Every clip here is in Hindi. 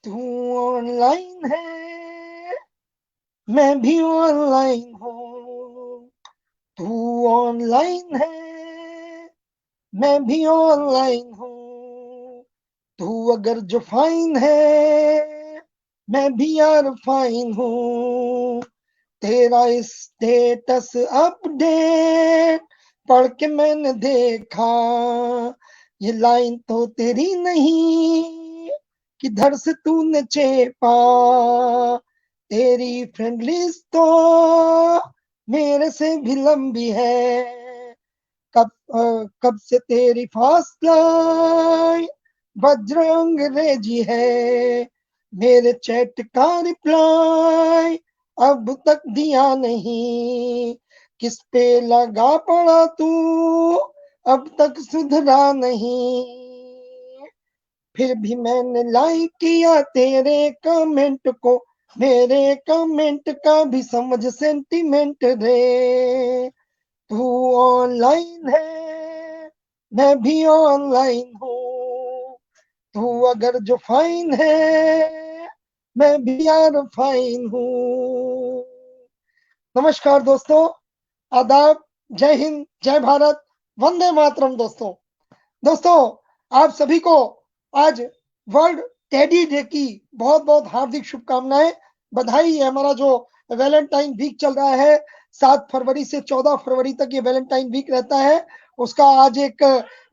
तू ऑनलाइन है, मैं भी ऑनलाइन हूँ। तू ऑनलाइन है, मैं भी ऑनलाइन हूँ। तू अगर जो फाइन है, मैं भी यार फाइन हूँ। तेरा स्टेटस अपडेट पढ़ के मैंने देखा, ये लाइन तो तेरी नहीं, किधर से तूने चेपा। तेरी फ्रेंड लिस्ट तो मेरे से भी लंबी है। कब से तेरी फास्ट लाइन वज्र अंग्रेजी है। मेरे चैट का रिप्लाई अब तक दिया नहीं। किस पे लगा पड़ा तू, अब तक सुधरा नहीं। फिर भी मैंने लाइक किया तेरे कमेंट को, मेरे कमेंट का भी समझ सेंटीमेंट रे। तू ऑनलाइन है, मैं भी ऑनलाइन हूँ। तू अगर जो फाइन है, मैं भी यार फाइन हूँ। नमस्कार दोस्तों, आदाब, जय हिंद, जय भारत, वंदे मातरम दोस्तों। दोस्तों, आप सभी को आज वर्ल्ड टेडी डे की बहुत बहुत हार्दिक शुभकामनाएं, बधाई। है हमारा जो वैलेंटाइन वीक चल रहा है, 7 फरवरी से 14 फरवरी तक ये वैलेंटाइन वीक रहता है, उसका आज एक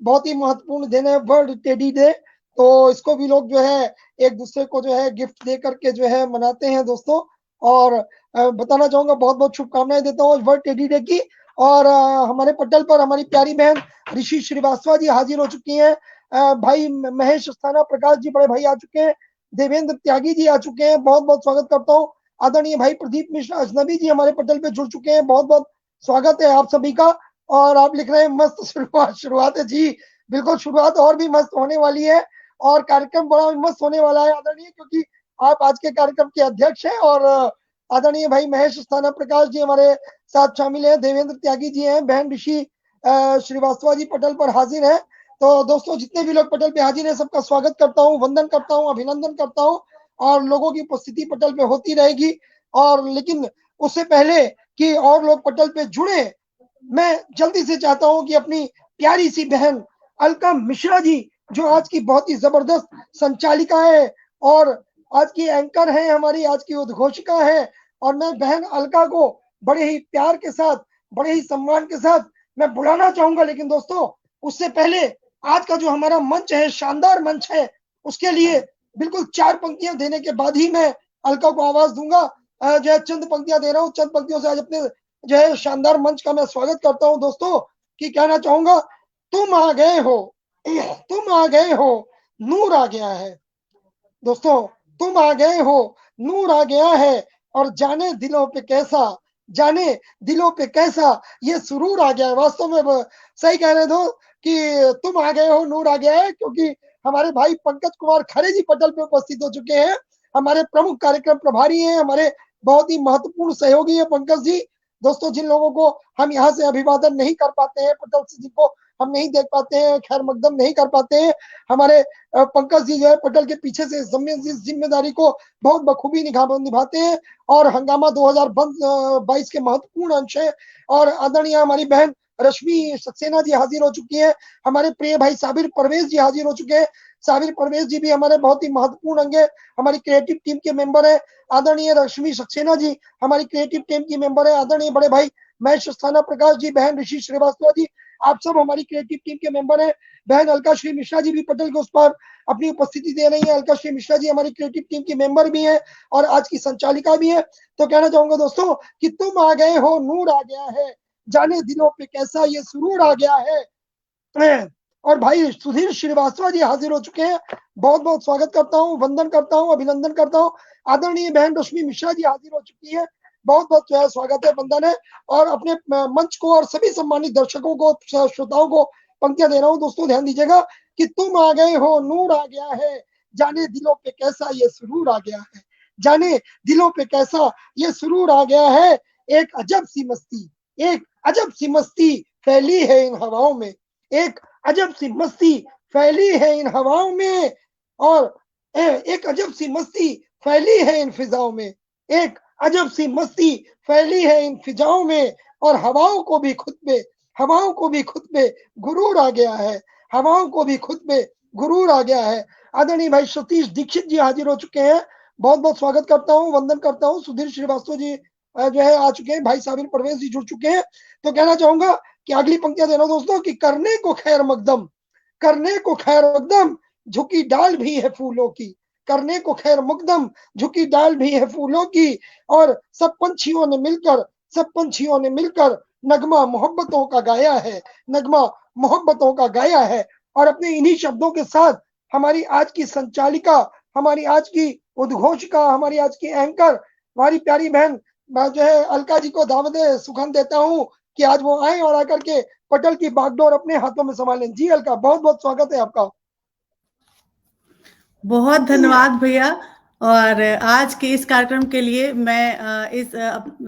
बहुत ही महत्वपूर्ण दिन है, वर्ल्ड टेडी डे। तो इसको भी लोग जो है एक दूसरे को जो है गिफ्ट दे करके जो है मनाते हैं दोस्तों। और बताना चाहूंगा, बहुत बहुत शुभकामनाएं देता हूँ वर्ल्ड टेडी डे की। और हमारे पटल पर हमारी प्यारी बहन ऋषि श्रीवास्तव जी हाजिर हो चुकी हैं। भाई महेश अस्थाना प्रकाश जी बड़े भाई आ चुके हैं। देवेंद्र त्यागी जी आ चुके हैं, बहुत बहुत स्वागत करता हूँ। आदरणीय भाई प्रदीप मिश्रा अजनबी जी हमारे पटल पे जुड़ चुके हैं, बहुत बहुत स्वागत है आप सभी का। और आप लिख रहे हैं मस्त शुरुआत शुरुआत है जी। बिल्कुल, शुरुआत और भी मस्त होने वाली है और कार्यक्रम बड़ा मस्त होने वाला है आदरणीय, क्योंकि आप आज के कार्यक्रम के अध्यक्ष हैं। और आदरणीय भाई महेश स्थाना प्रकाश जी हमारे साथ शामिल है, देवेंद्र त्यागी जी हैं, बहन ऋषि श्रीवास्तव जी पटल पर हाजिर है। तो दोस्तों, जितने भी लोग पटल पे हाजिर है सबका स्वागत करता हूँ, वंदन करता हूँ, अभिनंदन करता हूँ। और लोगों की उपस्थिति पटल पे होती रहेगी। और लेकिन उससे पहले कि और लोग पटल पे जुड़े, मैं जल्दी से चाहता हूं कि अपनी प्यारी सी बहन अलका मिश्रा जी, जो आज की बहुत ही जबरदस्त संचालिका है और आज की एंकर है, हमारी आज की उद्घोषिका है। और मैं बहन अलका को बड़े ही प्यार के साथ, बड़े ही सम्मान के साथ मैं बुलाना चाहूंगा। लेकिन दोस्तों, उससे पहले आज का जो हमारा मंच है, शानदार मंच है, उसके लिए बिल्कुल 4 पंक्तियां देने के बाद ही मैं अलका को आवाज दूंगा। जो है चंद पंक्तियां दे रहा हूँ, चंद पंक्तियों से आज अपने जो है शानदार मंच का मैं स्वागत करता हूं दोस्तों। कि कहना चाहूंगा, तुम आ गए हो, तुम आ गए हो, नूर आ गया है। दोस्तों, तुम आ गए हो, नूर आ गया है। और जाने दिलों पे कैसा, जाने दिलों पे कैसा ये सुरूर आ गया है। वास्तव में सही कह रहे हो कि तुम आ गए हो, नूर आ गया है, क्योंकि हमारे भाई पंकज कुमार खरे जी पटल पे उपस्थित हो चुके हैं। हमारे प्रमुख कार्यक्रम प्रभारी हैं, हमारे बहुत ही महत्वपूर्ण सहयोगी है पंकज जी। दोस्तों, जिन लोगों को हम यहाँ से अभिवादन नहीं कर पाते हैं पटल से, जिनको हम नहीं देख पाते हैं, खैर मकदम नहीं कर पाते हैं, हमारे पंकज जी जो है पटल के पीछे से जिम्मेदारी को बहुत बखूबी निभाते हैं। और हंगामा 2022 के महत्वपूर्ण अंश है। और आदरणीय हमारी बहन रश्मि सक्सेना जी हाजिर हो चुकी है। हमारे प्रिय भाई साबिर परवेज जी हाजिर हो चुके हैं। साबिर परवेज जी भी हमारे बहुत ही महत्वपूर्ण अंग है, हमारी क्रिएटिव टीम के मेंबर है। आदरणीय रश्मि सक्सेना जी हमारी क्रिएटिव टीम की मेंबर है। आदरणीय बड़े भाई महेश स्थाना प्रकाश जी, बहन ऋषि श्रीवास्तव जी, आप सब हमारी क्रिएटिव टीम के मेंबर है। बहन अलका श्री मिश्रा जी भी पटल के उस पर अपनी उपस्थिति दे रही है। अलका श्री मिश्रा जी हमारी क्रिएटिव टीम की मेंबर भी है और आज की संचालिका भी है। तो कहना चाहूंगा दोस्तों कि तुम आ गए हो, नूर आ गया है, जाने दिलों पे कैसा ये सुरूर आ गया है। और भाई सुधीर श्रीवास्तव जी हाजिर हो चुके हैं, बहुत बहुत स्वागत करता हूँ, वंदन करता हूँ, अभिनंदन करता हूँ। आदरणीय बहन रश्मि मिश्रा जी हाजिर हो चुकी है, बहुत बहुत जो है स्वागत है, वंदन है। और अपने मंच को और सभी सम्मानित दर्शकों को, श्रोताओं को पंक्तियां दे रहा हूँ। दोस्तों, ध्यान दीजिएगा कि तुम आ गए हो, नूर आ गया है, जाने दिलों पे कैसा ये सुरूर आ गया है, जाने दिलों पे कैसा ये सुरूर आ गया है। एक अजब सी मस्ती, एक अजब सी मस्ती फैली है इन हवाओं में, एक अजब सी मस्ती फैली है इन हवाओं में। और एक अजब सी मस्ती फैली है इन फिजाओं में, एक अजब सी मस्ती फैली है इन फिजाओं में, और हवाओं को भी खुद पे गुरूर आ गया है, हवाओं को भी खुद पे गुरूर आ गया है। आदरणीय भाई सतीश दीक्षित जी हाजिर हो चुके हैं, बहुत बहुत स्वागत करता हूँ, वंदन करता हूँ। सुधीर श्रीवास्तव जी जो है आ चुके हैं, भाई साबिर परवेज जी जुड़ चुके हैं। तो कहना चाहूंगा कि अगली पंक्तियां देना दोस्तों कि करने को खैर मकदम, करने को खैर मकदम, झुकी डाल भी है फूलों की, करने को खैर मकदम, झुकी डाल भी है फूलों की, और सब पंछियों ने मिलकर नगमा मोहब्बतों का गाया है, नगमा मोहब्बतों का गाया है। और अपने इन्हीं शब्दों के साथ हमारी आज की संचालिका, हमारी आज की उद्घोषिका, हमारी आज की एंकर, हमारी प्यारी बहन जो है अलका जी को दावत सुखन देता हूँ कि आज वो आए और आकर के पटल की बागडोर अपने हाथों में संभालें। जी अलका, बहुत बहुत स्वागत है आपका। बहुत धन्यवाद भैया। और आज के इस कार्यक्रम के लिए मैं इस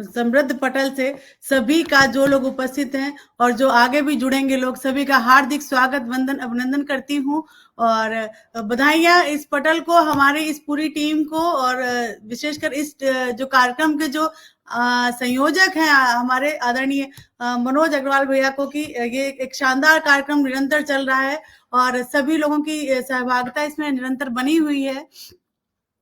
समृद्ध पटल से सभी का, जो लोग उपस्थित हैं और जो आगे भी जुड़ेंगे लोग, सभी का हार्दिक स्वागत, वंदन, अभिनंदन करती हूँ। और बधाइयाँ इस पटल को, हमारी इस पूरी टीम को, और विशेषकर इस जो कार्यक्रम के जो संयोजक हैं हमारे आदरणीय मनोज अग्रवाल भैया को, कि ये एक शानदार कार्यक्रम निरंतर चल रहा है और सभी लोगों की सहभागिता इसमें निरंतर बनी हुई है।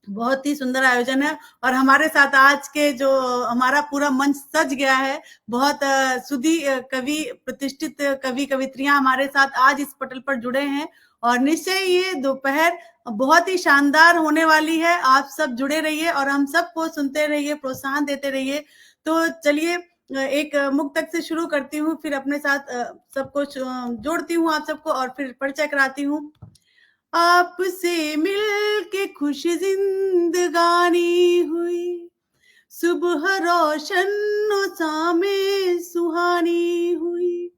बहुत ही सुंदर आयोजन है। और हमारे साथ आज के जो हमारा पूरा मंच सज गया है, बहुत सुधी कवि, प्रतिष्ठित कवि कवित्रियां हमारे साथ आज इस पटल पर जुड़े हैं, और निश्चय ये दोपहर बहुत ही शानदार होने वाली है। आप सब जुड़े रहिए और हम सबको सुनते रहिए, प्रोत्साहन देते रहिए। तो चलिए एक मुक्तक से शुरू करती हूँ, फिर अपने साथ सबको जोड़ती हूँ, आप सबको, और फिर परिचय कराती हूँ। आपसे मिलके खुश जिंदगानी हुई, सुबह रोशन शामें सुहानी हुई।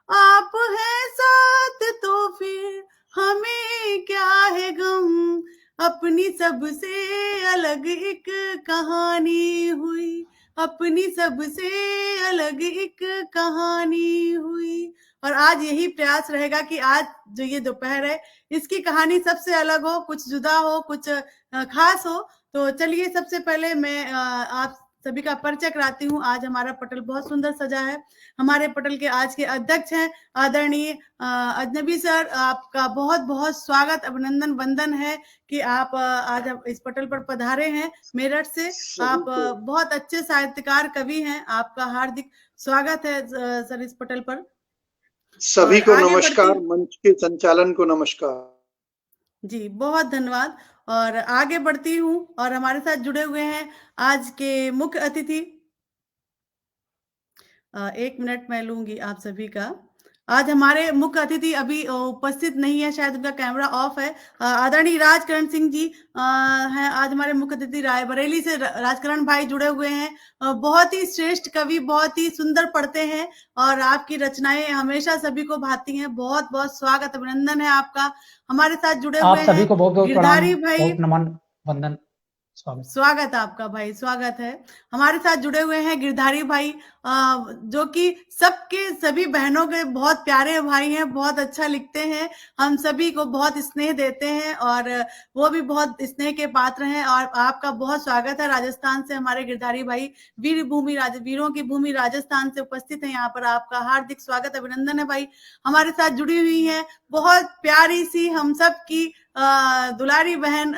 आप हैं साथ तो फिर हमें क्या है गम, अपनी सबसे अलग एक कहानी हुई, अपनी सबसे अलग एक कहानी हुई। और आज यही प्रयास रहेगा कि आज जो ये दोपहर है, इसकी कहानी सबसे अलग हो, कुछ जुदा हो, कुछ खास हो। तो चलिए सबसे पहले मैं आप सभी का परिचय कराती हूँ। आज हमारा पटल बहुत सुंदर सजा है। हमारे पटल के आज के अध्यक्ष हैं आदरणीय अजनबी सर, आपका बहुत बहुत स्वागत, अभिनंदन, वंदन है कि आप आज इस पटल पर पधारे हैं मेरठ से। आप बहुत अच्छे साहित्यकार, कवि हैं, आपका हार्दिक स्वागत है सर इस पटल पर। सभी को नमस्कार, मंच के संचालन को नमस्कार जी, बहुत धन्यवाद। और आगे बढ़ती हूँ, और हमारे साथ जुड़े हुए हैं आज के मुख्य अतिथि। एक मिनट मैं लूंगी आप सभी का। आज हमारे मुख्य अतिथि अभी उपस्थित नहीं है, शायद उनका कैमरा ऑफ है। आदरणीय राजकरण सिंह जी हैं आज हमारे मुख्य अतिथि। रायबरेली से राजकरण भाई जुड़े हुए हैं। बहुत ही श्रेष्ठ कवि, बहुत ही सुंदर पढ़ते हैं, और आपकी रचनाएं हमेशा सभी को भाती हैं। बहुत बहुत स्वागत, अभिनंदन है आपका। हमारे साथ जुड़े हुए हैं सभी को बहुत बहुत गिरधारी भाई, बहुत नमन, वंदन, स्वागत आपका भाई, स्वागत है। हमारे साथ जुड़े हुए हैं गिरधारी भाई, जो कि सबके सभी बहनों के बहुत प्यारे भाई हैं, बहुत अच्छा लिखते हैं, हम सभी को बहुत स्नेह देते हैं, और वो भी बहुत स्नेह के पात्र हैं। और आपका बहुत स्वागत है। राजस्थान से हमारे गिरधारी भाई, वीरों की भूमि राजस्थान से उपस्थित है यहाँ पर। आपका हार्दिक स्वागत, अभिनंदन है भाई। हमारे साथ जुड़ी हुई है बहुत प्यारी सी हम सब की दुलारी बहन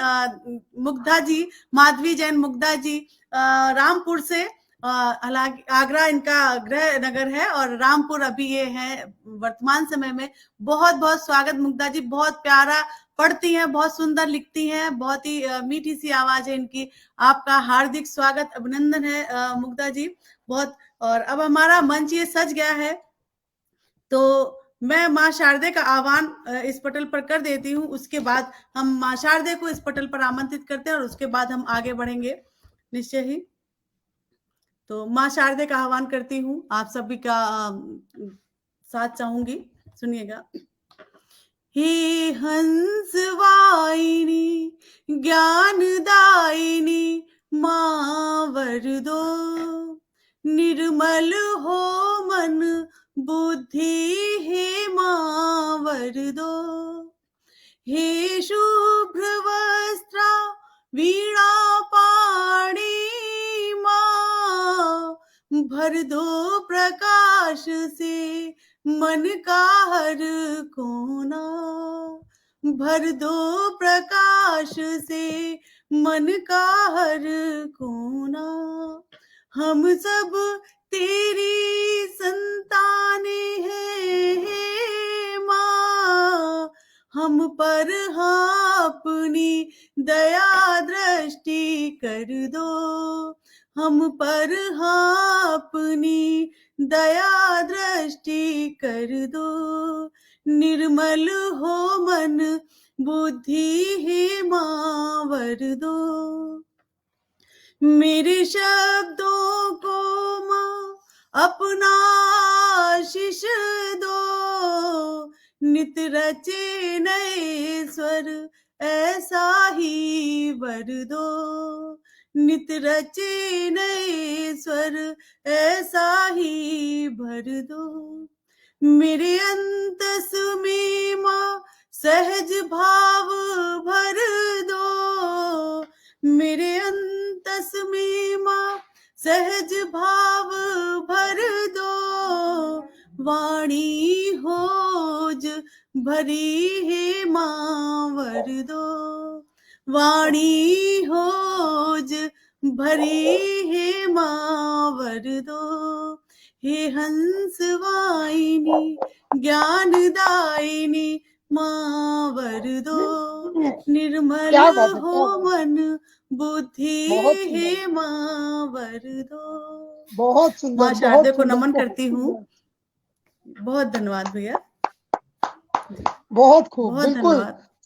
मुग्धा जी, माधवी जैन मुग्धा जी, रामपुर से। आगरा इनका गृह नगर है, और रामपुर अभी ये है वर्तमान समय में। बहुत बहुत स्वागत मुग्धा जी, बहुत प्यारा पढ़ती हैं, बहुत सुंदर लिखती हैं, बहुत ही मीठी सी आवाज है इनकी। आपका हार्दिक स्वागत, अभिनंदन है मुग्धा जी, बहुत। और अब हमारा मंच ये सज गया है, तो मैं माँ शारदे का आह्वान इस पटल पर कर देती हूँ। उसके बाद हम माँ शारदे को इस पटल पर आमंत्रित करते हैं, और उसके बाद हम आगे बढ़ेंगे निश्चय ही। तो माँ शारदे का आह्वान करती हूँ, आप सभी का साथ चाहूंगी, सुनिएगा। हे हंस वाहिनी ज्ञानदायिनी माँ वरदो, निर्मल हो मन बुद्धि हे माँ वरदो। हे शुभ्र वस्त्रा वीणा पाणी माँ, भर दो प्रकाश से मन का हर कोना, भर दो प्रकाश से मन का हर कोना। हम सब तेरी संताने हैं हे माँ, हम पर हाँ अपनी दया दृष्टि कर दो, हम पर हाँ अपनी दया दृष्टि कर दो। निर्मल हो मन बुद्धि हे माँ वर दो, मेरे शब्दों को माँ अपना आशीष दो, नित रचे नए स्वर ऐसा ही वर दो, नित रचे नए स्वर ऐसा ही भर दो। मेरे अंतस में माँ सहज भाव भर दो, मेरे अंतस में माँ सहज भाव भर दो। वाणी होज भरी हे माँ वर दो, वाणी होज भरी हे माँ वर दो। हे हंस वाहिनी ज्ञान दायिनी माँ वर दो, निर्मल हो मन बुद्धि हे माँ वर दो। बहुत सुंदर, माँ शारदे को नमन करती हूँ। बहुत धन्यवाद भैया, बहुत खूब, बिल्कुल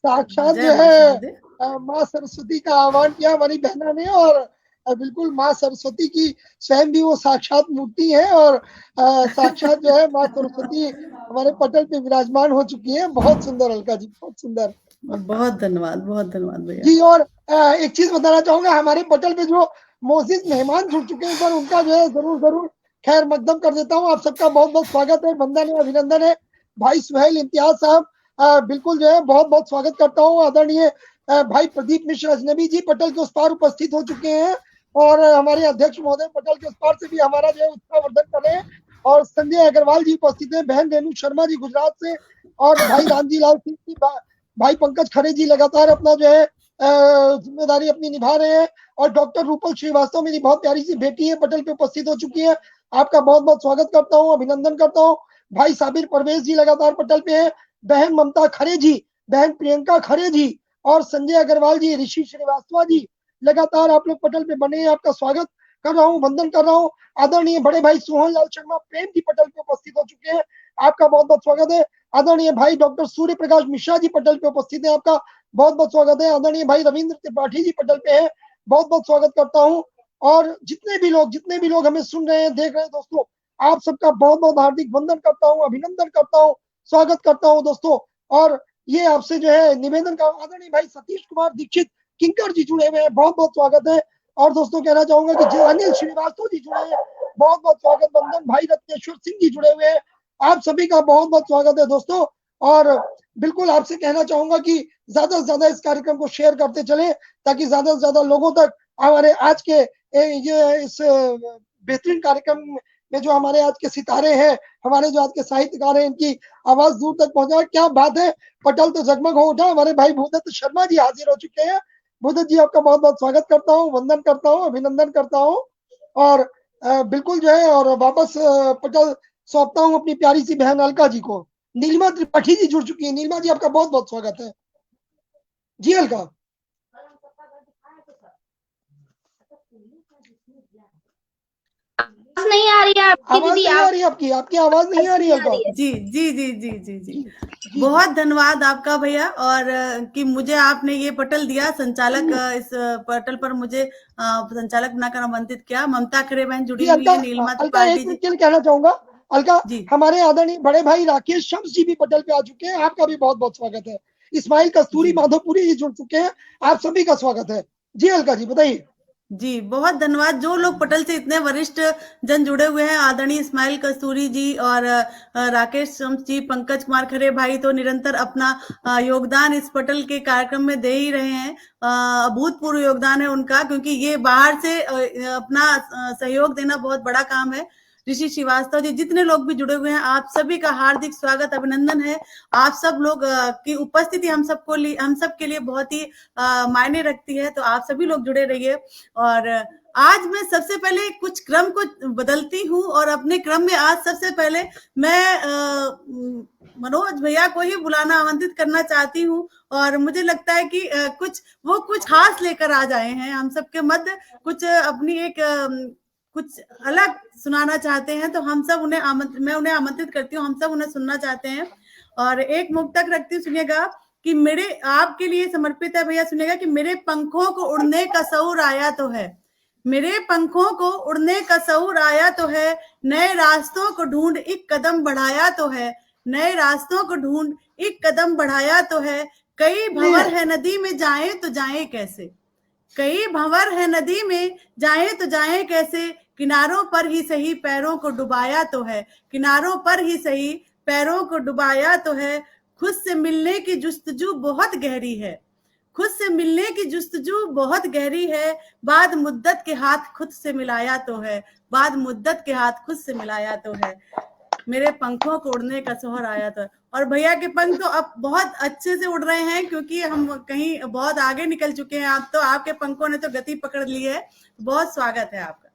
साक्षात जो है माँ सरस्वती का आह्वान किया हमारी बहना ने, और बिल्कुल माँ सरस्वती की स्वयं भी वो साक्षात मूर्ति है, और साक्षात जो है माँ सरस्वती हमारे पटल पे विराजमान हो चुकी है। बहुत सुंदर अलका जी, बहुत सुंदर, बहुत धन्यवाद भैया जी। और एक चीज बताना चाहूंगा, हमारे पटल पे जो मोजिज मेहमान जुड़ चुके हैं, पर उनका जो है जरूर खैर मकदम कर देता हूँ। आप सबका बहुत बहुत स्वागत है, वंदन है, अभिनंदन है। भाई सुहेल इम्तियाज साहब, बिल्कुल जो है बहुत बहुत स्वागत करता हूँ। आदरणीय भाई प्रदीप मिश्र अजनबी जी पटल के उस पार उपस्थित हो चुके हैं, और हमारे अध्यक्ष महोदय पटल के उस पार से भी हमारा जो है उत्साहवर्धन कर रहे हैं। और संजय अग्रवाल जी उपस्थित है, बहन रेणु शर्मा जी गुजरात से, और भाई रामजी लाल सिंह जी, भाई पंकज खरे जी लगातार अपना जो है जिम्मेदारी अपनी निभा रहे हैं। और डॉक्टर रूपल श्रीवास्तव मेरी बहुत प्यारी सी बेटी है, पटल पे उपस्थित हो चुकी है। आपका बहुत बहुत स्वागत करता हूँ, अभिनंदन करता हूँ। भाई साबिर परवेज जी लगातार पटल पे है, बहन ममता खरे जी, बहन प्रियंका खरे जी, और संजय अग्रवाल जी, ऋषि श्रीवास्तव जी, लगातार आप लोग पटल पे बने हैं। आपका स्वागत कर रहा हूँ, वंदन कर रहा हूँ। आदरणीय बड़े भाई सोहन लाल शर्मा प्रेम जी पटल पे उपस्थित हो चुके हैं, आपका बहुत बहुत स्वागत है। आदरणीय भाई डॉक्टर सूर्य प्रकाश मिश्रा जी पटल पे उपस्थित है, आपका बहुत बहुत स्वागत है। आदरणीय भाई रविंद्र त्रिपाठी जी पटल पे है, बहुत बहुत स्वागत करता हूँ। और जितने भी लोग हमें सुन रहे हैं, देख रहे हैं दोस्तों, आप सबका बहुत बहुत हार्दिक वंदन करता हूँ, अभिनंदन करता हूँ, स्वागत करता हूँ दोस्तों। और ये आपसे जो है निवेदन का, आदरणीय भाई सतीश कुमार दीक्षित किंकर जी जुड़े हुए हैं, बहुत बहुत स्वागत है। और दोस्तों कहना चाहूंगा कि अनिल श्रीवास्तव जी जुड़े हैं, बहुत बहुत स्वागत। वंदन भाई रत्नेश्वर सिंह जी जुड़े हुए हैं, आप सभी का बहुत बहुत स्वागत है दोस्तों। और बिल्कुल आपसे कहना चाहूंगा कि ज्यादा से ज्यादा इस कार्यक्रम को शेयर करते चले, ताकि ज्यादा से ज्यादा लोगों तक हमारे आज के ये इस बेहतरीन कार्यक्रम में जो हमारे आज के सितारे हैं, हमारे जो आज के साहित्यकार हैं, इनकी आवाज दूर तक पहुंचाए। क्या बात है, पटल तो जगमग हो उठा। हमारे भाई भूदत्त शर्मा जी हाजिर हो चुके हैं। भूदत्त जी आपका बहुत बहुत स्वागत करता हूँ, वंदन करता हूँ, अभिनंदन करता हूँ। और बिल्कुल जो है, और वापस पटल सौंपता हूँ अपनी प्यारी सी बहन अलका जी को। नीलिमा त्रिपाठी जी जुड़ चुकी है, नीलिमा जी आपका बहुत बहुत स्वागत है। जी अलका, नहीं आ रही है आपकी आवाज दीदी, नहीं आ रही है आपकी आवाज नहीं आ रही है अलका। जी जी जी जी जी जी बहुत धन्यवाद आपका भैया, और कि मुझे आपने ये पटल दिया, संचालक इस पटल पर मुझे संचालक बनाकर आमंत्रित किया। ममता खरे बहन जुड़ी हुई है, नीलिमा त्रिपाठी जी। कहना चाहूंगा अलका, हमारे आदरणीय बड़े भाई राकेश शम्स जी भी पटल पे आ चुके हैं, आपका भी बहुत बहुत स्वागत है। इस्माइल कस्तूरी माधोपुरी जी जुड़ चुके हैं, आप सभी का स्वागत है। जी अलका जी बताइए। जी बहुत धन्यवाद। जो लोग पटल से इतने वरिष्ठ जन जुड़े हुए हैं, आदरणीय इस्माइल कस्तूरी जी और राकेश शम्स जी, पंकज कुमार खरे भाई तो निरंतर अपना योगदान इस पटल के कार्यक्रम में दे ही रहे हैं। अभूतपूर्व योगदान है उनका, क्योंकि ये बाहर से अपना सहयोग देना बहुत बड़ा काम है। ऋषि श्रीवास्तव जी, जितने लोग भी जुड़े हुए हैं, आप सभी का हार्दिक स्वागत, अभिनंदन है। आप सब लोग की उपस्थिति हम सब के लिए बहुत ही मायने रखती है, तो आप सभी लोग जुड़े रहिए। और आज मैं सबसे पहले कुछ क्रम को बदलती हूँ और अपने क्रम में आज सबसे पहले मैं मनोज भैया को ही बुलाना आमंत्रित करना चाहती हूँ। और मुझे लगता है कि कुछ खास लेकर आ जाए हैं, हम सबके मध्य कुछ अपनी एक कुछ अलग सुनाना चाहते हैं, तो हम सब मैं उन्हें आमंत्रित करती हूँ, हम सब उन्हें सुनना चाहते हैं। और एक मुक्तक रखती हूँ, सुनिएगा कि मेरे आपके लिए समर्पित है भैया, सुनिएगा कि मेरे पंखों को उड़ने का शऊर आया तो है, मेरे पंखों को उड़ने का शऊर आया तो है, नए रास्तों को ढूंढ एक कदम बढ़ाया तो है, नए रास्तों को ढूंढ एक कदम बढ़ाया तो है, कई भंवर है नदी में जाएं तो जाएं कैसे, कई भंवर है नदी में जाएं तो जाएं कैसे, किनारों पर ही सही पैरों को डुबाया तो है, किनारों पर ही सही पैरों को डुबाया तो है, खुद से मिलने की जुस्तजू बहुत गहरी है, खुद से मिलने की जुस्तजू बहुत गहरी है, बाद मुद्दत के हाथ खुद से मिलाया तो है, बाद मुद्दत के हाथ खुद से मिलाया तो है, मेरे पंखों को उड़ने का शौहर आया था। और भैया के पंख तो अब बहुत अच्छे से उड़ रहे हैं, क्योंकि हम कहीं बहुत आगे निकल चुके हैं। आप तो आपके पंखों ने तो गति पकड़ ली है। बहुत स्वागत है आपका।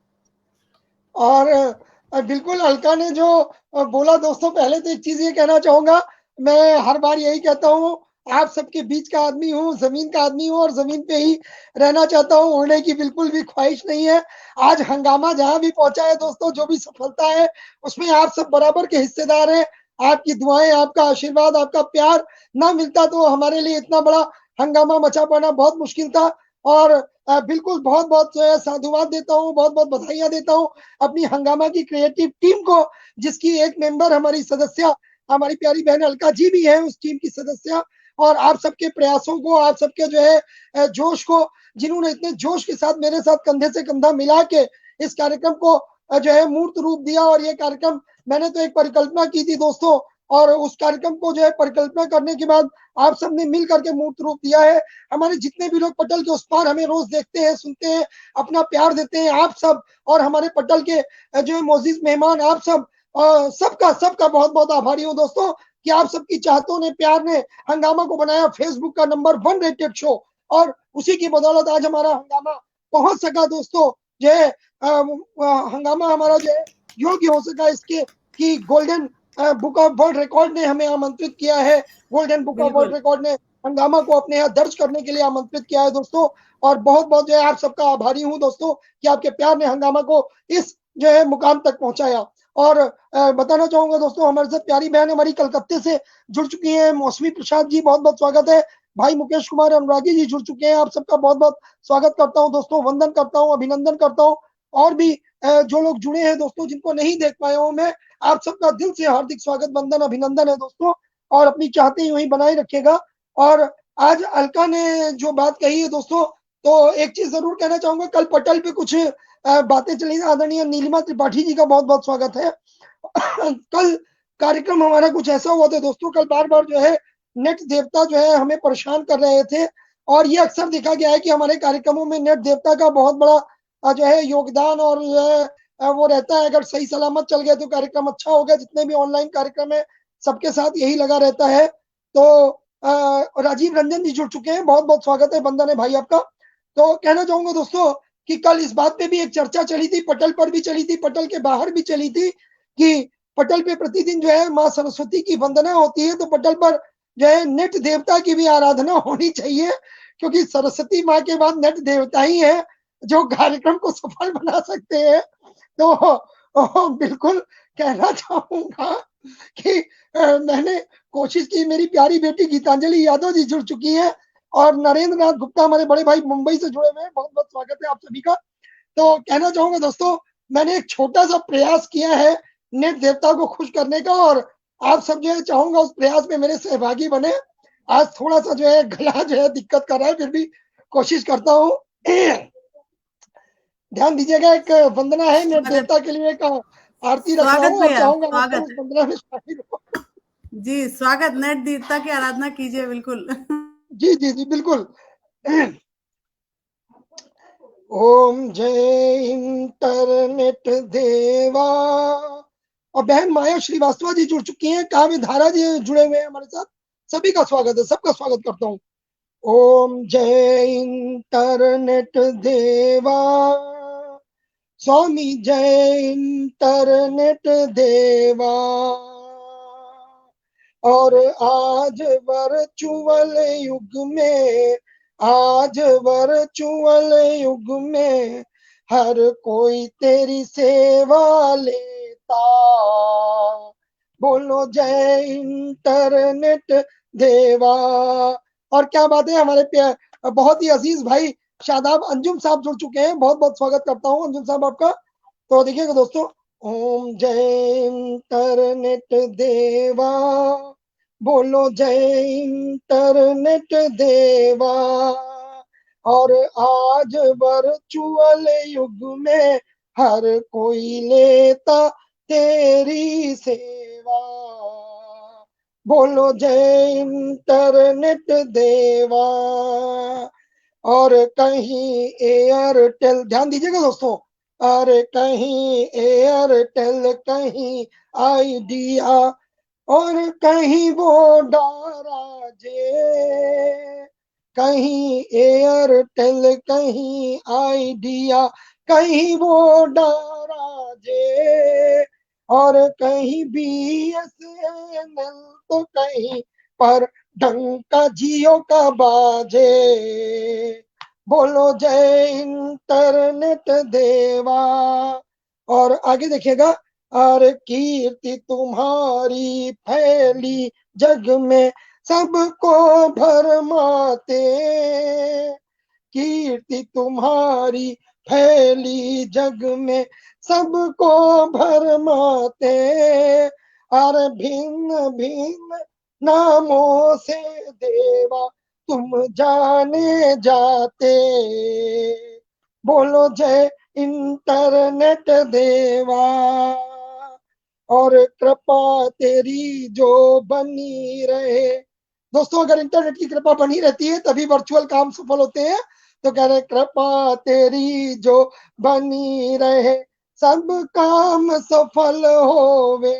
और बिल्कुल अलका ने जो बोला दोस्तों, पहले तो एक चीज ये कहना चाहूंगा, मैं हर बार यही कहता हूँ, आप सबके बीच का आदमी हूँ, जमीन का आदमी हूँ और जमीन पे ही रहना चाहता हूँ, उड़ने की बिल्कुल भी ख्वाहिश नहीं है। आज हंगामा जहां भी पहुंचा है दोस्तों, जो भी सफलता है उसमें आप सब बराबर के हिस्सेदार हैं। आपकी दुआएं, आपका आशीर्वाद, आपका प्यार ना मिलता तो हमारे लिए इतना बड़ा हंगामा मचा पाना बहुत मुश्किल था। और बिल्कुल बहुत बहुत जो है साधुवाद देता हूँ, बहुत बहुत बधाइयां देता हूँ अपनी हंगामा की क्रिएटिव टीम को, जिसकी एक मेंबर हमारी सदस्य हमारी प्यारी बहन अलका जी भी है उस टीम की सदस्य। और आप सबके प्रयासों को, आप सबके जो है जोश को, जिन्होंने इतने जोश के साथ मेरे साथ कंधे से कंधा मिला के इस कार्यक्रम को जो है मूर्त रूप दिया। और ये कार्यक्रम मैंने तो एक परिकल्पना की थी दोस्तों, और उस कार्यक्रम को जो है परिकल्पना करने के बाद आप सबने मिल करके मूर्त रूप दिया है। हमारे जितने भी लोग पटल के उस पार हमें रोज देखते हैं, सुनते हैं, अपना प्यार देते हैं, आप सब और हमारे पटल के जो है मोजीज मेहमान, आप सब सबका बहुत बहुत आभारी हूँ दोस्तों, कि आप सबकी चाहतों ने, प्यार ने हंगामा को बनाया फेसबुक का नंबर 1 रेटेड शो। और उसी की बदौलत आज हमारा हंगामा पहुंच सका दोस्तों, जो है हंगामा हमारा जो है योग्य हो सका इसके कि golden book of world record ने हमें आमंत्रित किया है, golden book of world record ने हंगामा को अपने यहाँ दर्ज करने के लिए आमंत्रित किया है दोस्तों। और बहुत बहुत जो है आप सबका आभारी हूँ दोस्तों, कि आपके प्यार ने हंगामा को इस जो है मुकाम तक पहुंचाया। और बताना चाहूंगा दोस्तों, हमारे साथ प्यारी बहन हमारी कलकत्ते से जुड़ चुकी है, मौसमी प्रसाद जी, बहुत बहुत स्वागत है। भाई मुकेश कुमार अनुरागी जी जुड़ चुके हैं, आप सबका बहुत बहुत स्वागत करता हूँ दोस्तों, वंदन करता हूँ, अभिनंदन करता हूँ। और भी जो लोग जुड़े हैं दोस्तों, जिनको नहीं देख पाया हूँ मैं, आप सबका दिल से हार्दिक स्वागत, वंदन, अभिनंदन है दोस्तों। और अपनी चाहते यूं ही बनाए रखिएगा। और आज अलका ने जो बात कही है दोस्तों, तो एक चीज जरूर कहना चाहूंगा, कल पटल पे कुछ बातें चली, आदरणीय नीलिमा त्रिपाठी जी का बहुत बहुत स्वागत है। कल कार्यक्रम हमारा कुछ ऐसा हुआ था दोस्तों, कल बार बार जो है नेट देवता जो है हमें परेशान कर रहे थे। और ये अक्सर देखा गया है कि हमारे कार्यक्रमों में नेट देवता का बहुत बड़ा जो है योगदान और जो है वो रहता है। अगर सही सलामत चल गए तो कार्यक्रम अच्छा हो गया। जितने भी ऑनलाइन कार्यक्रम है सबके साथ यही लगा रहता है। तो राजीव रंजन जी जुड़ चुके हैं, बहुत बहुत स्वागत है, बंदन है भाई आपका। तो कहना चाहूंगा दोस्तों कि कल इस बात पे भी एक चर्चा चली थी, पटल पर भी चली थी, पटल के बाहर भी चली थी, कि पटल पे प्रतिदिन जो है माँ सरस्वती की वंदना होती है, तो पटल पर जो है नेट देवता की भी आराधना होनी चाहिए, क्योंकि सरस्वती माँ के बाद नेट देवता ही है जो कार्यक्रम को सफल बना सकते हैं। तो बिल्कुल कहना चाहूंगा कि मैंने कोशिश की। मेरी प्यारी बेटी गीतांजलि यादव जी जुड़ चुकी है, और नरेंद्र नाथ गुप्ता हमारे बड़े भाई मुंबई से जुड़े हुए हैं, बहुत बहुत स्वागत है आप सभी का। तो कहना चाहूंगा दोस्तों, मैंने एक छोटा सा प्रयास किया है नेट देवता को खुश करने का, और आप सब जो है चाहूंगा उस प्रयास में मेरे सहभागी बने। आज थोड़ा सा जो है गला जो है दिक्कत कर रहा है, फिर भी कोशिश करता हूँ। ध्यान दीजिएगा, एक वंदना है नेट स्वागत देवता के लिए, एक आरती रख रहा स्वागत हूँ और भैया, चाहूंगा आप सब स्वागत। उस वंदना में शामिल हो। जी, स्वागत। नेट देवता की आराधना कीजिए, बिल्कुल। जी जी जी बिल्कुल। ओम जय इंटरनेट देवा। और बहन माया श्रीवास्तव जी जुड़ चुकी हैं, काव्य धारा जी जुड़े हुए हैं हमारे साथ। सभी का स्वागत है, सबका स्वागत करता हूँ। ओम जय इंटरनेट देवा, स्वामी जय इंटरनेट देवा। और आज वर्चुअल युग में, आज वर्चुअल युग में हर कोई तेरी सेवा लेता। बोलो जय इंटरनेट देवा। और क्या बात है, हमारे बहुत ही अजीज भाई शादाब अंजुम साहब जुड़ चुके हैं, बहुत बहुत स्वागत करता हूँ अंजुम साहब आपका। तो देखिएगा दोस्तों, ओम जय इंटरनेट देवा, बोलो जय इंटरनेट देवा। और आज वर्चुअल युग में हर कोई लेता तेरी सेवा। बोलो जय इंटरनेट देवा। और कहीं एयरटेल, ध्यान दीजिएगा दोस्तों, और कहीं एयरटेल, कहीं आइडिया, और कहीं वोडाराजे, कहीं एयरटेल, कहीं आइडिया, कहीं वोडाराजे, और कहीं BSNL, तो कहीं पर डंका जियो का बाजे। बोलो जय इंटरनेट देवा। और आगे देखिएगा, और कीर्ति तुम्हारी फैली जग में सबको भरमाते, कीर्ति तुम्हारी फैली जग में सबको भरमाते। और भिन्न भिन्न नामों से देवा तुम जाने जाते। बोलो जय इंटरनेट देवा। और कृपा तेरी जो बनी रहे, दोस्तों अगर इंटरनेट की कृपा बनी रहती है तभी वर्चुअल काम सफल होते हैं। तो कह रहे कृपा तेरी जो बनी रहे, सब काम सफल होवे।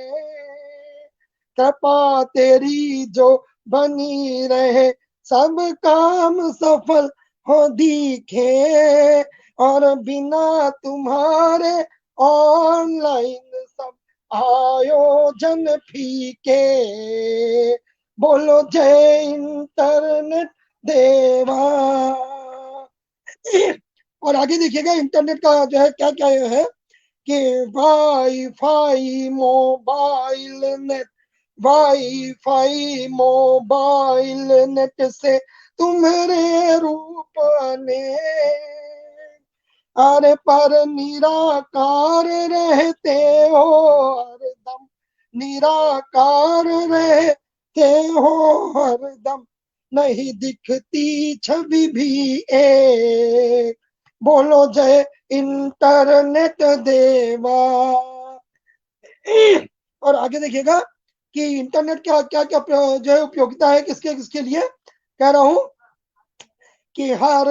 कृपा तेरी जो बनी रहे, सब काम सफल हो दिखे। और बिना तुम्हारे ऑनलाइन सब आयोजन फीके। बोलो जय इंटरनेट देवा। और आगे देखिएगा इंटरनेट का जो है क्या क्या है, कि wifi mobile net, wifi mobile net से तुम्हारे रूप अनेक। अरे पर निराकार रहते हो हरदम, निराकार रहते हो हरदम, नहीं दिखती छवि भी एक। बोलो जय इंटरनेट देवा। और आगे देखिएगा कि इंटरनेट क्या क्या क्या जो है उपयोगिता है, किसके किसके लिए कह रहा हूं, कि हर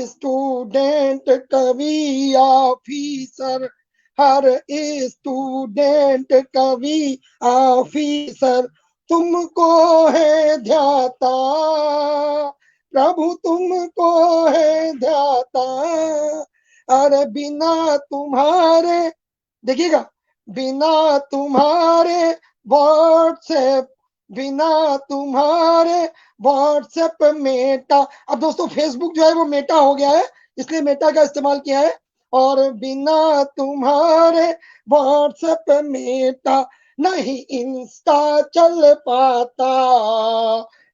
स्टूडेंट कवि ऑफिसर, हर स्टूडेंट कवि ऑफिसर तुमको है ध्याता। प्रभु तुमको है ध्याता। अरे बिना तुम्हारे, देखिएगा, बिना तुम्हारे व्हाट्सएप, बिना तुम्हारे व्हाट्सएप मेटा, अब दोस्तों फेसबुक जो है वो मेटा हो गया है, इसलिए मेटा का इस्तेमाल किया है। और बिना तुम्हारे व्हाट्सएप मेटा, नहीं इंस्टा चल पाता।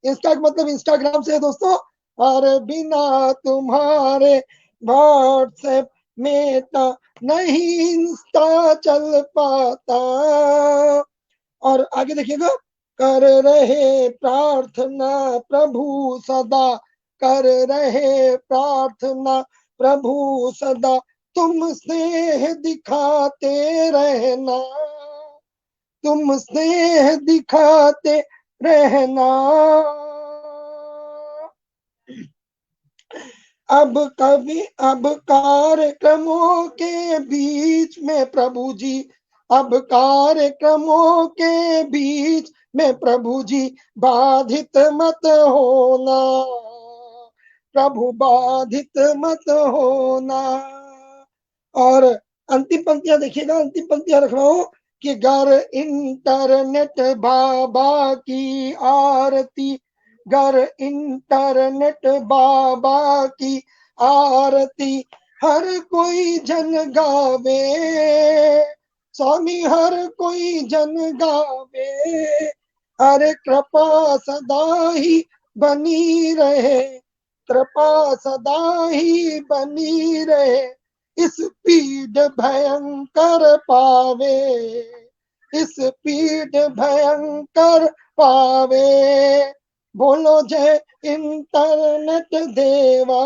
इंस्टा का मतलब इंस्टाग्राम से है दोस्तों। और बिना तुम्हारे व्हाट्सएप मेटा, नहीं इंस्टा चल पाता। और आगे देखिएगा, कर रहे प्रार्थना प्रभु सदा, कर रहे प्रार्थना प्रभु सदा, तुम स्नेह दिखाते रहना, तुम स्नेह दिखाते रहना। अब कार्यक्रमों के बीच में प्रभु जी, अब कार्यक्रमों के बीच में प्रभु जी बाधित मत होना, प्रभु बाधित मत होना। और अंतिम पंक्तियां देखिएगा, अंतिम पंक्तियां रख रहा हूं कि घर इंटरनेट बाबा की आरती, घर इंटरनेट बाबा की आरती, हर कोई जन गावे स्वामी, हर कोई जन गावे, हर कृपा सदा ही बनी रहे, कृपा सदा ही बनी रहे, इस पीड़ भयंकर पावे, इस पीड़ भयंकर पावे। बोलो जय इंटरनेट देवा,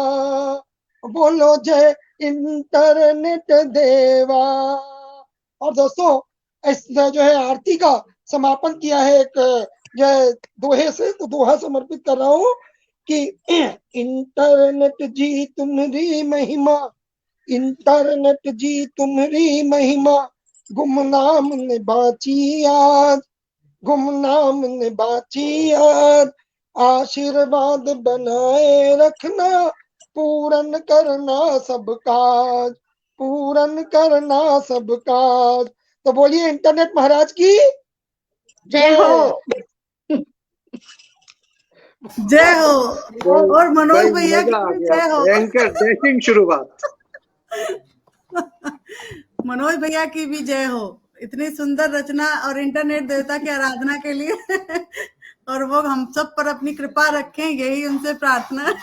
बोलो जय इंटरनेट देवा। और दोस्तों इस जो है आरती का समापन किया है एक जो है दोहे से, तो दोहा समर्पित कर रहा हूं कि इंटरनेट जी तुम्हारी महिमा, इंटरनेट जी तुम्हारी महिमा, गुमनाम ने बाची आज, गुमनाम ने बाची आज, आशीर्वाद बनाए रखना, पूरन करना सब काज, पूरन करना सब काज। तो बोलिए इंटरनेट महाराज की जय हो, जय हो। और मनोज भैया की भी जय हो। भयंकर डैशिंग शुरुआत। मनोज भैया की भी जय हो, इतनी सुंदर रचना और इंटरनेट देवता की आराधना के लिए और वो हम सब पर अपनी कृपा रखें, यही उनसे प्रार्थना।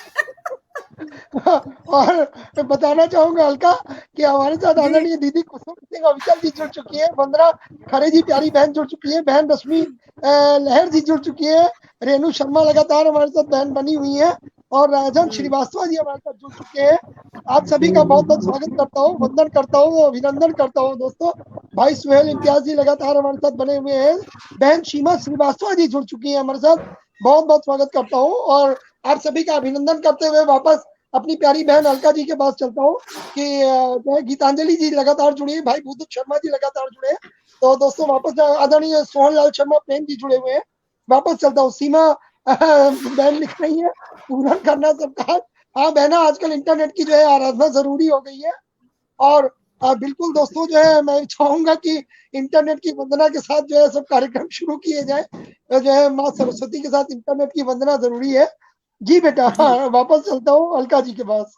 और बताना चाहूंगा हल्का कि हमारे साथ आदरणीय दीदी कुसुम सिंह अविचल जी जुड़ चुकी है, वंदना खरे जी प्यारी बहन जुड़ चुकी है, बहन रश्मि लहर जी जुड़ चुकी है, रेणु शर्मा लगातार हमारे साथ बहन बनी हुई है, और राजन श्रीवास्तव जी हमारे साथ जुड़ चुके हैं। आप सभी का बहुत बहुत स्वागत करता हूँ, वंदन करता हूँ, अभिनंदन करता हूँ। दोस्तों भाई सुहेल इम्तियाज जी लगातार हमारे साथ बने हुए हैं, बहन सीमा श्रीवास्तव जी जुड़ चुकी है हमारे साथ, बहुत बहुत स्वागत करता हूँ। और आप सभी का अभिनंदन करते हुए वापस अपनी प्यारी बहन अलका जी के पास चलता हूँ कि जो है गीतांजलि जी लगातार जुड़ी है, भाई भूदुत शर्मा जी लगातार जुड़े हैं। तो दोस्तों वापस आदरणीय सोहन लाल शर्मा प्रेम जी जुड़े हुए हैं, वापस चलता हूँ। सीमा बहन लिख रही है पूरा करना सबका। हाँ बहना, आजकल इंटरनेट की जो है आराधना जरूरी हो गई है, और बिल्कुल दोस्तों जो है मैं चाहूंगा कि इंटरनेट की वंदना के साथ जो है सब कार्यक्रम शुरू किए जाए, जो है माँ सरस्वती के साथ इंटरनेट की वंदना जरूरी है। जी बेटा, हाँ वापस चलता हूँ अलका जी के पास।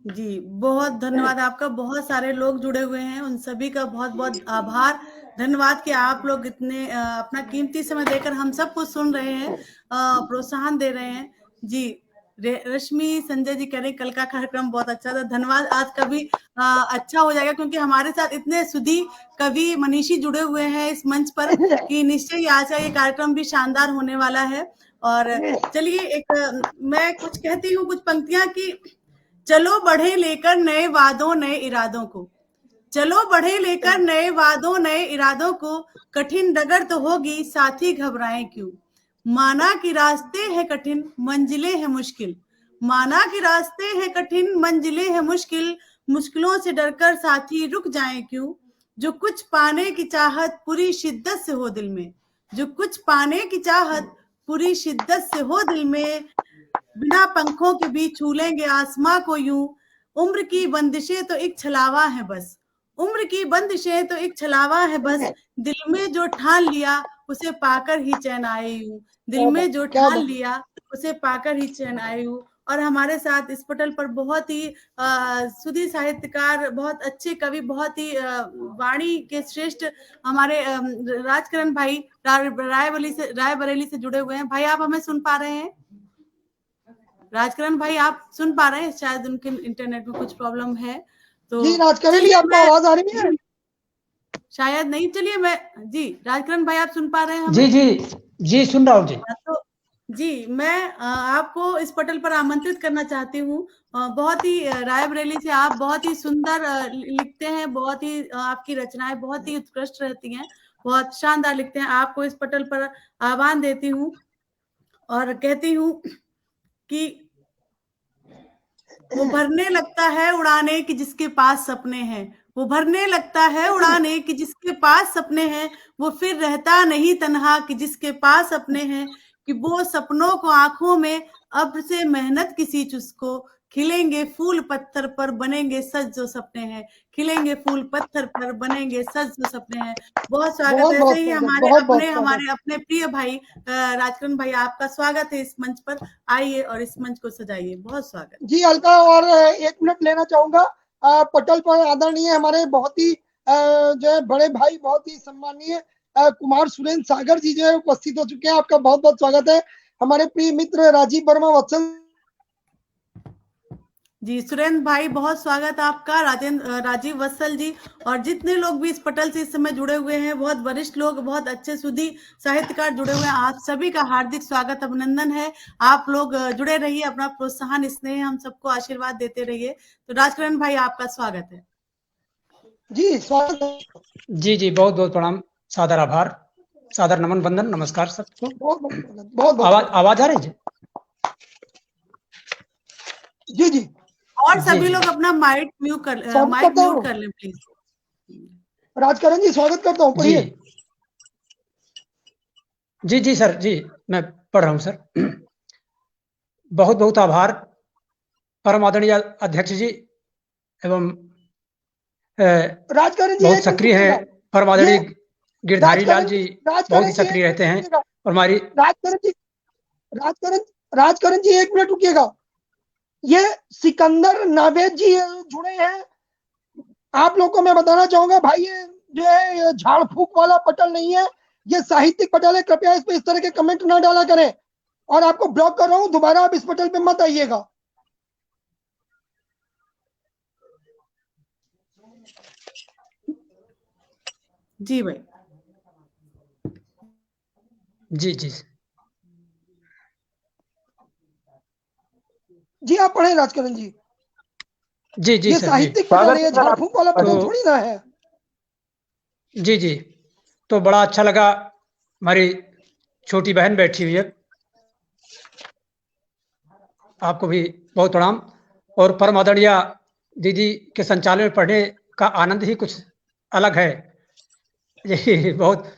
जी बहुत धन्यवाद आपका, बहुत सारे लोग जुड़े हुए हैं, उन सभी का बहुत बहुत आभार, धन्यवाद कि आप लोग इतने अपना कीमती समय देकर हम सबको सुन रहे हैं, प्रोत्साहन दे रहे हैं। जी रश्मि संजय जी कह रहे कल का कार्यक्रम बहुत अच्छा था, धन्यवाद। आज का भी अच्छा हो जाएगा क्योंकि हमारे साथ इतने सुधी कवि मनीषी जुड़े हुए हैं इस मंच पर कि निश्चय ही आज का ये कार्यक्रम भी शानदार होने वाला है। और चलिए एक मैं कुछ कहती हूँ, कुछ पंक्तियां की चलो बढ़े लेकर नए वादों नए इरादों को, चलो बढ़े लेकर नए वादों नए इरादों को, कठिन डगर तो होगी साथी घबराएं क्यों, माना कि रास्ते हैं कठिन मंजिलें हैं मुश्किल, माना कि रास्ते हैं कठिन मंजिलें हैं मुश्किल, मुश्किलों से डरकर साथी रुक जाएं क्यों, जो कुछ पाने की चाहत पूरी शिद्दत से हो दिल में, जो कुछ पाने की चाहत पूरी शिद्दत से हो दिल में, बिना पंखों के भी छू लेंगे आसमां को यूं, उम्र की बंदिशें तो एक छलावा है बस, उम्र की बंदिशें तो एक छलावा है बस, दिल में जो ठान लिया उसे पाकर ही चैन आए यूं, दिल में जो ठान लिया उसे पाकर ही चैन आए यूं। और हमारे साथ इस पटल पर बहुत ही सुधी साहित्यकार, बहुत अच्छे कवि, बहुत ही वाणी के श्रेष्ठ हमारे राजकरण भाई रायबरेली से जुड़े हुए हैं। भाई आप हमें सुन पा रहे हैं? राजकरण भाई आप सुन पा रहे हैं? शायद उनके इंटरनेट में कुछ प्रॉब्लम है। तो जी राजकरण जी आपको आवाज आ रही है? शायद नहीं। चलिए मैं जी राजकरण भाई आप सुन पा रहे हैं हमें? जी जी जी सुन रहा हूँ जी। तो जी, मैं आपको इस पटल पर आमंत्रित करना चाहती हूँ। बहुत ही रायबरेली से आप बहुत ही सुंदर लिखते हैं, बहुत ही आपकी रचनाएं बहुत ही उत्कृष्ट रहती हैं, बहुत शानदार लिखते हैं। आपको इस पटल पर आह्वान देती हूँ और कहती हूँ कि वो भरने लगता है उड़ाने की जिसके पास सपने हैं, वो भरने लगता है उड़ाने की जिसके पास सपने हैं, वो फिर रहता नहीं तन्हा कि जिसके पास अपने हैं, कि वो सपनों को आंखों में अब से मेहनत की सींच उसको, खिलेंगे फूल पत्थर पर बनेंगे सज जो सपने हैं, खिलेंगे फूल पत्थर पर बनेंगे सज जो सपने हैं। बहुत स्वागत है। ऐसे ही हमारे अपने प्रिय भाई राजकरण भाई, आपका स्वागत है इस मंच पर। आइए और इस मंच को सजाइए। बहुत स्वागत जी। अलका, और 1 मिनट लेना चाहूंगा। पटल पर आदरणीय हमारे बहुत ही जो है बड़े भाई, बहुत ही सम्मानीय कुमार सुरेंद्र सागर जी जो है उपस्थित हो चुके हैं। आपका बहुत बहुत स्वागत है। हमारे प्रिय मित्र राजीव वर्मा वत्सल जी, सुरेंद्र भाई बहुत स्वागत आपका। राजीव वत्सल जी और जितने लोग भी इस पटल से इस समय जुड़े हुए हैं, बहुत वरिष्ठ लोग, बहुत अच्छे सुधी साहित्यकार जुड़े हुए हैं, आप सभी का हार्दिक स्वागत, अभिनंदन है। आप लोग जुड़े रहिए, अपना प्रोत्साहन स्नेह हम सबको आशीर्वाद देते रहिए। तो राजकरण भाई, आपका स्वागत है। जी, स्वागत है। जी, बहुत बहुत प्रणाम, सादर आभार, सादर नमन, वंदन, नमस्कार सबको। बहुत आवाज आ रही है? जी जी। और सभी लोग अपना माइक म्यूट कर लें प्लीज। राजकरण जी, स्वागत करता हूँ। पढ़िए। जी सर, जी मैं पढ़ रहा हूँ सर। बहुत बहुत आभार परम आदरणीय अध्यक्ष जी एवं राजकरण जी बहुत सक्रिय है परम आदरणीय गिरधारी लाल जी, बहुत ही सक्रिय रहते हैं। और हमारी राजकरण जी 1 मिनट रुकिएगा। ये सिकंदर नावेद जी जुड़े हैं। आप लोगों को मैं बताना चाहूंगा भाई, ये जो है झाड़ फूक वाला पटल नहीं है, ये साहित्यिक पटल है। कृपया इस पे इस तरह के कमेंट ना डाला करें, और आपको ब्लॉक कर रहा हूं। दोबारा आप इस पटल पे मत आइएगा। जी भाई। जी जी, आप पढ़े राजकरण जी। जी ये सर, साहित्यिक पटल है, झाड़ फूक वाला पटल थोड़ी ना है। जी तो बड़ा अच्छा लगा। हमारी छोटी बहन बैठी हुई है, आपको भी बहुत प्रणाम। और परम आदरणीय दीदी के संचालन में पढ़ने का आनंद ही कुछ अलग है। ये बहुत,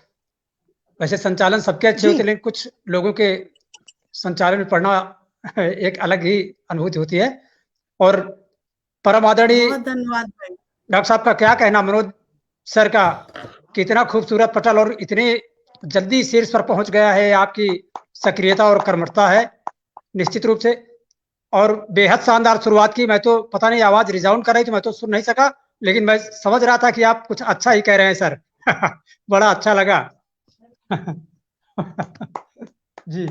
वैसे संचालन सबके अच्छे होते हैं, लेकिन कुछ लोगों के संचालन में पढ़ना एक अलग ही अनुभूति होती है। और परम आदरणीय धन्यवाद भाई। डॉक्टर साहब का क्या कहना, मनोज सर का, कितना खूबसूरत पटल और इतने जल्दी शीर्ष पर पहुंच गया है। आपकी सक्रियता और कर्मठता है निश्चित रूप से, और बेहद शानदार शुरुआत की। मैं तो पता नहीं, आवाज रिसाउंड कर रही थी, मैं तो सुन नहीं सका, लेकिन मैं समझ रहा था कि आप कुछ अच्छा ही कह रहे हैं सर। बड़ा अच्छा लगा। जी,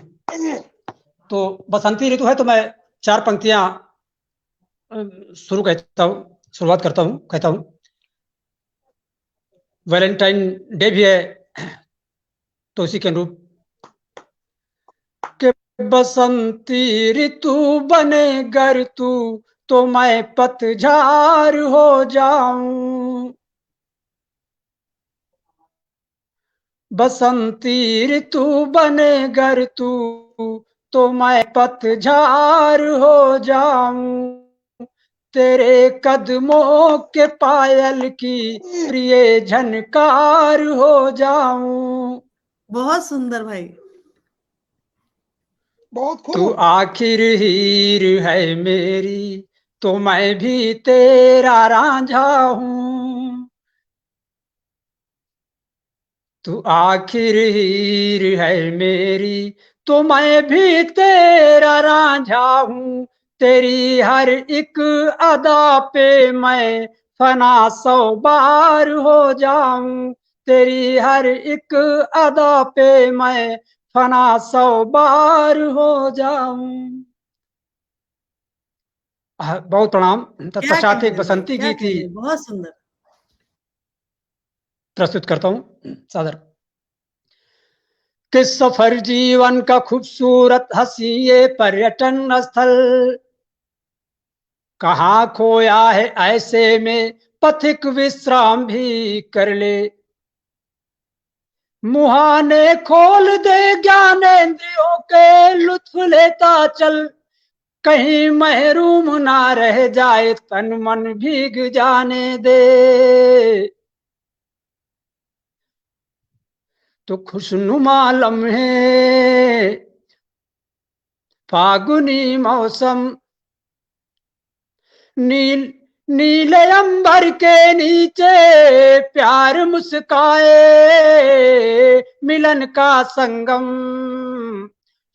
तो बसंती ऋतु है तो मैं 4 पंक्तियां शुरुआत करता हूं। कहता हूं, वैलेंटाइन डे भी है तो उसी के अनुरूप के बसंती ऋतु बने गर तू तो मैं पतझड़ हो जाऊं। बसंती ऋतु बने गर तू तो मैं पतझड़ हो जाऊं। तेरे कदमों के पायल की प्रिय झनकार हो जाऊं। बहुत सुंदर भाई, बहुत खूब। तू आखिर हीर है मेरी तो मैं भी तेरा रांझा हूँ। तू आखिर हीर है मेरी तो मैं भी तेरा रांझा हूँ। तेरी हर एक अदा पे मैं फना 100 बार हो जाऊं। तेरी हर एक अदा पे मैं फना 100 बार हो जाऊं। बहुत प्रणाम। तत्पश्चात एक बसंती गीत ही बहुत सुंदर प्रस्तुत करता हूं सादर। कि सफर जीवन का खूबसूरत हंसी ये पर्यटन स्थल, कहाँ खोया है ऐसे में पथिक विश्राम भी कर ले। मुहाने खोल दे ज्ञानेंद्रियों के लुत्फ लेता चल, कहीं महरूम ना रह जाए तन मन भीग जाने दे। तो खुशनुमा लम्हे फागुनी मौसम, नीले अंबर के नीचे प्यार मुस्काए, मिलन का संगम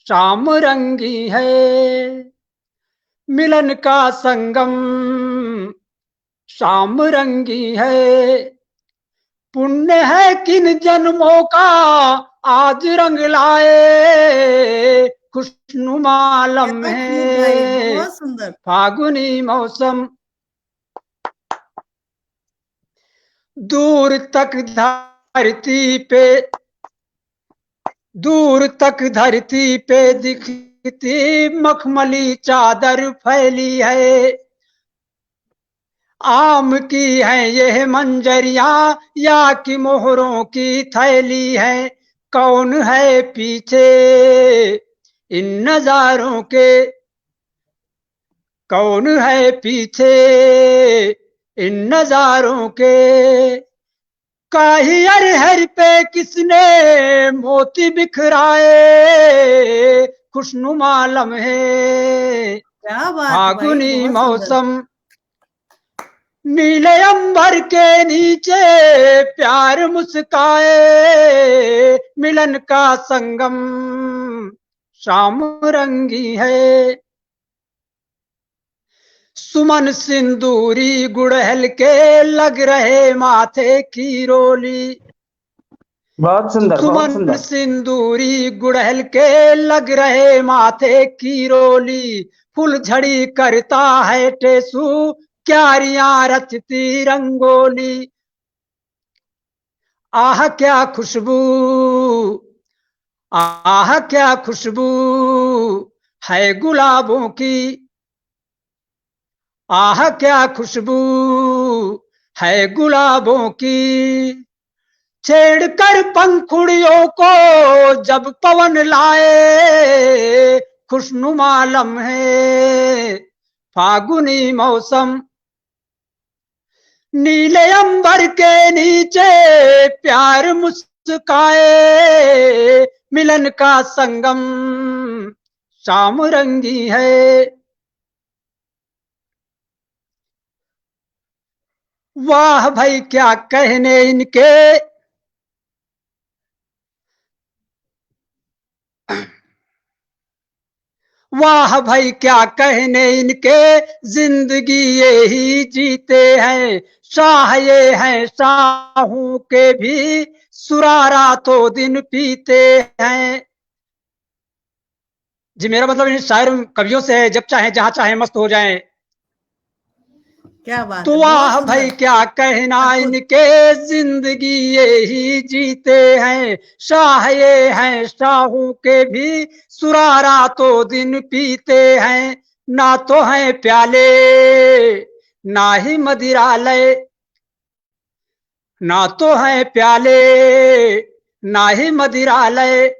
शाम रंगी है, मिलन का संगम शाम रंगी है। पुण्य है किन जन्मों का आज रंग लाए, खुशनुमा लम्हे बहुत सुंदर। फागुनी मौसम, दूर तक धरती पे दिखती मखमली चादर फैली है। आम की है यह मंजरिया या कि मोहरों की थैली है, कौन है पीछे इन नजारों के, कौन है पीछे इन नजारों के। काही हर पे किसने मोती बिखराए, खुशनुमा लम्हे क्या बात फागुनी भाई, मौसम, नीले अंबर के नीचे प्यार मुस्काए, मिलन का संगम शाम रंगी है। सुमन सिंदूरी गुड़हल के लग रहे माथे की रोली, बहुत सुंदर, बहुत सुमन सुंदर। सिंदूरी गुड़हल के लग रहे माथे की रोली, फुल झड़ी करता है टेसू क्यारियां रचती रंगोली। आह क्या खुशबू, आह क्या खुशबू है गुलाबों की, आह क्या खुशबू है गुलाबों की। छेड़कर पंखुड़ियों को जब पवन लाए, खुशनुमा लम्हे फागुनी मौसम, नीले अंबर के नीचे प्यार मुस्काए, मिलन का संगम शाम रंगी है। वाह भाई क्या कहने इनके, वाह भाई क्या कहने इनके, जिंदगी ये ही जीते हैं। शाह ये हैं शाहों के भी, सुरारा तो दिन पीते हैं। जी मेरा मतलब इन शायर कवियों से है, जब चाहे जहां चाहे मस्त हो जाएं। क्या बात तो है, वाह बहुत भाई सुंदर। क्या कहना इनके, जिंदगी ये ही जीते हैं। शाह ये हैं शाहों के भी, सुरारा तो दिन पीते हैं। ना तो हैं प्याले ना ही मदिरालय, ना तो हैं प्याले ना ही मदिरालय।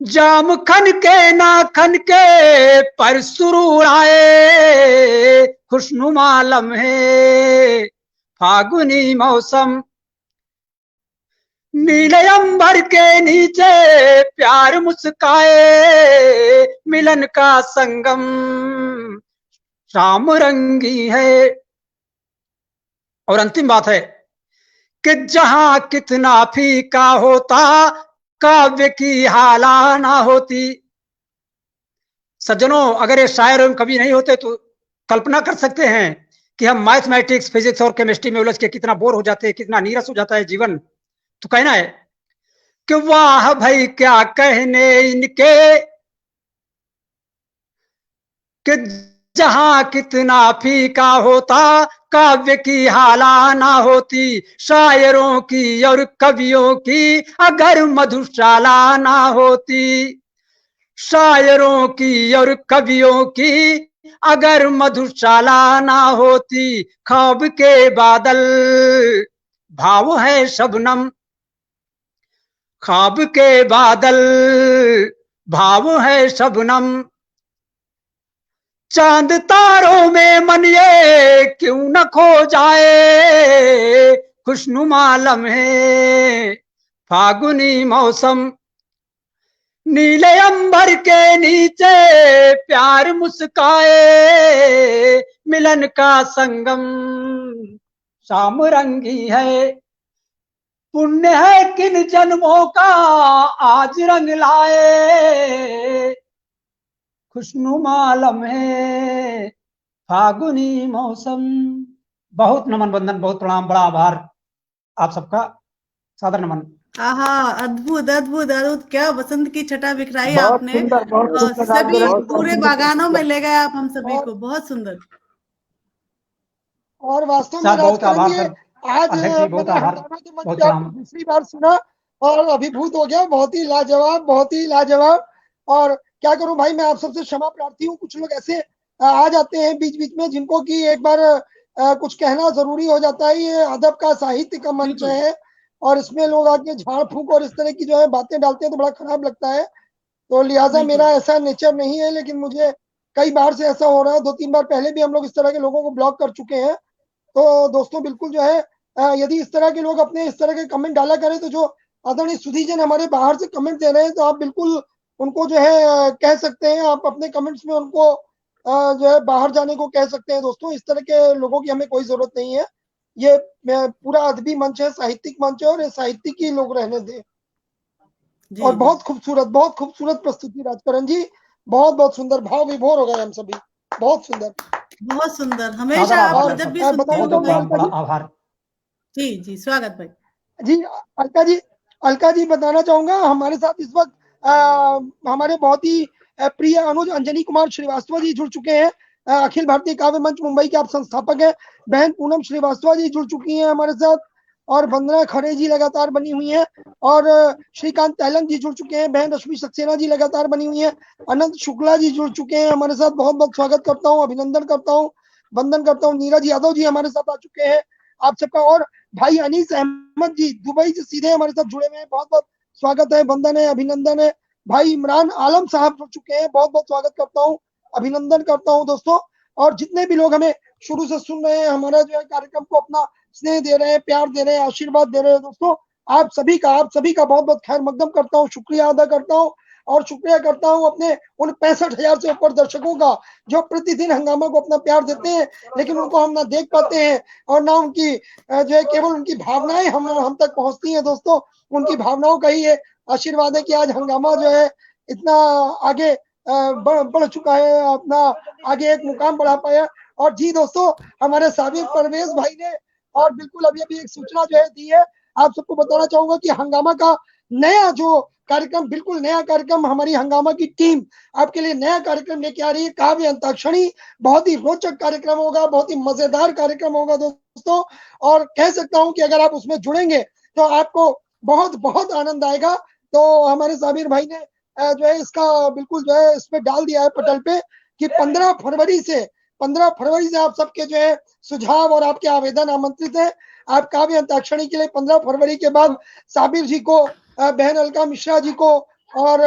जाम खन के ना खन के पर सुरूर आए, खुशनुमा लम्हे फागुनी मौसम, नीले अंबर के नीचे प्यार मुस्काए, मिलन का संगम शाम रंगी है। और अंतिम बात है कि जहां कितना फीका होता काव्य की हाला ना होती। सज्जनों अगर ये शायर एवं कवि नहीं होते तो कल्पना कर सकते हैं कि हम मैथमेटिक्स फिजिक्स और केमिस्ट्री में उलझ के कितना बोर हो जाते हैं, कितना नीरस हो जाता है जीवन। तो कहना है कि वाह भाई क्या कहने इनके, कि जहां कितना फीका होता काव्य की हाला ना होती, शायरों की और कवियों की अगर मधुशाला ना होती, शायरों की और कवियों की अगर मधुशाला ना होती, ख्वाब के बादल भाव है शबनम, ख्वाब के बादल भाव है शबनम, चांद तारों में मन ये क्यों न खो जाए, खुशनुमा लम्हे फागुनी मौसम, नीले अंबर के नीचे प्यार मुस्काए, मिलन का संगम शाम रंगी है, पुण्य है किन जन्मों का आज रंग लाए, खुशनुमा लम्हे फागुनी मौसम। बहुत नमन वंदन, बहुत प्रणाम, बड़ा आभार आप सबका, सादर नमन। आहा, अद्भुत अद्भुत अद्भुत, क्या बसंत की छटा बिखराई बहुत आपने, सुंदर, बहुत सुंदर, सभी बहुत पूरे सुंदर। बागानों में ले गए आप हम सभी को, बहुत सुंदर। और वास्तव में सर बहुत राजकरण आभार जी, सर, आज अध्यक्ष जी बहुत मैंने आभार, हंगामा के मंच बहुत पे आपको प्रणाम। दूसरी बार सुना और अभिभूत हो गया, बहुत ही लाजवाब, बहुत ही लाजवाब। और क्या करूं भाई, मैं आप सबसे क्षमा प्रार्थी हूँ, कुछ लोग ऐसे आ जाते हैं बीच बीच में जिनको कि एक बार कुछ कहना जरूरी हो जाता है। ये अदब का, साहित्य का मंच बिल्कुल। है और इसमें लोग आके झाड़ फूंक और इस तरह की जो है बातें डालते हैं तो बड़ा खराब लगता है। तो लिहाजा बिल्कुल। मेरा ऐसा नेचर नहीं है, लेकिन मुझे कई बार से ऐसा हो रहा है, 2-3 बार पहले भी हम लोग इस तरह के लोगों को ब्लॉक कर चुके हैं। तो दोस्तों बिल्कुल जो है यदि इस तरह के लोग अपने इस तरह के कमेंट डाला करें, तो जो आदरणीय सुधी जन हमारे बाहर से कमेंट दे रहे हैं, तो आप बिल्कुल उनको जो है कह सकते हैं, आप अपने कमेंट्स में उनको जो है बाहर जाने को कह सकते हैं। दोस्तों इस तरह के लोगों की हमें कोई जरूरत नहीं है। ये पूरा अदबी मंच है, साहित्यिक मंच है और ये साहित्यिक ही लोग रहने दें। जी और जी, बहुत खूबसूरत प्रस्तुति राजकरण जी, बहुत बहुत सुंदर, भाव विभोर हो गए हम सभी, बहुत सुंदर। बहुत सुंदर, सादर हमेशा आप आभार जब सर, भी और सुनती बताना हूँ तो बहुत चाहूंगा मैं, अलका बड़ा जी, आभार। जी जी, स्वागत भाई। जी अलका जी, अलका जी बताना चाहूंगा हमारे साथ इस वक्त हमारे बहुत ही प्रिय अनुज अंजनी कुमार श्रीवास्तव जी जुड़ चुके हैं। अखिल भारतीय काव्य मंच मुंबई के आप संस्थापक हैं। बहन पूनम श्रीवास्तव जी जुड़ चुकी हैं हमारे साथ और वंदना खरे जी लगातार बनी हुई हैं और श्रीकांत तैलंग जी जुड़ चुके हैं। बहन रश्मि सक्सेना जी लगातार बनी हुई हैं। अनंत शुक्ला जी जुड़ चुके हैं हमारे साथ, बहुत बहुत स्वागत करता हूँ, अभिनंदन करता हूँ, वंदन करता हूँ। नीरज यादव जी हमारे साथ आ चुके हैं आप सबका, और भाई अनीस अहमद जी दुबई से सीधे हमारे साथ जुड़े हुए हैं, बहुत बहुत स्वागत है, वंदन है, अभिनंदन है। भाई इमरान आलम साहब जुड़ चुके हैं, बहुत बहुत स्वागत करता हूँ, अभिनंदन करता हूँ दोस्तों। और जितने भी लोग हमें शुरू से सुन रहे हैं, हमारा जो है कार्यक्रम को अपना स्नेह दे रहे हैं, प्यार दे रहे हैं, आशीर्वाद दे रहे हैं दोस्तों, आप सभी का बहुत बहुत खैर मकदम करता हूँ, शुक्रिया अदा करता हूँ। और शुक्रिया करता हूँ अपने उन 65,000 से ऊपर दर्शकों का जो प्रतिदिन हंगामा को अपना प्यार देते हैं, लेकिन उनको हम ना देख पाते हैं और ना उनकी जो है केवल उनकी भावनाएं हम तक पहुंचती हैं दोस्तों। उनकी भावनाओं का ही ये आशीर्वाद है कि आज हंगामा जो है इतना आगे बढ़ चुका है, अपना आगे एक मुकाम बढ़ा पाया। और जी दोस्तों, हमारे साबिर परवेज भाई ने और बिल्कुल अभी अभी एक सूचना जो है दी है, आप सबको बताना चाहूंगा कि हंगामा का नया जो कार्यक्रम, बिल्कुल नया कार्यक्रम, हमारी हंगामा की टीम आपके लिए नया कार्यक्रम लेके आ रही है, काव्य अंताक्षरी। बहुत ही रोचक कार्यक्रम होगा, बहुत ही मजेदार कार्यक्रम होगा दोस्तों, और कह सकता हूं कि अगर आप उसमें जुड़ेंगे तो आपको बहुत बहुत आनंद आएगा। तो हमारे साबिर भाई ने जो है इसका बिल्कुल जो है इसमें डाल दिया है पटल पे कि 15 फरवरी से आप सबके जो है सुझाव और आपके आवेदन आमंत्रित है। आप काव्य अंताक्षरी के लिए 15 फरवरी के बाद साबिर जी को, बहन अलका मिश्रा जी को और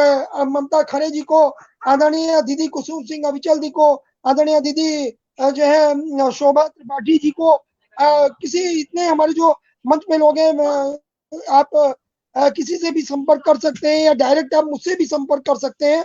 ममता खरे जी को, आदरणीय दीदी कुसुम सिंह अविचल जी को, आदरणीय दीदी जो है शोभा त्रिपाठी जी को, किसी इतने हमारे जो मंच में लोग हैं, आप किसी से भी संपर्क कर सकते हैं या डायरेक्ट आप मुझसे भी संपर्क कर सकते हैं।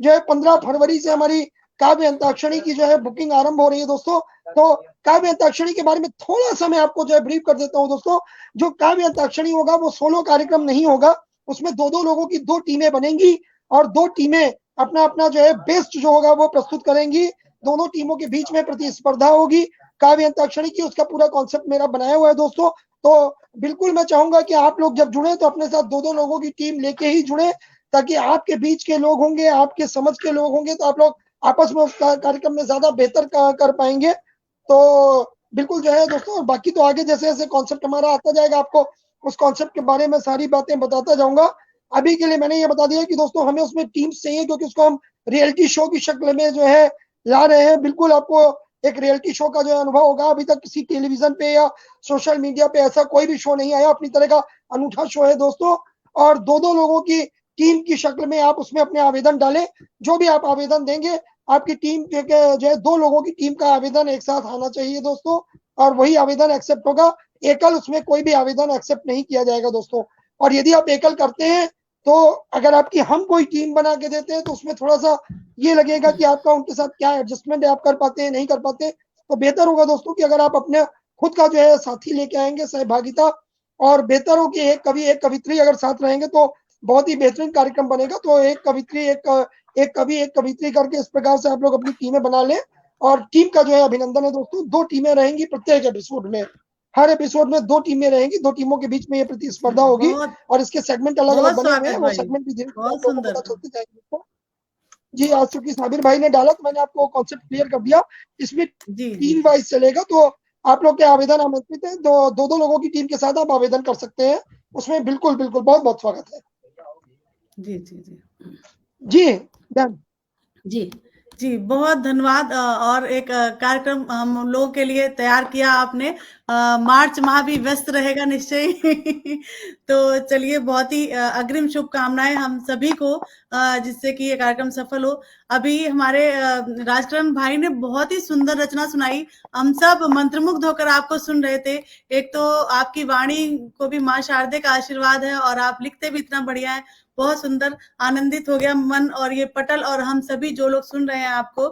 जो है 15 फरवरी से हमारी काव्य अंताक्षरी की जो है बुकिंग आरंभ हो रही है दोस्तों। तो काव्य अंताक्षरी के बारे में थोड़ा सा मैं आपको जो है ब्रीफ कर देता हूं दोस्तों। जो काव्य अंताक्षरी होगा वो सोलो कार्यक्रम नहीं होगा, उसमें दो लोगों की 2 टीमें बनेंगी और 2 टीमें अपना अपना जो है बेस्ट जो होगा वो प्रस्तुत करेंगी। दोनों टीमों के बीच में प्रतिस्पर्धा होगी काव्य अंताक्षरी की, उसका पूरा कॉन्सेप्ट मेरा बनाया हुआ है दोस्तों। तो बिल्कुल मैं चाहूंगा कि आप लोग जब जुड़े तो अपने साथ 2 लोगों की टीम लेके ही जुड़े, ताकि आपके बीच के लोग होंगे, आपके समझ के लोग होंगे, तो आप लोग आपस में उस कार्यक्रम में ज्यादा बेहतर कर पाएंगे। तो बिल्कुल जो है दोस्तों, और बाकी तो आगे जैसे जैसे कॉन्सेप्ट हमारा आता जाएगा, आपको उस कॉन्सेप्ट के बारे में सारी बातें बताता जाऊंगा। अभी के लिए मैंने ये बता दिया कि दोस्तों हमें उसमें टीम्स चाहिए, क्योंकि उसको हम रियलिटी शो की शक्ल में जो है ला रहे हैं। बिल्कुल आपको एक रियलिटी शो का जो है अनुभव होगा। अभी तक किसी टेलीविजन पे या सोशल मीडिया पे ऐसा कोई भी शो नहीं आया, अपनी तरह का अनूठा शो है दोस्तों। और दो दो लोगों की टीम की शक्ल में आप उसमें अपने आवेदन डालें। जो भी आप आवेदन देंगे, आपकी टीम जो है 2 लोगों की टीम का आवेदन एक साथ आना चाहिए दोस्तों, और वही आवेदन एक्सेप्ट होगा। एकल उसमें कोई भी आवेदन एक्सेप्ट नहीं किया जाएगा दोस्तों। और यदि आप एकल करते हैं तो अगर आपकी हम कोई टीम बना के देते हैं तो उसमें थोड़ा सा ये लगेगा कि आपका उनके साथ क्या एडजस्टमेंट है, आप कर पाते हैं नहीं कर पाते। तो बेहतर होगा दोस्तों कि अगर आप अपने खुद का जो है साथी लेके आएंगे, सहभागिता, और बेहतर हो कि एक कवि एक कवित्री अगर साथ रहेंगे तो बहुत ही बेहतरीन कार्यक्रम बनेगा। तो एक कवित्री एक कवि एक कवित्री करके इस प्रकार से आप लोग अपनी टीमें बना लें। और टीम का जो है अभिनंदन है दोस्तों। 2 टीमें रहेंगी प्रत्येक एपिसोड में, हर एपिसोड में 2 टीमें रहेंगी। 2 टीमों के बीच में ये प्रतिस्पर्धा होगी, और इसके सेगमेंट अलग अलग बने हुए हैं। वो सेगमेंट भी धीरे धीरे आपको पता चलते जाएंगे। जी, आज चूंकि साबिर भाई ने डाला तो मैंने आपको कॉन्सेप्ट क्लियर कर दिया। इसमें टीम वाइज चलेगा, तो आप लोग के आवेदन आमंत्रित है। दो लोगों की टीम के साथ आप आवेदन कर सकते हैं उसमें। बिल्कुल बिल्कुल, बहुत बहुत स्वागत है। जी जी जी जी डन जी जी, बहुत धन्यवाद। और एक कार्यक्रम हम लोगों के लिए तैयार किया आपने। मार्च माह भी व्यस्त रहेगा निश्चय तो चलिए, बहुत ही अग्रिम शुभकामनाएं हम सभी को, जिससे कि ये कार्यक्रम सफल हो। अभी हमारे राजकरण भाई ने बहुत ही सुंदर रचना सुनाई। हम सब मंत्रमुग्ध होकर आपको सुन रहे थे। एक तो आपकी वाणी को भी माँ शारदे का आशीर्वाद है, और आप लिखते भी इतना बढ़िया है, बहुत सुंदर, आनंदित हो गया मन। और ये पटल और हम सभी जो लोग सुन रहे हैं आपको,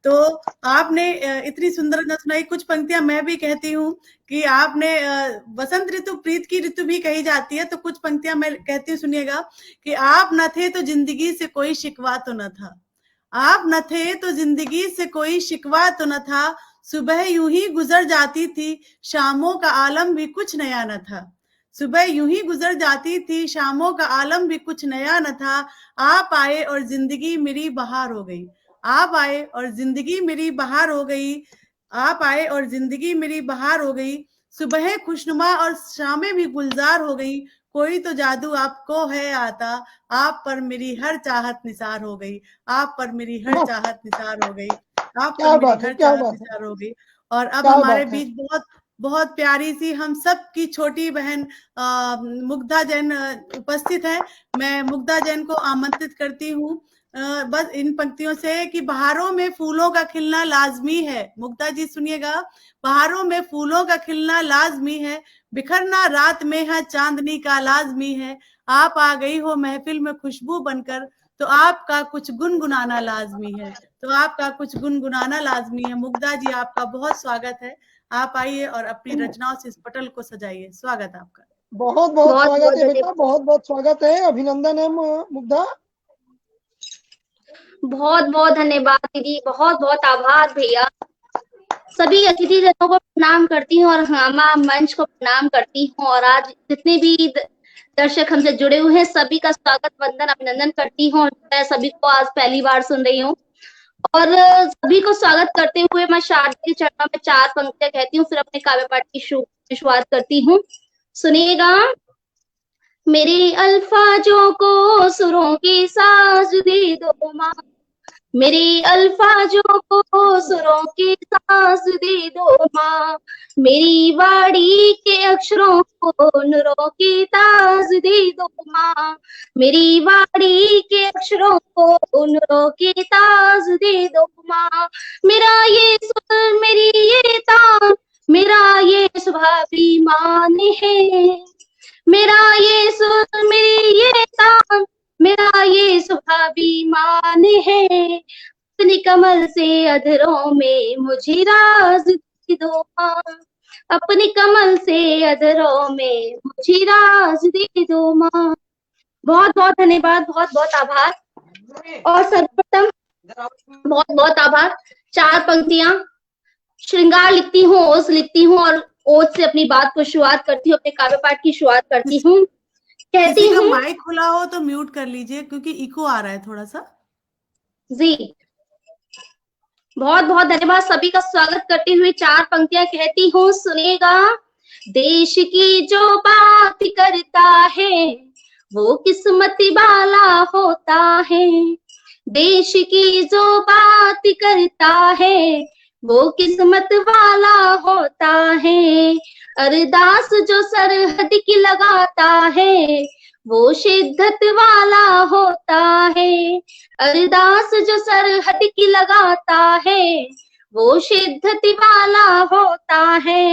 तो आपने इतनी सुंदर रचना सुनाई। कुछ पंक्तियां मैं भी कहती हूँ कि आपने वसंत ऋतु प्रीत की ऋतु भी कही जाती है, तो कुछ पंक्तियां मैं कहती हूँ, सुनिएगा। कि आप न थे तो जिंदगी से कोई शिकवा तो न था, आप न थे तो जिंदगी से कोई शिकवा तो न था, सुबह यूं ही गुजर जाती थी, शामों का आलम भी कुछ नया न था, सुबह यूं ही गुजर जाती थी, शामों का आलम भी कुछ नया न था, आप आए और जिंदगी मेरी बहार हो गई, आप आए और जिंदगी मेरी बहार हो गई, आप आए और जिंदगी मेरी बहार हो गई, सुबह खुशनुमा और शामें भी गुलजार हो गई, कोई तो जादू आपको है आता, आप पर मेरी हर चाहत निसार हो गई, आप पर मेरी हर चाहत निसार हो गई, आप पर मेरी हर चाहत निसार हो गई। और अब हमारे बीच बहुत बहुत प्यारी सी हम सब की छोटी बहन मुग्धा जैन उपस्थित है। मैं मुग्धा जैन को आमंत्रित करती हूँ बस इन पंक्तियों से कि बहारों में फूलों का खिलना लाजमी है। मुग्धा जी सुनिएगा, बहारों में फूलों का खिलना लाजमी है, बिखरना रात में है चांदनी का लाजमी है, आप आ गई हो महफिल में खुशबू बनकर, तो आपका कुछ गुनगुनाना लाजमी है, तो आपका कुछ गुनगुनाना लाजमी है। मुग्धा जी, आपका बहुत स्वागत है। आप आइए और अपनी रचनाओं से इस पटल को सजाइए। स्वागत है आपका। बहुत बहुत स्वागत है बेटा, बहुत बहुत स्वागत है, अभिनंदन है मुग्धा। बहुत बहुत धन्यवाद दीदी, बहुत बहुत आभार भैया। सभी अतिथि जनों को प्रणाम करती हूँ और हंगामा मंच को प्रणाम करती हूँ, और आज जितने भी दर्शक हमसे जुड़े हुए हैं सभी का स्वागत वंदन अभिनंदन करती हूँ। मैं सभी को आज पहली बार सुन रही हूँ, और सभी को स्वागत करते हुए मैं शारदा के चरणों में 4 पंक्तियां कहती हूँ, फिर अपने काव्य पाठ की शुरुआत करती हूँ। सुनिएगा। मेरे अल्फाजों को सुरों की साज दे दो माँ, मेरे अल्फाजों को सुरों की साज दे दो माँ, मेरी वाणी के अक्षरों को नूरों की ताज दे दो माँ, मेरी वाणी के अक्षरों को नूरों की ताज दे दो माँ, मेरा ये सुर मेरी ये तान मेरा ये स्वाभिमान है, मेरा ये सुर मेरी ये तान मेरा ये स्वाभिमान है, अपनी कमल से अधरों में मुझे राज दे दो माँ, अपनी कमल से अधरों में मुझे राज दे दो माँ। बहुत बहुत धन्यवाद, बहुत बहुत आभार। और सर्वप्रथम बहुत बहुत आभार। 4 पंक्तियां श्रृंगार लिखती हूँ, ओज लिखती हूँ, और ओज से अपनी बात को शुरुआत करती हूँ, अपने काव्य पाठ की शुरुआत करती हूँ। कहती हूँ, माइक खुला हो तो म्यूट कर लीजिए क्योंकि इको आ रहा है थोड़ा सा। जी। बहुत बहुत धन्यवाद। सभी का स्वागत करते हुए 4 पंक्तियां कहती हूँ, सुनेगा। देश की जो बात करता है वो किस्मत वाला होता है। देश की जो बात करता है वो किस्मत वाला होता है। अरदास जो सरहद की लगाता है वो शिद्दत वाला होता है। अरदास जो सरहद की लगाता है वो शिद्दत वाला होता है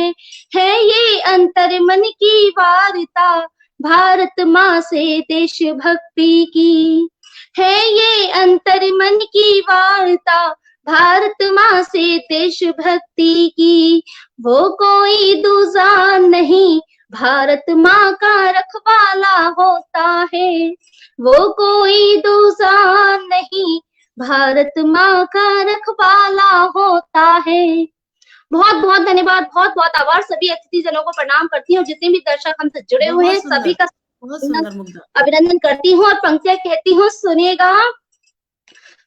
ये अंतर मन की वार्ता भारत माँ से देशभक्ति की। है ये अंतर मन की वार्ता भारत माँ से देशभक्ति की। वो कोई दूजा नहीं भारत माँ का रखवाला होता है। वो कोई दूजा नहीं भारत माँ का रखवाला होता है। बहुत बहुत धन्यवाद, बहुत बहुत आभार। सभी अतिथि जनों को प्रणाम करती हूँ, जितने भी दर्शक हमसे जुड़े हुए हैं सभी का अभिनंदन करती हूँ और पंक्तियां कहती हूँ, सुनिएगा।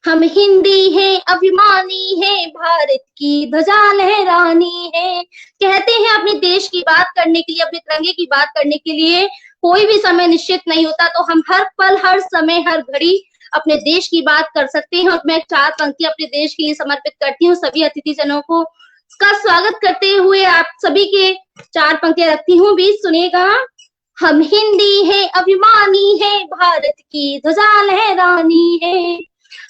हम हिंदी हैं, अभिमानी हैं, भारत की ध्वजा लहरानी है। कहते हैं अपने देश की बात करने के लिए, अपने तिरंगे की बात करने के लिए कोई भी समय निश्चित नहीं होता, तो हम हर पल, हर समय, हर घड़ी अपने देश की बात कर सकते हैं। और मैं 4 पंक्तियां अपने देश के लिए समर्पित करती हूँ। सभी अतिथि जनों को का स्वागत करते हुए आप सभी के 4 पंक्तियां रखती हूँ भी, सुनेगा। हम हिंदी हैं, अभिमानी हैं, भारत की ध्वजा लहरानी है।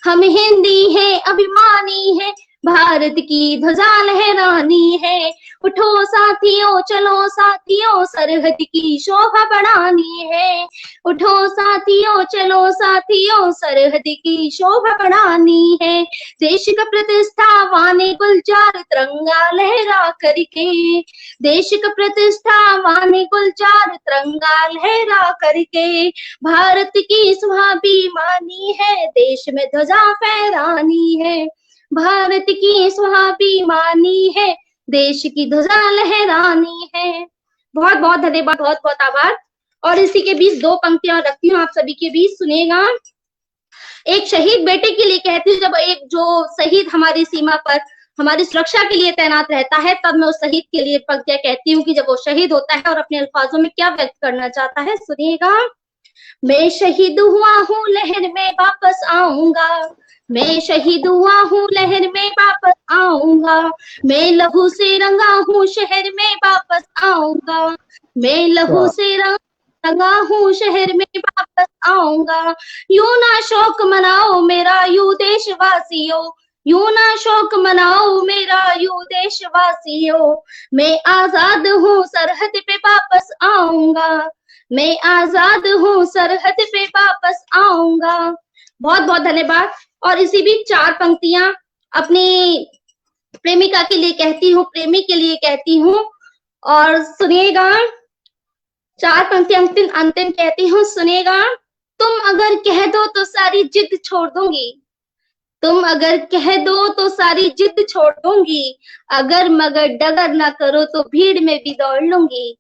हम हिंदी हैं, अभिमानी हैं, भारत की ध्वजा लहरानी है। उठो साथियों, चलो साथियों, सरहद की शोभा बढ़ानी है। उठो साथियों, चलो साथियों, सरहद की शोभा बढ़ानी है। देश का प्रतिष्ठा वाने गुलजार तिरंगा लहरा करके। देश का प्रतिष्ठा वाने गुलजार तिरंगा लहरा करके। भारत की स्वाभिमानी है, देश में ध्वजा फहरानी है। भारत की स्वाभिमानी है, देश की ध्वजा लहरानी है। बहुत बहुत धन्यवाद, बहुत बहुत आभार। और इसी के बीच 2 पंक्तियां रखती हूँ आप सभी के बीच, सुनेगा। एक शहीद बेटे के लिए कहती हूँ, जब एक जो शहीद हमारी सीमा पर हमारी सुरक्षा के लिए तैनात रहता है, तब मैं उस शहीद के लिए पंक्तियां कहती हूँ कि जब वो शहीद होता है और अपने अल्फाजों में क्या व्यक्त करना चाहता है, सुनिएगा। मैं शहीद हुआ हूँ, लहर में वापस आऊंगा। मैं शहीद हुआ हूँ, लहर में वापस आऊंगा। मैं लहू से रंगा हूँ, शहर में वापस आऊंगा। मैं लहू से रंगा हूँ, शहर में वापस आऊंगा। यूं ना शौक मनाओ मेरा यू देशवासियों, यूं ना शौक मनाओ मेरा यू देशवासियों। मैं आजाद हूँ, सरहद पे वापस आऊंगा। मैं आजाद हूँ, सरहद पे वापस आऊंगा। बहुत बहुत धन्यवाद। और इसी बीच 4 पंक्तियां अपनी प्रेमिका के लिए कहती हूँ, प्रेमी के लिए कहती हूँ, और सुनिएगा। 4 पंक्तियां अंतिम कहती हूँ, सुनिएगा। तुम अगर कह दो तो सारी जिद छोड़ दूंगी। तुम अगर कह दो तो सारी जिद छोड़ दूंगी। अगर मगर डगर ना करो तो भीड़ में भी दौड़ लूंगी।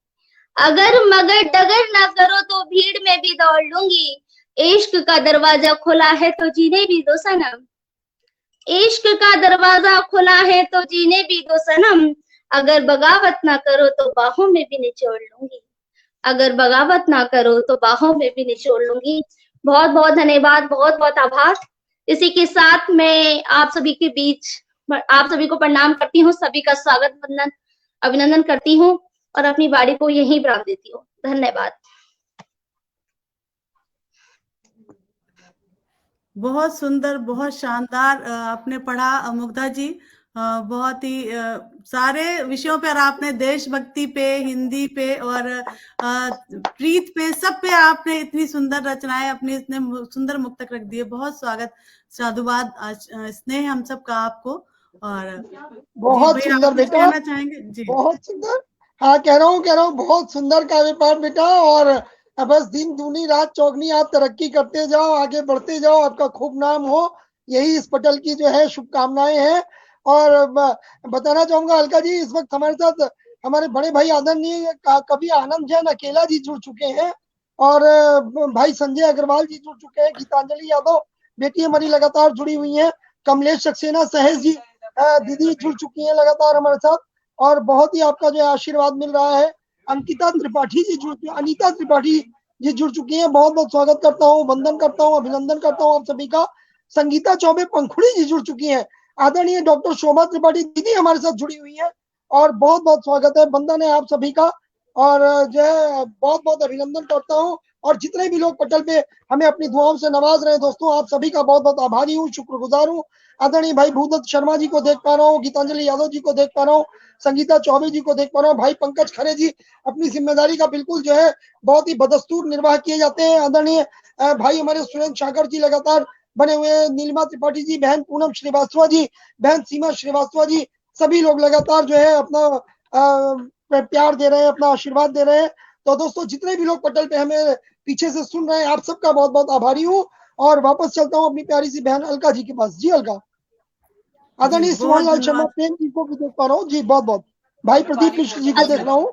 अगर मगर डगर ना करो तो भीड़ में भी दौड़ लूंगी। इश्क का दरवाजा खुला है तो जीने भी दो सनम। इश्क का दरवाजा खुला है तो जीने भी दो सनम। अगर बगावत ना करो तो बाहों में भी निचोड़ लूंगी। अगर बगावत ना करो तो बाहों में भी निचोड़ लूंगी। बहुत बहुत धन्यवाद, बहुत बहुत आभार। इसी के साथ मैं आप सभी के बीच आप सभी को प्रणाम करती हूँ, सभी का स्वागत अभिनंदन करती हूँ और अपनी वाणी को यहीं विराम देती हूँ। धन्यवाद। बहुत सुंदर, बहुत शानदार आपने पढ़ा मुग्धा जी। बहुत ही सारे विषयों पर आपने, देशभक्ति पे, हिंदी पे और प्रीत पे, सब पे आपने इतनी सुंदर रचनाएं, अपनी इतने सुंदर मुक्तक रख दिए। बहुत स्वागत, साधुवाद, स्नेह हम सब का आपको। और बहुत सुंदर बेटा, कहना चाहेंगे जी? बहुत सुंदर। हाँ, कह रहा हूँ बहुत सुंदर काव्य पाठ बेटा। और बस दिन दूनी रात चौगनी आप तरक्की करते जाओ, आगे बढ़ते जाओ, आपका खूब नाम हो, यही इस पटल की जो है शुभकामनाएं हैं। और बताना चाहूंगा अलका जी, इस वक्त हमारे साथ हमारे बड़े भाई आदरणीय कवि आनंद जैन अकेला जी जुड़ चुके हैं, और भाई संजय अग्रवाल जी जुड़ चुके हैं, गीतांजलि यादव बेटी हमारी लगातार जुड़ी हुई है, कमलेश सक्सेना, सहेज जी दीदी जुड़ चुकी हैं लगातार हमारे साथ और बहुत ही आपका जो है आशीर्वाद मिल रहा है। अंकिता त्रिपाठी जी जुड़, अनीता त्रिपाठी जी जुड़ चुकी हैं, बहुत बहुत स्वागत करता हूँ, वंदन करता हूँ, अभिनंदन करता हूँ आप सभी का। संगीता चौबे पंखुड़ी जी जुड़ चुकी हैं। आदरणीय डॉक्टर शोभा त्रिपाठी दीदी हमारे साथ जुड़ी हुई है और बहुत बहुत स्वागत है, वंदन है आप सभी का और जो है बहुत बहुत अभिनंदन करता हूँ। और जितने भी लोग पटल पे हमें अपनी दुआओं से नवाज रहे हैं दोस्तों, आप सभी का बहुत बहुत आभारी हूँ, शुक्रगुजार हूँ। आदरणीय भाई भूदत्त शर्मा जी को देख पा रहा हूँ, गीतांजलि यादव जी को देख पा रहा हूँ, संगीता चौबे जी को देख पा रहा हूँ, भाई पंकज खरे जी अपनी जिम्मेदारी का बिल्कुल जो है बहुत ही बदस्तूर निर्वाह किए जाते हैं। आदरणीय भाई हमारे सुरेंद्र शाकर जी लगातार बने हुए हैं, नीलिमा त्रिपाठी जी, बहन पूनम श्रीवास्तव जी, बहन सीमा श्रीवास्तव जी, सभी लोग लगातार जो है अपना प्यार दे रहे हैं, अपना आशीर्वाद दे रहे हैं। तो दोस्तों जितने भी लोग पटल पे हमें पीछे से सुन रहे हैं, आप सबका बहुत बहुत आभारी हूँ और वापस चलता हूँ अपनी प्यारी सी बहन अलका जी के पास। जी अलका। आदरणीय सुमन लाल शर्मा प्रेम जी को भी देख पा रहा हूँ जी, बहुत बहुत। भाई प्रदीप मिश्र जी को देख रहा हूँ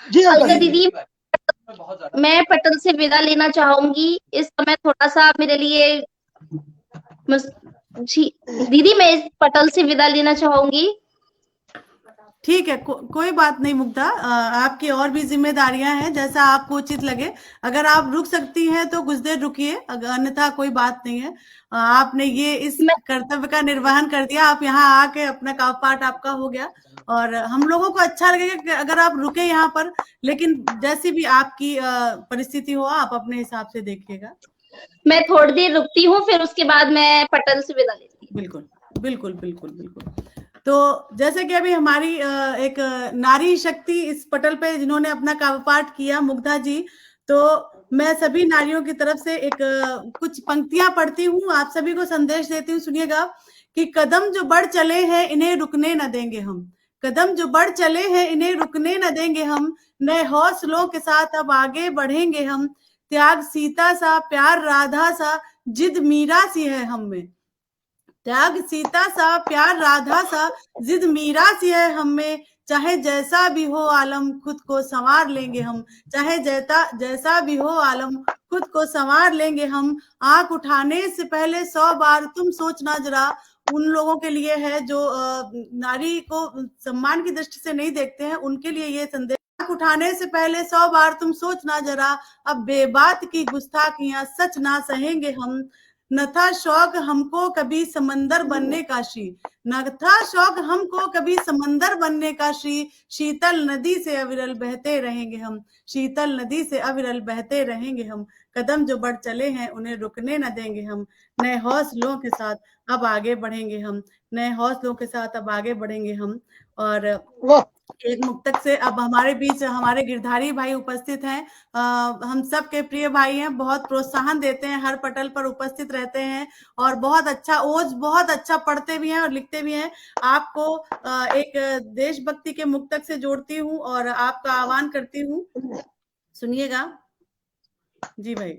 जी। अलका दीदी, मैं पटल से विदा लेना चाहूंगी इस समय, थोड़ा सा मेरे लिए जी दीदी, मैं इस पटल से विदा लेना चाहूंगी। ठीक है, कोई बात नहीं मुग्धा, आपकी और भी जिम्मेदारियां हैं, जैसा आपको उचित लगे। अगर आप रुक सकती हैं तो कुछ देर रुकिए, अन्यथा कोई बात नहीं है। आपने ये इस कर्तव्य का निर्वहन कर दिया, आप यहाँ आके अपना पाठ आपका हो गया और हम लोगों को अच्छा लगेगा कि अगर आप रुके यहाँ पर, लेकिन जैसी भी आपकी परिस्थिति हो आप अपने हिसाब से देखिएगा। मैं थोड़ी देर रुकती हूँ, फिर उसके बाद मैं पटल से विदा लेती हूँ। बिल्कुल बिल्कुल बिल्कुल बिल्कुल। तो जैसे कि अभी हमारी एक नारी शक्ति इस पटल पे जिन्होंने अपना काव्य पाठ किया, मुग्धा जी, तो मैं सभी नारियों की तरफ से एक कुछ पंक्तियां पढ़ती हूँ, आप सभी को संदेश देती हूँ, सुनिएगा कि कदम जो बढ़ चले हैं इन्हें रुकने न देंगे हम, कदम जो बढ़ चले हैं इन्हें रुकने न देंगे हम, नए हौसलों के साथ अब आगे बढ़ेंगे हम, त्याग सीता सा प्यार राधा सा जिद मीरा सी है हम में, त्याग सीता सा प्यार राधा सा जिद मीरा सी है हम में, चाहे जैसा भी हो आलम खुद को संवार लेंगे हम, चाहे जैसा भी हो आलम खुद को संवार लेंगे हम, आंख उठाने से पहले 100 बार तुम सोचना जरा, उन लोगों के लिए है जो नारी को सम्मान की दृष्टि से नहीं देखते हैं, उनके लिए ये संदेश। आंख उठाने से पहले 100 बार तुम सोचना जरा, अब बेबात की गुस्ताखियां सच ना सहेंगे हम, न था शौक हमको कभी समंदर बनने का श्री, न था शौक हमको कभी समंदर बनने का श्री, शीतल नदी से अविरल बहते रहेंगे हम, शीतल नदी से अविरल बहते रहेंगे हम, कदम जो बढ़ चले हैं उन्हें रुकने न देंगे हम, नए हौसलों के साथ अब आगे बढ़ेंगे हम, नए हौसलों के साथ अब आगे बढ़ेंगे हम। और एक मुक्तक से अब हमारे बीच हमारे गिरधारी भाई उपस्थित हैं, हम सब के प्रिय भाई हैं, बहुत प्रोत्साहन देते हैं, हर पटल पर उपस्थित रहते हैं और बहुत अच्छा ओज बहुत अच्छा पढ़ते भी हैं और लिखते भी हैं। आपको एक देशभक्ति के मुक्तक से जोड़ती हूँ और आपका आह्वान करती हूँ, सुनिएगा जी भाई।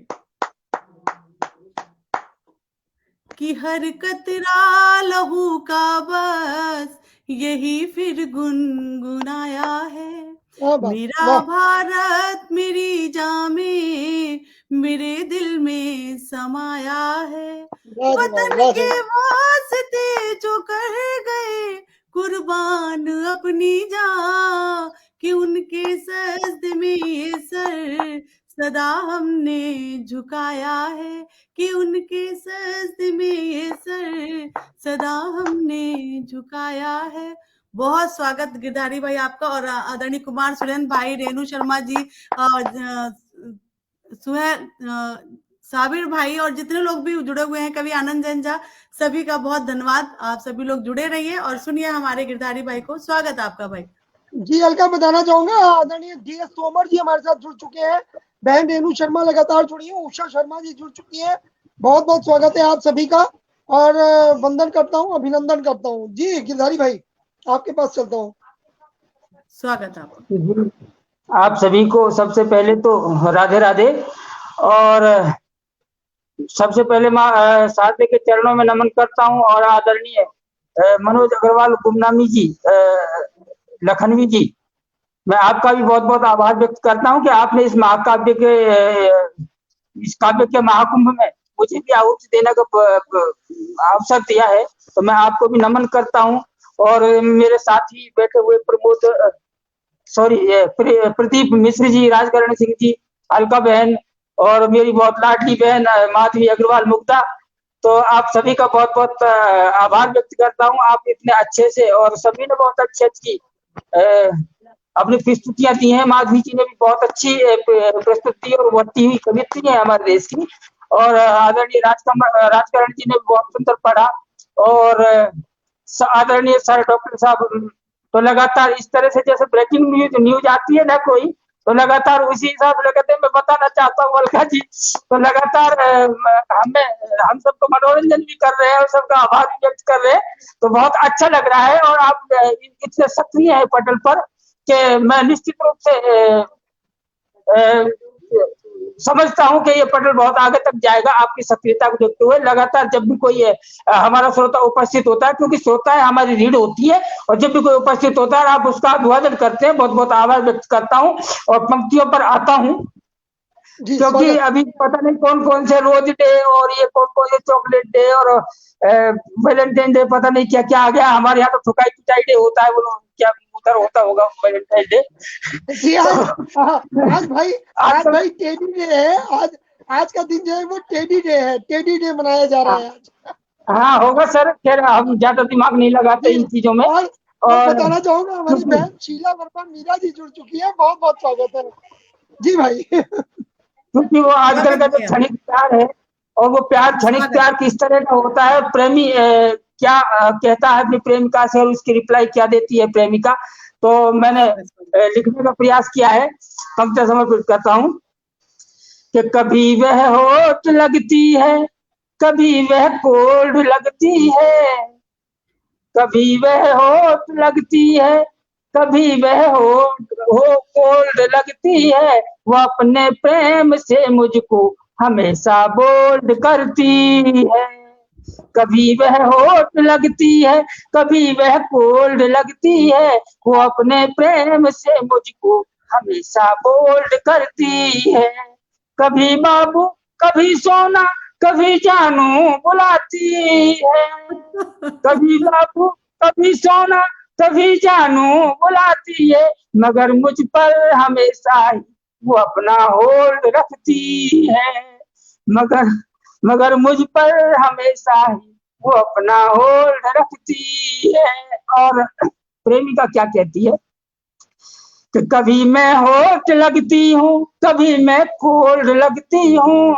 कि हर कतरा लहू का बस यही फिर गुनगुनाया है, मेरा भारत मेरी जान में मेरे दिल में समाया है, वतन के वास्ते जो कर गए कुर्बान अपनी जान, कि उनके सजदे में ये सर सदा हमने झुकाया है, कि उनके सजदे में ये सर सदा हमने झुकाया है। बहुत स्वागत गिरधारी भाई आपका और आदरणीय कुमार सुरेंद्र भाई, रेणु शर्मा जी और सुहेल साबिर भाई और जितने लोग भी जुड़े हुए हैं, कवि आनंद जैन झा, सभी का बहुत धन्यवाद। आप सभी लोग जुड़े रहिए और सुनिए हमारे गिरधारी भाई को। स्वागत आपका भाई जी। अलका बताना चाहूंगा आदरणीय DS तोमर जी हमारे साथ जुड़ चुके हैं, बहन रेणु शर्मा लगातार जुड़ी है, उषा शर्मा जी जुड़ चुकी है, बहुत बहुत स्वागत है आप सभी का और वंदन करता हूँ, अभिनंदन करता हूँ जी। गिरधारी भाई आपके पास चलता हूँ। स्वागत आपका। आप सभी को सबसे पहले तो राधे राधे, और सबसे पहले माँ साधे के चरणों में नमन करता हूँ और आदरणीय मनोज अग्रवाल गुमनामी जी, लखनवी जी, मैं आपका भी बहुत बहुत आभार व्यक्त करता हूं कि आपने इस महाकाव्य के इस काव्य के महाकुंभ में मुझे भी आहुति देने का अवसर दिया है, तो मैं आपको भी नमन करता हूँ। और मेरे साथी बैठे हुए प्रदीप मिश्र जी, राजकरण सिंह जी, अलका बहन और मेरी बहुत लाडली बहन माधवी अग्रवाल मुग्धा, तो आप सभी का बहुत बहुत आभार व्यक्त करता हूँ। आप इतने अच्छे से, और सभी ने बहुत अच्छी अपनी प्रस्तुतियां दी हैं। माधवी जी ने भी बहुत अच्छी प्रस्तुति और बढ़ती हुई कवित्री है हमारे देश की, और आदरणीय राजकरण जी ने भी बहुत सुंदर पढ़ा, और आदरणीय सर डॉक्टर साहब तो लगातार इस तरह से जैसे ब्रेकिंग न्यूज आती है ना कोई, तो लगातार उसी हिसाब से कहते हैं। मैं बताना चाहता हूँ अलका जी, तो लगातार हम सबको मनोरंजन भी कर रहे हैं और सबका आभार भी व्यक्त कर रहे हैं, तो बहुत अच्छा लग रहा है। और आप इतने सक्रिय है पटल पर कि मैं निश्चित रूप से समझता हूं कि ये पटल बहुत आगे तक जाएगा आपकी सक्रियता को देखते हुए। लगातार जब भी कोई हमारा श्रोता उपस्थित होता है, क्योंकि श्रोताएं हमारी रीढ़ होती है, और जब भी कोई उपस्थित होता है आप उसका अभिवादन करते हैं, बहुत बहुत आभार व्यक्त करता हूं। और पंक्तियों पर आता हूं, क्योंकि अभी पता नहीं कौन कौन से रोज डे और ये कौन कौन से चॉकलेट डे और वैलेंटाइन डे, पता नहीं क्या क्या आ गया। हमारे यहाँ तो ठुकाई पिटाई डे होता है, वो क्या उधर होता होगा वैलेंटाइन डे। आज भाई टेडी डे है। आज का दिन जो है वो टेडी डे है, टेडी डे मनाया जा रहा है आज। हाँ होगा सर, खैर हम ज्यादा दिमाग नहीं लगाते इन चीजों में। और बताना चाहूंगा हमारी बहन शीला वर्मा मीरा जी जुड़ चुकी है, बहुत बहुत स्वागत है जी भाई। क्योंकि वो आजकल का जो क्षणिक प्यार है, और वो प्यार क्षणिक प्यार किस तरह का होता है, प्रेमी क्या कहता है अपनी प्रेमिका से और उसकी रिप्लाई क्या देती है प्रेमिका, तो मैंने लिखने का प्रयास किया है। पंक्ति समर्पित करता हूँ कि कभी वह होठ लगती है, कभी वह कोल्ड लगती है, कभी वह होठ लगती है, कभी वह हो कोल्ड लगती है, वो अपने प्रेम से मुझको हमेशा बोल्ड करती है। कभी वह होठ लगती है, कभी वह कोल्ड लगती है, वो अपने प्रेम से मुझको हमेशा बोल्ड करती है। कभी बाबू कभी सोना कभी जानू बुलाती है, कभी बाबू कभी सोना कभी जानू बुलाती है, मगर मुझ पर हमेशा ही वो अपना होल्ड रखती है, मगर मुझ पर हमेशा ही वो अपना होल्ड रखती है। और प्रेमिका क्या कहती है कि कभी मैं होठ लगती हूँ, कभी मैं कोल्ड लगती हूँ,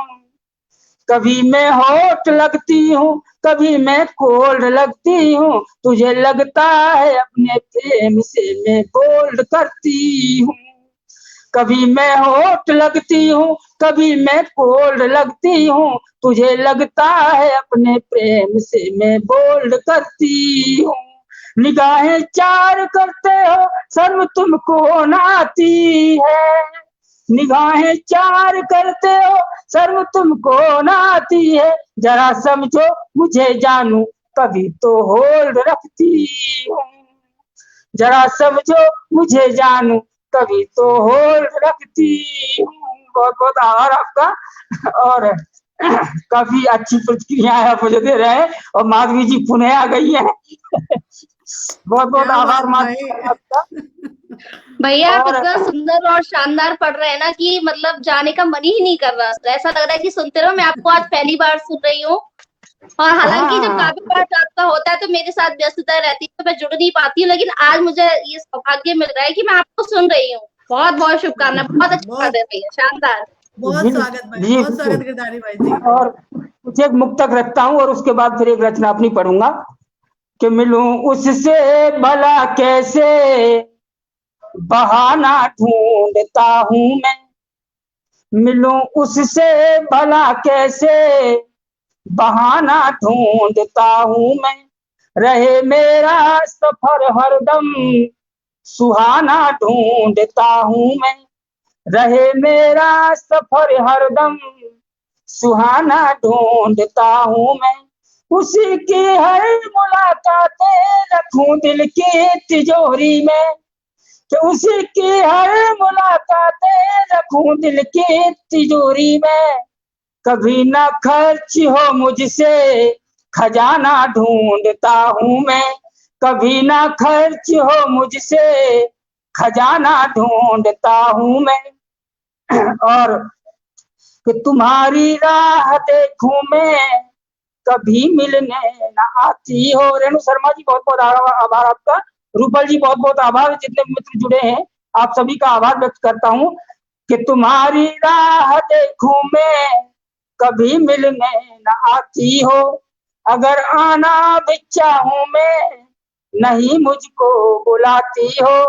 कभी मैं होठ लगती हूँ, कभी मैं कोल्ड लगती हूँ, तुझे लगता है अपने प्रेम से मैं बोल्ड करती हूँ। कभी मैं होठ लगती हूँ, कभी मैं कोल्ड लगती हूँ, तुझे लगता है अपने प्रेम से मैं बोल्ड करती हूँ। निगाहें चार करते हो शर्म तुमको न आती है, निगाहें चार करते हो शर्म तुमको न आती है, जरा समझो मुझे जानू कभी तो होल्ड रखती हूँ, जरा समझो मुझे जानू कभी तो होल्ड रखती हूँ। बहुत बहुत आभार आपका, और काफी अच्छी प्रतिक्रियाएं आप मुझे दे रहे हैं, और माधवी जी पुणे आ गई है। बहुत बहुत आभार माधवी आपका। भैया आप इतना सुंदर और शानदार पढ़ रहे हैं ना कि मतलब जाने का मन ही नहीं कर रहा, ऐसा लग रहा है कि सुनते रहो। मैं आपको आज पहली बार सुन रही हूँ, और हालांकि जब काफी पाठ आपका होता है तो मेरे साथ व्यस्तता रहती है तो मैं जुड़ नहीं पाती हूँ, लेकिन आज मुझे ये सौभाग्य मिल रहा है कि मैं आपको सुन रही हूँ। बहुत बहुत शुभकामनाएं, बहुत अच्छा पढ़ रहे भैया, शानदार। बहुत स्वागत भाई, बहुत स्वागत गिरधारी भाई जी। और कुछ एक मुक्तक रखता हूँ और उसके बाद फिर एक रचना अपनी पढ़ूंगा कि मिलूं उससे भला कैसे बहाना ढूंढता हूँ मैं, मिलूं उससे भला कैसे बहाना ढूंढता हूँ मैं, रहे मेरा सफर हरदम सुहाना ढूंढता हूँ मैं, रहे मेरा सफर हरदम सुहाना ढूंढता हूँ मैं, उसी की हर मुलाकातें रखूं दिल की तिजोरी में, कि उसी की हर मुलाकातें रखूं दिल की तिजोरी में, कभी ना खर्च हो मुझसे खजाना ढूंढता हूँ मैं, कभी ना खर्च हो मुझसे खजाना ढूंढता हूँ मैं। और कि तुम्हारी राह देखूं मैं कभी मिलने ना आती हो। रेणु शर्मा जी बहुत बहुत आभार आपका। रूपल जी बहुत बहुत आभार। जितने मित्र जुड़े हैं आप सभी का आभार व्यक्त करता हूँ कि तुम्हारी राह देखूं मैं कभी मिलने ना आती हो, अगर आना भी चाहूं मैं नहीं मुझको बुलाती हो,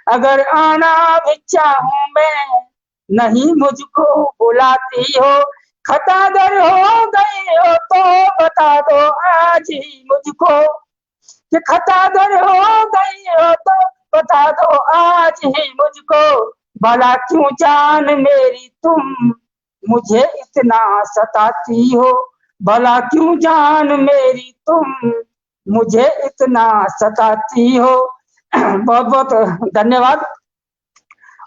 अगर आना भी चाहूं मैं नहीं मुझको बुलाती हो। खता अगर हो गई हो तो बता दो आज ही मुझको, कि खता अगर हो गई हो तो बता दो आज ही मुझको। भला क्यों जान मेरी तुम मुझे इतना सताती हो, भला क्यों जान मेरी तुम मुझे इतना सताती हो। बहुत बहुत धन्यवाद।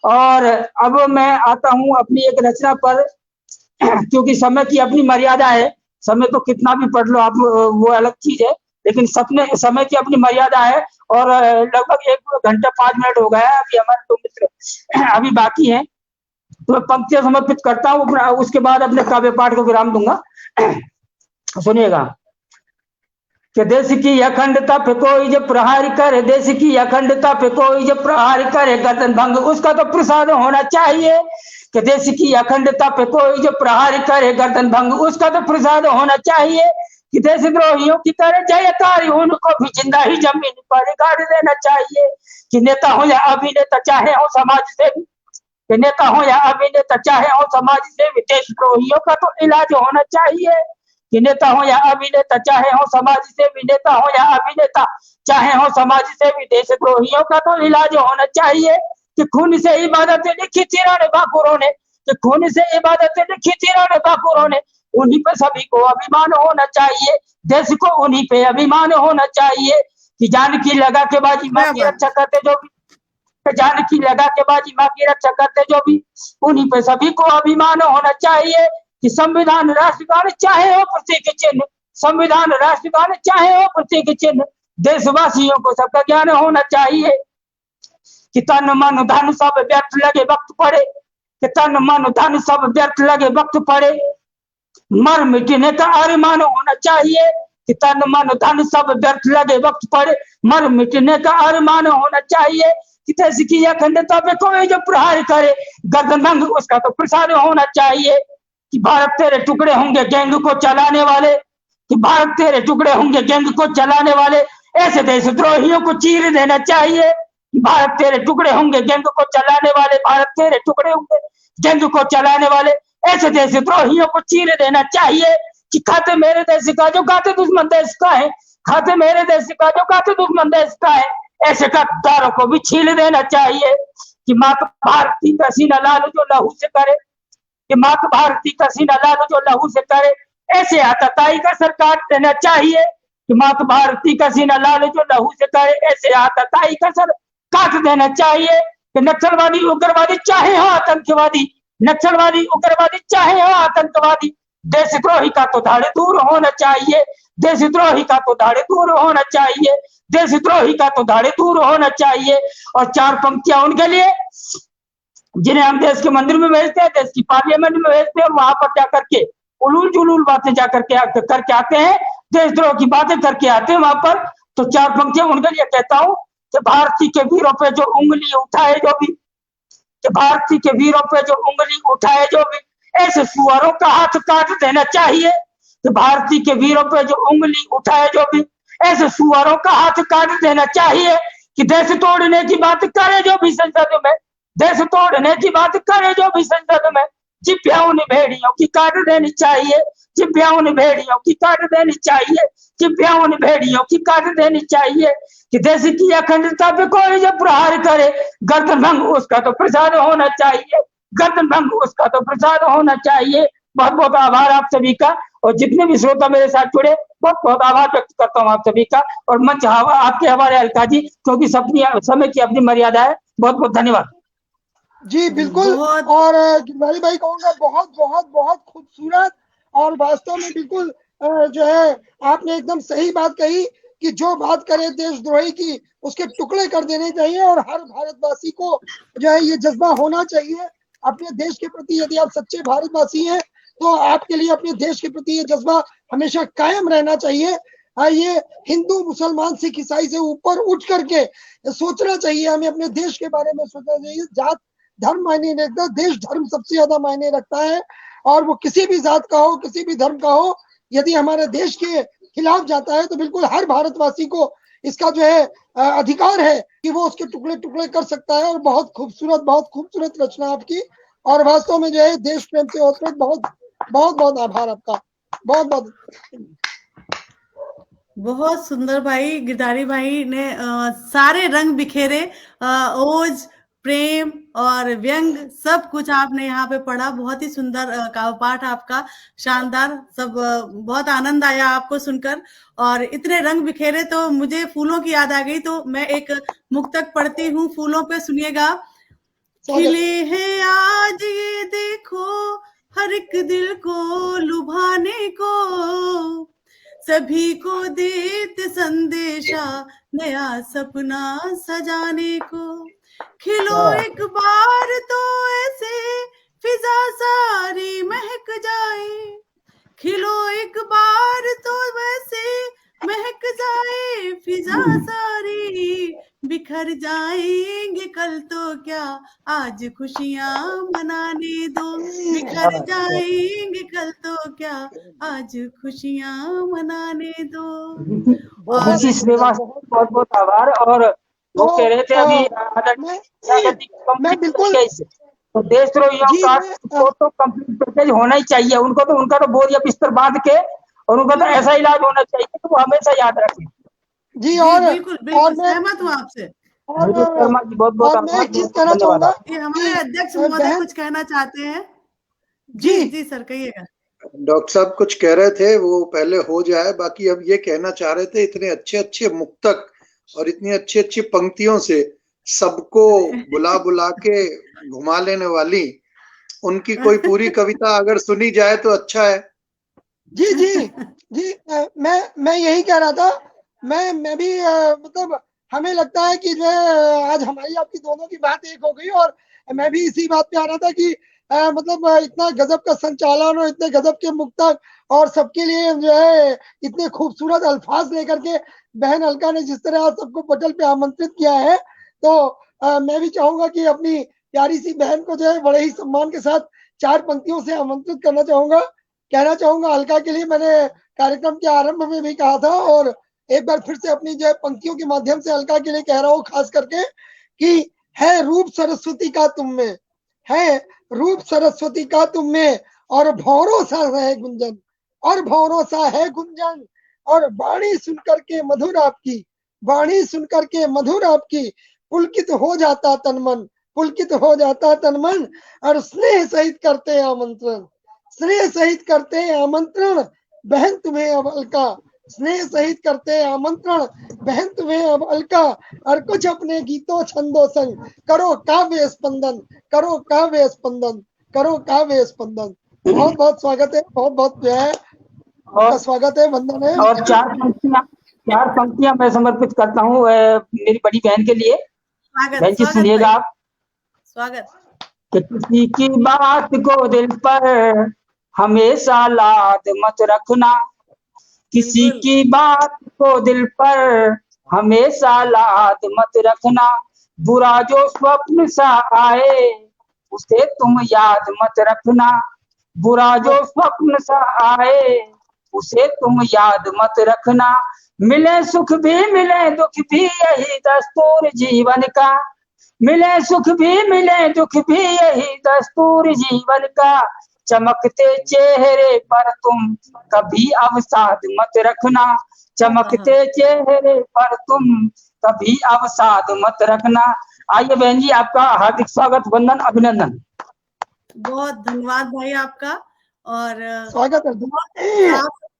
और अब मैं आता हूं अपनी एक रचना पर, क्योंकि समय की अपनी मर्यादा है। समय तो कितना भी पढ़ लो आप, वो अलग चीज है, लेकिन समय की अपनी मर्यादा है। और लगभग 1 घंटा 5 मिनट हो गया है। अभी हमारे 2 मित्र अभी बाकी हैं, तो मैं पंक्तियां समर्पित करता हूँ, उसके बाद अपने काव्य पाठ को विराम दूंगा। सुनिएगा कि देश की अखंडता पे कोई जब प्रहार करे, देश की अखंडता पे कोई जब प्रहार करे गर्दन भंग उसका तो प्रसाद होना चाहिए। कि देश की अखंडता पे कोई जब प्रहार करे गर्दन भंग उसका तो प्रसाद होना चाहिए। कि देशद्रोहियों की तरह जयकारी उनको भी जिंदा ही जमीन पर गाड़ देना चाहिए। कि नेता हो या अभिनेता चाहे हो समाज सेवी, कि नेता हो या अभिनेता चाहे हो समाज सेवी, देशद्रोहियों का तो इलाज होना चाहिए। कि नेता हो या अभिनेता चाहे हो समाज सेवी, नेता हो या अभिनेता चाहे हो समाज सेवी, देशद्रोहियों का तो इलाज होना चाहिए। कि खून से इबादतें लिखी थी राणे बाकुरों ने, कि खून से इबादतें लिखी थी राणे बाकुरों ने, उन्हीं पे सभी को अभिमान होना चाहिए, देश को उन्हीं पे अभिमान होना चाहिए। कि जान की लगा के बाजी माँ की रक्षा करते जो भी, जान की लगा के बाजी माँ की रक्षा करते जो भी, उन्हीं पे सभी को अभिमान होना चाहिए। कि संविधान राष्ट्रगान चाहे हो प्रतीक चिन्ह, संविधान राष्ट्रगान चाहे हो प्रतीक चिन्ह, देशवासियों को सबका ज्ञान होना चाहिए। कि तन मन धन सब व्यर्थ लगे वक्त पड़े, कि तन मन धन सब व्यर्थ लगे वक्त पड़े, मर मिटने का अरमान होना चाहिए। कि तन मन धन सब व्यर्थ लगे वक्त पड़े, मर मिटने का अरमान होना चाहिए। कि देश की अखंडता पे कोई जो प्रहार करे गर्दन भंग उसका तो प्रसाद होना चाहिए। कि भारत तेरे टुकड़े होंगे गैंग को चलाने वाले, कि भारत तेरे टुकड़े होंगे गैंग को चलाने वाले, ऐसे देशद्रोहियों को चीर देना चाहिए। भारत तेरे टुकड़े होंगे गैंग को चलाने वाले, भारत तेरे टुकड़े होंगे गैंग को चलाने वाले, ऐसे देशद्रोहियों को चीर देना चाहिए। कि खाते मेरे देश का जो खाते दुश्मन देश का है, खाते मेरे देश का जो खाते दुश्मन देश का है, ऐसे गद्दारों को भी छील देना चाहिए। कि माता भारती का सीना लाल जो लहू से करे, कि माता भारती का सीना लाल जो लहू से करे, ऐसे आतताई का सर काट देना चाहिए। कि माता भारती का सीना लाल जो लहू से करे, ऐसे आतताई का सर काट देना चाहिए। कि नक्सलवादी उग्रवादी चाहे हो आतंकवादी, नक्सलवादी उग्रवादी चाहे हो आतंकवादी, देशद्रोही का तो धाड़े दूर होना चाहिए, देशद्रोही का तो धाड़े दूर होना चाहिए, देशद्रोही का तो धाड़े दूर होना चाहिए। और 4 पंक्तियां उनके लिए जिन्हें हम देश के मंदिर में भेजते हैं, देश की पार्लियामेंट में भेजते हैं, वहां पर जाकर के उलूल जुलूल बातें जाकर के करके आते हैं, देशद्रोह की बातें करके आते हैं वहां पर। तो 4 पंक्तियां उनके लिए कहता हूं कि भारती के वीरों पे जो उंगली उठाए जो भी, कि भारती के वीरों पे जो उंगली उठाए जो भी, ऐसे सुअरों का हाथ काट देना चाहिए। कि भारती के वीरों पे जो उंगली उठाए जो भी, ऐसे सुअरों का हाथ काट देना चाहिए। कि देश तोड़ने की बात करे जो भी संसद में, देश तोड़ने की बात करे जो भी संसद में, जिब्या उन भेड़ियों की काट देनी चाहिए, जिब्या उन भेड़ियों की काट देनी चाहिए, जिब्या उन भेड़ियों की काट देनी चाहिए। कि देश की अखंडता पे कोई जब प्रहार करे गर्दन भंग उसका तो प्रसाद होना चाहिए, गर्दन भंग उसका तो प्रसाद होना चाहिए। बहुत बहुत आभार आप सभी का, और जितने भी श्रोता मेरे साथ जुड़े बहुत बहुत आभार व्यक्त करता हूँ आप सभी का। और मंच आपके हमारे अलका जी, क्योंकि समय की अपनी मर्यादा है। बहुत बहुत धन्यवाद जी बिल्कुल। और गिरधारी भाई कहूँगा बहुत बहुत बहुत खूबसूरत और वास्तव में बिल्कुल जो है आपने एकदम सही बात कही कि जो बात करे देशद्रोही की उसके टुकड़े कर देने चाहिए, और हर भारतवासी को जो है ये जज्बा होना चाहिए अपने देश के प्रति। यदि आप सच्चे भारतवासी हैं तो आपके लिए अपने देश के प्रति ये जज्बा हमेशा कायम रहना चाहिए। ये हिंदू मुसलमान सिख ईसाई से ऊपर उठ करके सोचना चाहिए, हमें अपने देश के बारे में सोचना चाहिए। जात धर्म मायने नहीं रखता, देश धर्म सबसे ज्यादा मायने रखता है, और वो किसी भी जात का हो, किसी भी धर्म का हो, यदि हमारे देश के खिलाफ जाता है तो बिल्कुल हर भारतवासी को इसका जो है अधिकार है कि वो उसके टुकड़े टुकड़े कर सकता है। और बहुत खूबसूरत रचना आपकी, और वास्तव में जो है देश प्रेम से ओतप्रोत बहुत आभार आपका, बहुत बहुत सुंदर भाई। गिरधारी भाई ने सारे रंग बिखेरे, ओज, प्रेम और व्यंग सब कुछ आपने यहाँ पे पढ़ा। बहुत ही सुंदर काव्य पाठ आपका, शानदार, सब बहुत आनंद आया आपको सुनकर। और इतने रंग बिखेरे तो मुझे फूलों की याद आ गई, तो मैं एक मुक्तक पढ़ती हूँ फूलों पे, सुनिएगा। खिले हैं आज ये देखो हर एक दिल को लुभाने को, सभी को देते संदेशा नया सपना सजाने को। खिलो एक बार तो ऐसे फिजा सारी महक जाए, खिलो एक बार तो वैसे महक जाए फिजा सारी, बिखर जाएंगे कल तो क्या आज खुशियां मनाने दो, बिखर जाएंगे कल तो क्या आज खुशियां मनाने दो। खुशी श्रीवास्तव बहुत बहुत आभार। और वो कह रहे थे अभी मैं बिल्कुल तो देशद्रोहियों का तो कंप्लीट पैकेज होना ही चाहिए। उनको तो उनका तो बोरिया बिस्तर बांध के और उनका तो ऐसा इलाज होना चाहिए कि वो हमेशा याद रखें। जी, और बिल्कुल बिल्कुल सहमत हूँ आपसे। शर्मा जी बहुत बहुत मैं एक चीज कहना चाहूंगा, हमारे अध्यक्ष महोदय कुछ कहना चाहते हैं। जी सर कहिएगा। डॉक्टर साहब कुछ कह रहे थे, वो पहले हो जाए। बाकी अब ये कहना चाह रहे थे, इतने अच्छे अच्छे मुक्तक और इतनी अच्छी अच्छी पंक्तियों से सबको बुला के घुमा लेने वाली, उनकी कोई पूरी कविता अगर सुनी जाए तो अच्छा है। जी मैं यही कह रहा था। मैं भी मतलब हमें लगता है कि जो है आज हमारी आपकी दोनों की बात एक हो गई, और मैं भी इसी बात पे आ रहा था कि मतलब इतना गजब का संचालन और इतने गजब के मुक्तक और सबके लिए जो है इतने खूबसूरत अल्फाज लेकर के बहन अलका ने जिस तरह आज सबको पटल पे आमंत्रित किया है, तो मैं भी चाहूंगा कि अपनी प्यारी सी बहन को जो है बड़े ही सम्मान के साथ 4 पंक्तियों से आमंत्रित करना चाहूंगा। कहना चाहूंगा अलका के लिए मैंने कार्यक्रम के आरंभ में भी कहा था, और एक बार फिर से अपनी जो है पंक्तियों के माध्यम से अलका के लिए कह रहा हूँ, खास करके कि है रूप सरस्वती का तुम में, है रूप सरस्वती का तुम में, और भौरों सा है गुंजन, और भौरों सा है गुंजन, और वाणी सुनकर के मधुर आपकी, वाणी सुनकर के मधुर आपकी, पुलकित हो जाता तन मन, पुलकित हो जाता तन मन, और स्नेह सहित करते आमंत्रण, स्नेह सहित करते आमंत्रण बहन तुम्हें अब अलका, स्नेह सहित करते आमंत्रण बहन तुम्हें अब अलका, और कुछ अपने गीतों छंदों संग करो काव्य स्पंदन, करो काव्य स्पंदन, करो काव्य स्पंदन। बहुत बहुत स्वागत है, बहुत बहुत जो है आपका स्वागत है, वंदन है। और 4 पंक्तियां मैं समर्पित करता हूँ मेरी बड़ी बहन के लिए। बहन जी सुनिएगा आप। स्वागत। कि किसी की बात को दिल पर हमेशा लाद मत रखना, किसी की बात को दिल पर हमेशा लाद मत रखना, बुरा जो स्वप्न सा आए उसे तुम याद मत रखना, बुरा जो स्वप्न सा आए उसे तुम याद मत रखना, मिले सुख भी मिले दुख भी यही दस्तूर जीवन का, मिले सुख भी मिले दुख भी यही दस्तूर जीवन का, चमकते चेहरे पर तुम कभी अवसाद मत रखना, चमकते चेहरे पर तुम कभी अवसाद मत रखना। आइए बहन जी आपका हार्दिक स्वागत, वंदन, अभिनंदन। बहुत धन्यवाद भाई आपका, और स्वागत है।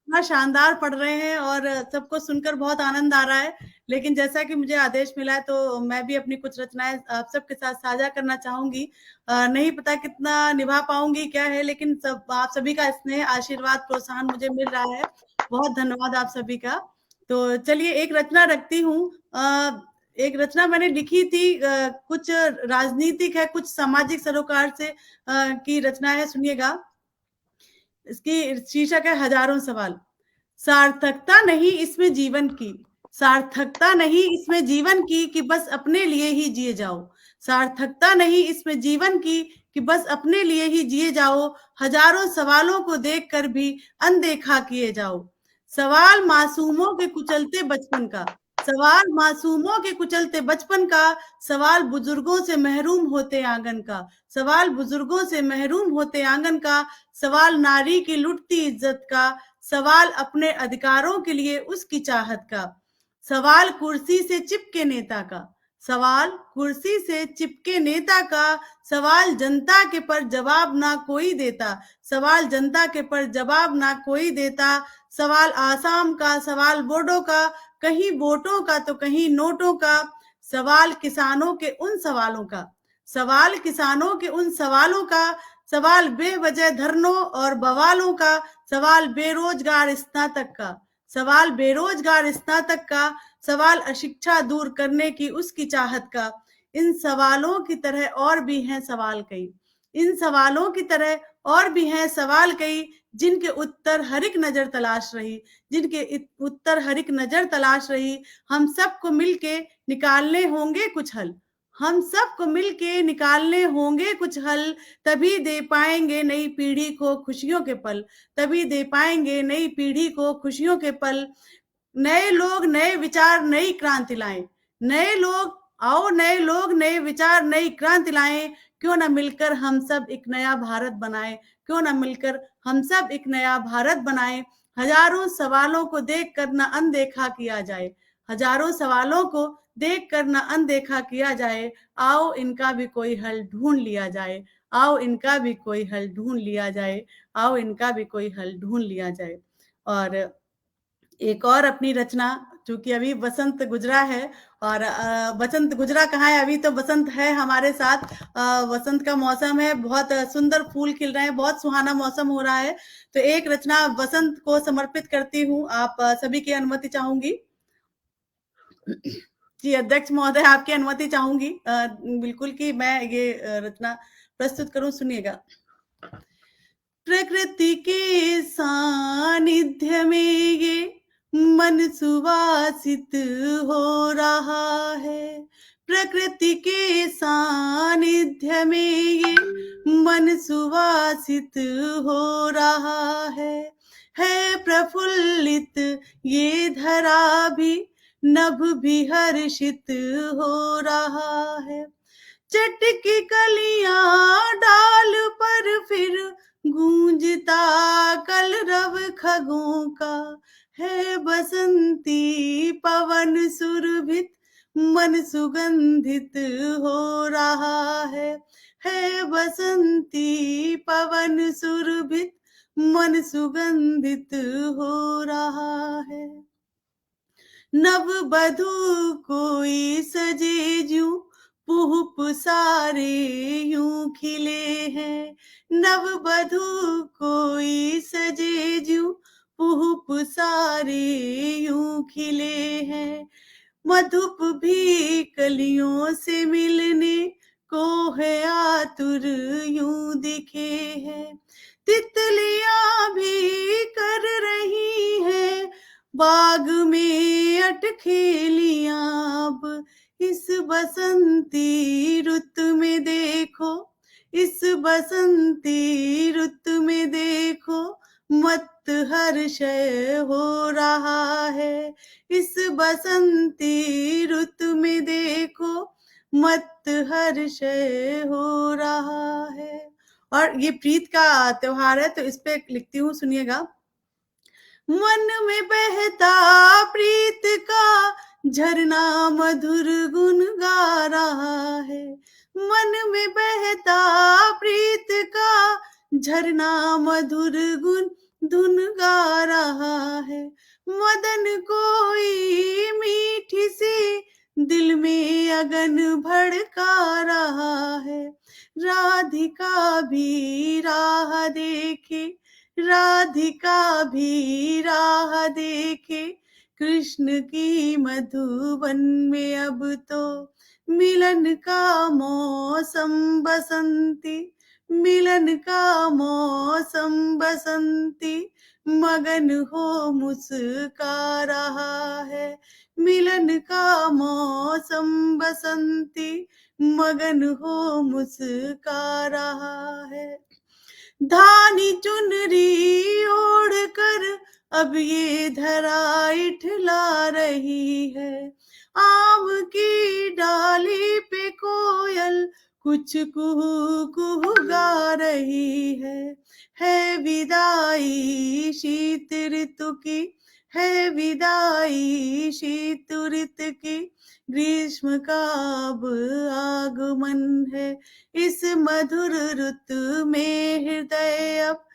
इतना शानदार पढ़ रहे हैं और सबको सुनकर बहुत आनंद आ रहा है। लेकिन जैसा कि मुझे आदेश मिला है तो मैं भी अपनी कुछ रचनाएं आप सबके साथ साझा करना चाहूंगी। नहीं पता कितना निभा पाऊंगी क्या है, लेकिन सब आप सभी का स्नेह, आशीर्वाद, प्रोत्साहन मुझे मिल रहा है। बहुत धन्यवाद आप सभी का। तो चलिए एक रचना रखती हूँ। एक रचना मैंने लिखी थी, कुछ राजनीतिक है, कुछ सामाजिक सरोकार से की रचना है, सुनिएगा। इसकी शीर्षक है हजारों सवाल। सार्थकता नहीं इसमें जीवन की, सार्थकता नहीं इसमें जीवन की कि बस अपने लिए ही जिए जाओ। सार्थकता नहीं इसमें जीवन की कि बस अपने लिए ही जिए जाओ। हजारों सवालों को देखकर भी अनदेखा किए जाओ। सवाल मासूमों के कुचलते बचपन का, सवाल मासूमों के कुचलते बचपन का, सवाल बुजुर्गों से महरूम होते आंगन का, सवाल बुजुर्गों से महरूम होते आंगन का, सवाल नारी की लुटती इज्जत का, सवाल अपने अधिकारों के लिए उसकी चाहत का, सवाल कुर्सी से चिपके नेता का, सवाल कुर्सी से चिपके नेता का, सवाल जनता के पर जवाब ना कोई देता, सवाल जनता के पर जवाब ना कोई देता, सवाल आसाम का, सवाल बोर्डों का, कहीं वोटों का तो कहीं नोटों का, सवाल किसानों के उन सवालों का, सवाल किसानों के उन सवालों का, सवाल बेवजह धरनों और बवालों का, सवाल बेरोजगार स्नातक का, सवाल बेरोजगार स्नातक का, सवाल अशिक्षा दूर करने की उसकी चाहत का। इन सवालों की तरह और भी हैं सवाल कई, इन सवालों की तरह और भी हैं सवाल कई, जिनके उत्तर हर एक नजर तलाश रही, जिनके उत्तर हर एक नजर तलाश रही। हम सबको मिलके निकालने होंगे कुछ हल, हम सबको मिलके निकालने होंगे कुछ हल, तभी दे पाएंगे नई पीढ़ी को खुशियों के पल, तभी दे पाएंगे नई पीढ़ी को खुशियों के पल। नए लोग नए विचार नई क्रांति लाएं, नए लोग आओ, नए लोग नए विचार नई क्रांति लाएं। क्यों ना मिलकर हम सब एक नया भारत बनाएं, क्यों ना मिलकर हम सब एक नया भारत बनाएं। हजारों सवालों को देख कर न अनदेखा किया जाए, हजारों सवालों को देख कर न अनदेखा किया जाए। आओ इनका भी कोई हल ढूंढ लिया जाए, आओ इनका भी कोई हल ढूंढ लिया जाए, आओ इनका भी कोई हल ढूंढ लिया जाए। और एक और अपनी रचना, चूंकि अभी बसंत गुजरा है, और बसंत गुजरा कहाँ है, अभी तो बसंत है हमारे साथ। बसंत का मौसम है, बहुत सुंदर फूल खिल रहे हैं, बहुत सुहाना मौसम हो रहा है। तो एक रचना बसंत को समर्पित करती हूँ, आप सभी की अनुमति चाहूंगी। जी अध्यक्ष महोदय, आपकी अनुमति चाहूंगी बिल्कुल कि मैं ये रचना प्रस्तुत करूं, सुनिएगा। प्रकृति के सानिध्य में ये मन सुवासित हो रहा है, प्रकृति के सानिध्य में ये मन सुवासित हो रहा है प्रफुल्लित ये धरा भी, नभ भी हर्षित हो रहा है। चटकी कलियां डाल पर फिर गूंजता कलरव खगों का है, बसंती पवन सुरभित मन सुगंधित हो रहा है बसंती पवन सुरभित मन सुगंधित हो रहा है। नव बधू कोई सजे जूं पुष्प सारे यूं खिले हैं, नव बधू कोई सजे जूं पुष्प सारे यूं खिले हैं। मधुप भी कलियों से मिलने को है आतुर यूं दिखे हैं, तितलियां भी कर रही हैं बाग में अटखेलियां अब। इस बसंती रुत में देखो, इस बसंती रुत में देखो मत हर्षय हो रहा है, इस बसंती रुत में देखो मत हर्षय हो रहा है। और ये प्रीत का त्योहार है, तो इस पे लिखती हूँ, सुनिएगा। मन में बहता प्रीत का झरना मधुर गुन गा रहा है, मन में बहता प्रीत का झरना मधुर गुन धुन गा रहा है। मदन कोई मीठी सी दिल में अगन भड़का रहा है। राधिका भी राह देखे, राधिका भी राह देखे, कृष्ण की मधुबन में अब तो मिलन का मौसम बसंती, मिलन का मौसम बसंती, मगन हो मुस्का रहा है। मिलन का मौसम बसंती, मगन हो मुस्का रहा है। धानी चुनरी ओढ़ कर अब ये धरा इठला रही है। आम की डाली पे कोयल कुछ कुहू कुहू गा रही है विदाई शीत ऋतु की, है विदाई शीत ऋतु की, ग्रीष्म का अब आगमन है। इस मधुर ऋतु में हृदय अब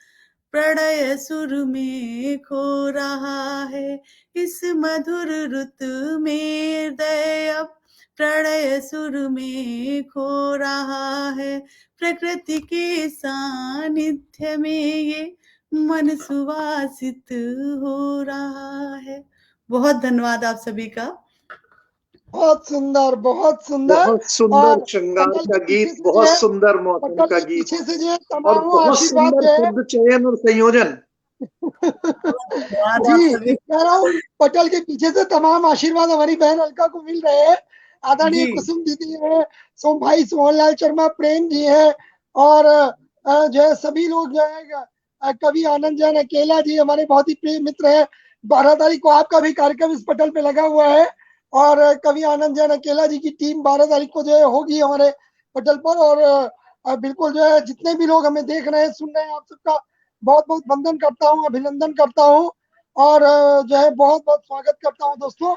प्रणय सुर में खो रहा है। इस मधुर ऋतु में हृदय अब प्रणय सुर में खो रहा है। प्रकृति के सानिध्य में ये मन सुवासित हो रहा है। बहुत धन्यवाद आप सभी का। बहुत सुंदर, बहुत सुंदर, बहुत सुंदर श्रृंगार का गीत, बहुत सुंदर मौसम का गीत, पीछे से जो है और तमाम बहुत आशीर्वाद सुंदर जो है शब्द चयन और संयोजन। जी, कह रहा हूँ पटल के पीछे से तमाम आशीर्वाद हमारी बहन अलका को मिल रहे हैं। आदरणीय कुसुम दीदी है, सोम भाई सोहनलाल शर्मा, प्रेम जी है, और जो है सभी लोग जो है, कवि आनंद जैन अकेला जी हमारे बहुत ही प्रिय मित्र है। 12 तारीख को आपका भी कार्यक्रम इस पटल पे लगा हुआ है, और कवि आनंद जैन अकेला जी की टीम 12 तारीख को जो है होगी हमारे पटल पर। और बिल्कुल जो है जितने भी लोग हमें देख रहे हैं, सुन रहे हैं, आप सबका बहुत बहुत वंदन करता हूँ, अभिनंदन करता हूँ, और जो है बहुत बहुत स्वागत करता हूँ दोस्तों।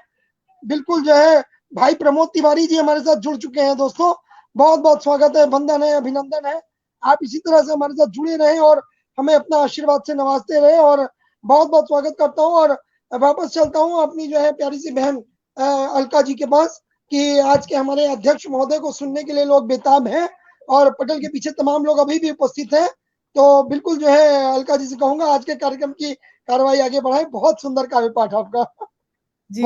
बिल्कुल जो है भाई प्रमोद तिवारी जी हमारे साथ जुड़ चुके हैं दोस्तों, बहुत बहुत स्वागत है, वंदन है, अभिनंदन है। आप इसी तरह से हमारे साथ जुड़े रहें और हमें अपना आशीर्वाद से नवाजते रहे, और बहुत बहुत स्वागत करता हूँ। और वापस चलता हूँ अपनी जो है प्यारी सी बहन अलका जी के पास, कि आज के हमारे अध्यक्ष महोदय को सुनने के लिए लोग बेताब हैं, और पटल के पीछे तमाम लोग अभी भी उपस्थित हैं। तो बिल्कुल जो है अलका जी से कहूंगा आज के कार्यक्रम की कार्रवाई आगे बढ़ाएं। बहुत सुंदर कार्य पाठ आपका जी,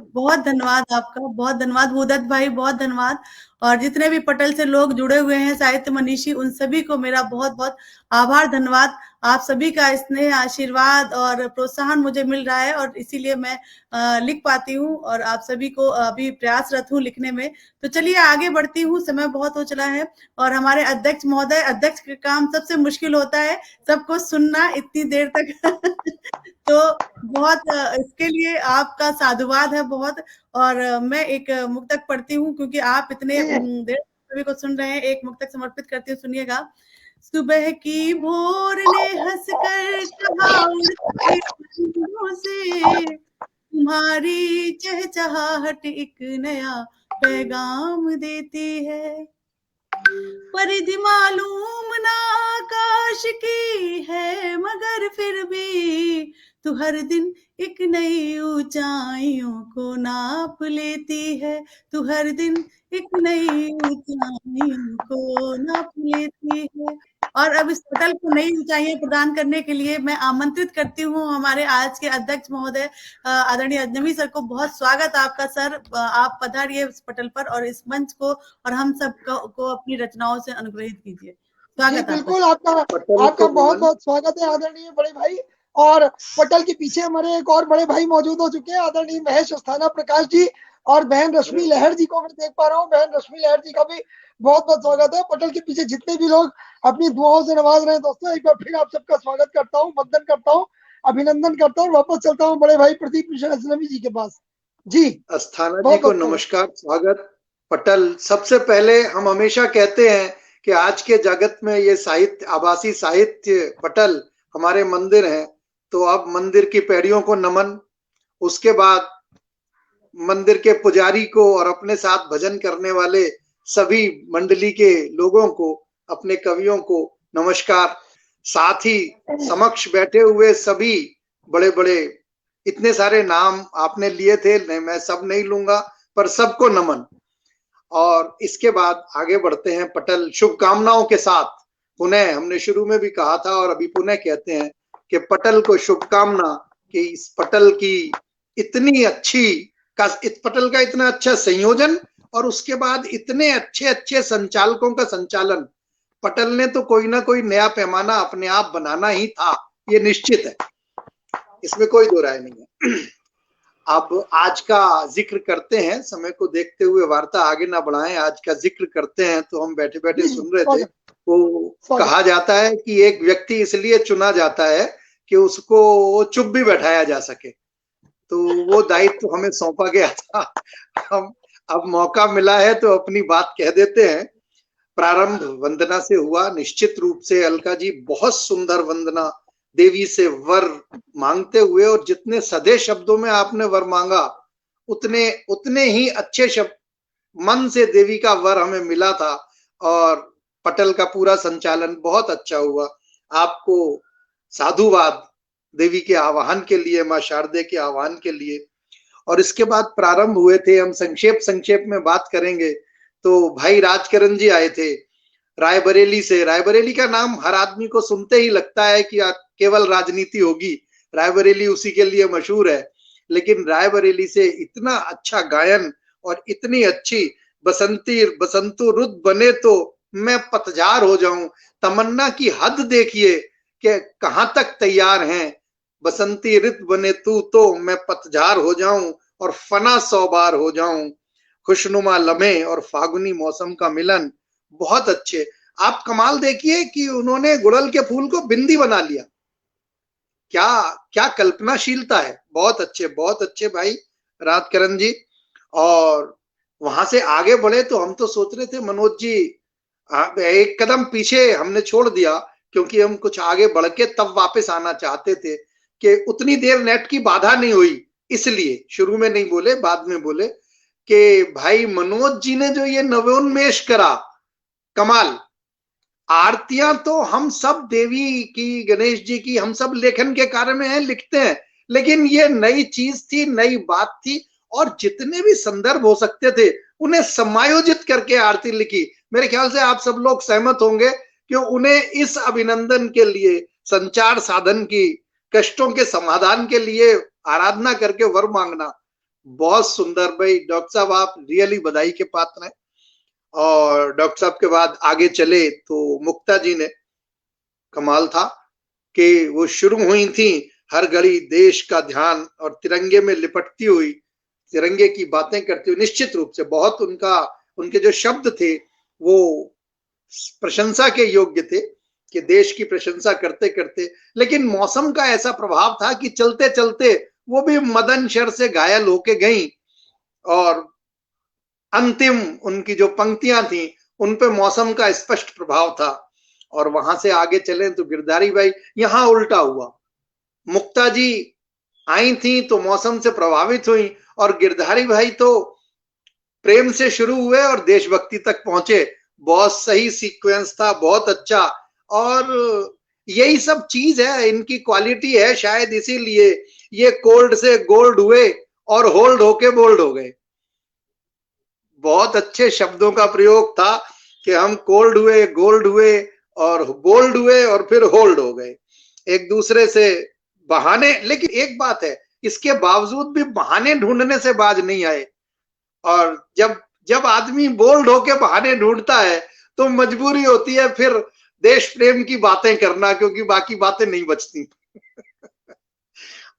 बहुत धन्यवाद आपका, बहुत धन्यवाद भूदत्त भाई, बहुत धन्यवाद। और जितने भी पटल से लोग जुड़े हुए हैं, साहित्य मनीषी, उन सभी को मेरा बहुत बहुत आभार, धन्यवाद। आप सभी का स्नेह, आशीर्वाद और प्रोत्साहन मुझे मिल रहा है, और इसीलिए मैं लिख पाती हूँ, और आप सभी को अभी प्रयासरत हूँ लिखने में। तो चलिए आगे बढ़ती हूँ, समय बहुत हो चला है। और हमारे अध्यक्ष महोदय, अध्यक्ष का काम सबसे मुश्किल होता है, सबको सुनना इतनी देर तक तो बहुत इसके लिए आपका साधुवाद है बहुत। और मैं एक मुक्तक पढ़ती हूँ, क्योंकि आप इतने देर सभी को सुन रहे हैं। एक मुक्तक समर्पित करती हूँ, सुनिएगा। सुबह की भोर ने हंसकर कहा से, तुम्हारी चहचहाहट एक नया पैगाम देती है। परिधि मालूम ना आकाश की है, मगर फिर भी तू हर दिन एक नई ऊंचाइयों को नाप लेती है, तू हर दिन एक नई ऊंचाइयों को नाप लेती है। और अब इस पटल को नई ऊंचाइयां प्रदान करने के लिए मैं आमंत्रित करती हूँ हमारे आज के अध्यक्ष महोदय आदरणीय अजनबी सर को। बहुत स्वागत आपका सर, आप पधारिए इस पटल पर और इस मंच को और हम सब को अपनी रचनाओं से अनुग्रहित कीजिए। स्वागत। बिल्कुल आपका बहुत बहुत स्वागत है आदरणीय बड़े भाई। और पटल के पीछे हमारे एक और बड़े भाई मौजूद हो चुके हैं, आदरणीय महेश अस्थाना प्रकाश जी, और बहन रश्मि लहर जी को मैं देख पा रहा हूँ। बहन रश्मि लहर जी का भी बहुत बहुत स्वागत है। पटल के पीछे जितने भी लोग अपनी दुआओं से नवाज रहे हैं दोस्तों, एक बार फिर आप सबका स्वागत करता हूँ, वंदन करता हूँ, अभिनंदन करता हूँ। वापस चलता हूँ बड़े भाई प्रदीप मिश्रा अजनबी जी के पास। जी अस्थाना जी को नमस्कार, स्वागत। पटल, सबसे पहले हम हमेशा कहते हैं कि आज के जगत में ये साहित्य, आभासी साहित्य पटल हमारे मंदिर हैं, तो अब मंदिर की पैड़ियों को नमन, उसके बाद मंदिर के पुजारी को और अपने साथ भजन करने वाले सभी मंडली के लोगों को, अपने कवियों को नमस्कार। साथ ही समक्ष बैठे हुए सभी बड़े बड़े, इतने सारे नाम आपने लिए थे, मैं सब नहीं लूंगा, पर सबको नमन। और इसके बाद आगे बढ़ते हैं पटल शुभकामनाओं के साथ। पुनः हमने शुरू में भी कहा था और अभी पुनः कहते हैं कि पटल को शुभकामना कि इस पटल की इतनी अच्छी इस पटल का इतना अच्छा संयोजन और उसके बाद इतने अच्छे अच्छे संचालकों का संचालन। पटल ने तो कोई ना कोई नया पैमाना अपने आप बनाना ही था, ये निश्चित है, इसमें कोई दो राय नहीं है। अब आज का जिक्र करते हैं, समय को देखते हुए वार्ता आगे ना बढ़ाएं, आज का जिक्र करते हैं। तो हम बैठे बैठे सुन रहे थे, वो कहा जाता है कि एक व्यक्ति इसलिए चुना जाता है कि उसको चुप भी बैठाया जा सके, तो वो दायित्व हमें सौंपा गया था। हम अब मौका मिला है तो अपनी बात कह देते हैं। प्रारंभ वंदना से हुआ, निश्चित रूप से अलका जी बहुत सुंदर वंदना, देवी से वर मांगते हुए, और जितने सधे शब्दों में आपने वर मांगा उतने ही अच्छे शब्द मन से देवी का वर हमें मिला था। और पटल का पूरा संचालन बहुत अच्छा हुआ। आपको साधुवाद देवी के आह्वान के लिए, मां शारदे के आह्वान के लिए। और इसके बाद प्रारंभ हुए थे, हम संक्षेप में बात करेंगे तो भाई राजकरण जी आए थे रायबरेली से। रायबरेली का नाम हर आदमी को सुनते ही लगता है कि केवल राजनीति होगी, रायबरेली उसी के लिए मशहूर है। लेकिन रायबरेली से इतना अच्छा गायन और इतनी अच्छी बसंतु रुत बने तो मैं पतझार हो जाऊं, तमन्ना की हद देखिए कि कहां तक तैयार हैं। बसंती रित बने तू तो मैं पतझार हो जाऊं और फना 100 बार हो जाऊं। खुशनुमा लम्हे और फागुनी मौसम का मिलन, बहुत अच्छे। आप कमाल देखिए कि उन्होंने गुड़हल के फूल को बिंदी बना लिया, क्या क्या कल्पनाशीलता है। बहुत अच्छे भाई राजकरण जी। और वहां से आगे बढ़े तो हम तो सोच रहे थे मनोज जी एक कदम पीछे हमने छोड़ दिया, क्योंकि हम कुछ आगे बढ़ के तब वापस आना चाहते थे कि उतनी देर नेट की बाधा नहीं हुई, इसलिए शुरू में नहीं बोले, बाद में बोले कि भाई मनोज जी ने जो ये नवोन्मेष करा, कमाल। आरतियां तो हम सब देवी की, गणेश जी की, हम सब लेखन के कार्य में है, लिखते हैं, लेकिन ये नई चीज थी, नई बात थी। और जितने भी संदर्भ हो सकते थे उन्हें समायोजित करके आरती लिखी। मेरे ख्याल से आप सब लोग सहमत होंगे कि उन्हें इस अभिनंदन के लिए, संचार साधन की कष्टों के समाधान के लिए आराधना करके वर मांगना बहुत सुंदर। भाई डॉक्टर साहब आप रियली बधाई के पात्र हैं। और डॉक्टर साहब के बाद आगे चले तो मुक्ता जी ने, कमाल था कि वो शुरू हुई थी हर घड़ी देश का ध्यान और तिरंगे में लिपटती हुई, तिरंगे की बातें करती हुई। निश्चित रूप से बहुत उनके जो शब्द थे वो प्रशंसा के योग्य थे कि देश की प्रशंसा करते करते, लेकिन मौसम का ऐसा प्रभाव था कि चलते चलते वो भी मदन शर से घायल होके गई। और अंतिम उनकी जो पंक्तियां थी उन पे मौसम का स्पष्ट प्रभाव था। और वहां से आगे चले तो गिरधारी भाई, यहां उल्टा हुआ। मुक्ता जी आई थी तो मौसम से प्रभावित हुई, और गिरधारी भाई तो प्रेम से शुरू हुए और देशभक्ति तक पहुंचे। बहुत सही सीक्वेंस था, बहुत अच्छा। और यही सब चीज है, इनकी क्वालिटी है, शायद इसीलिए ये कोल्ड से गोल्ड हुए और होल्ड होके बोल्ड हो गए। बहुत अच्छे शब्दों का प्रयोग था कि हम कोल्ड हुए, गोल्ड हुए और बोल्ड हुए और फिर होल्ड हो गए एक दूसरे से बहाने। लेकिन एक बात है, इसके बावजूद भी बहाने ढूंढने से बाज नहीं आए। और जब आदमी बोल्ड होके बहाने ढूंढता है तो मजबूरी होती है फिर देश प्रेम की बातें करना, क्योंकि बाकी बातें नहीं बचती।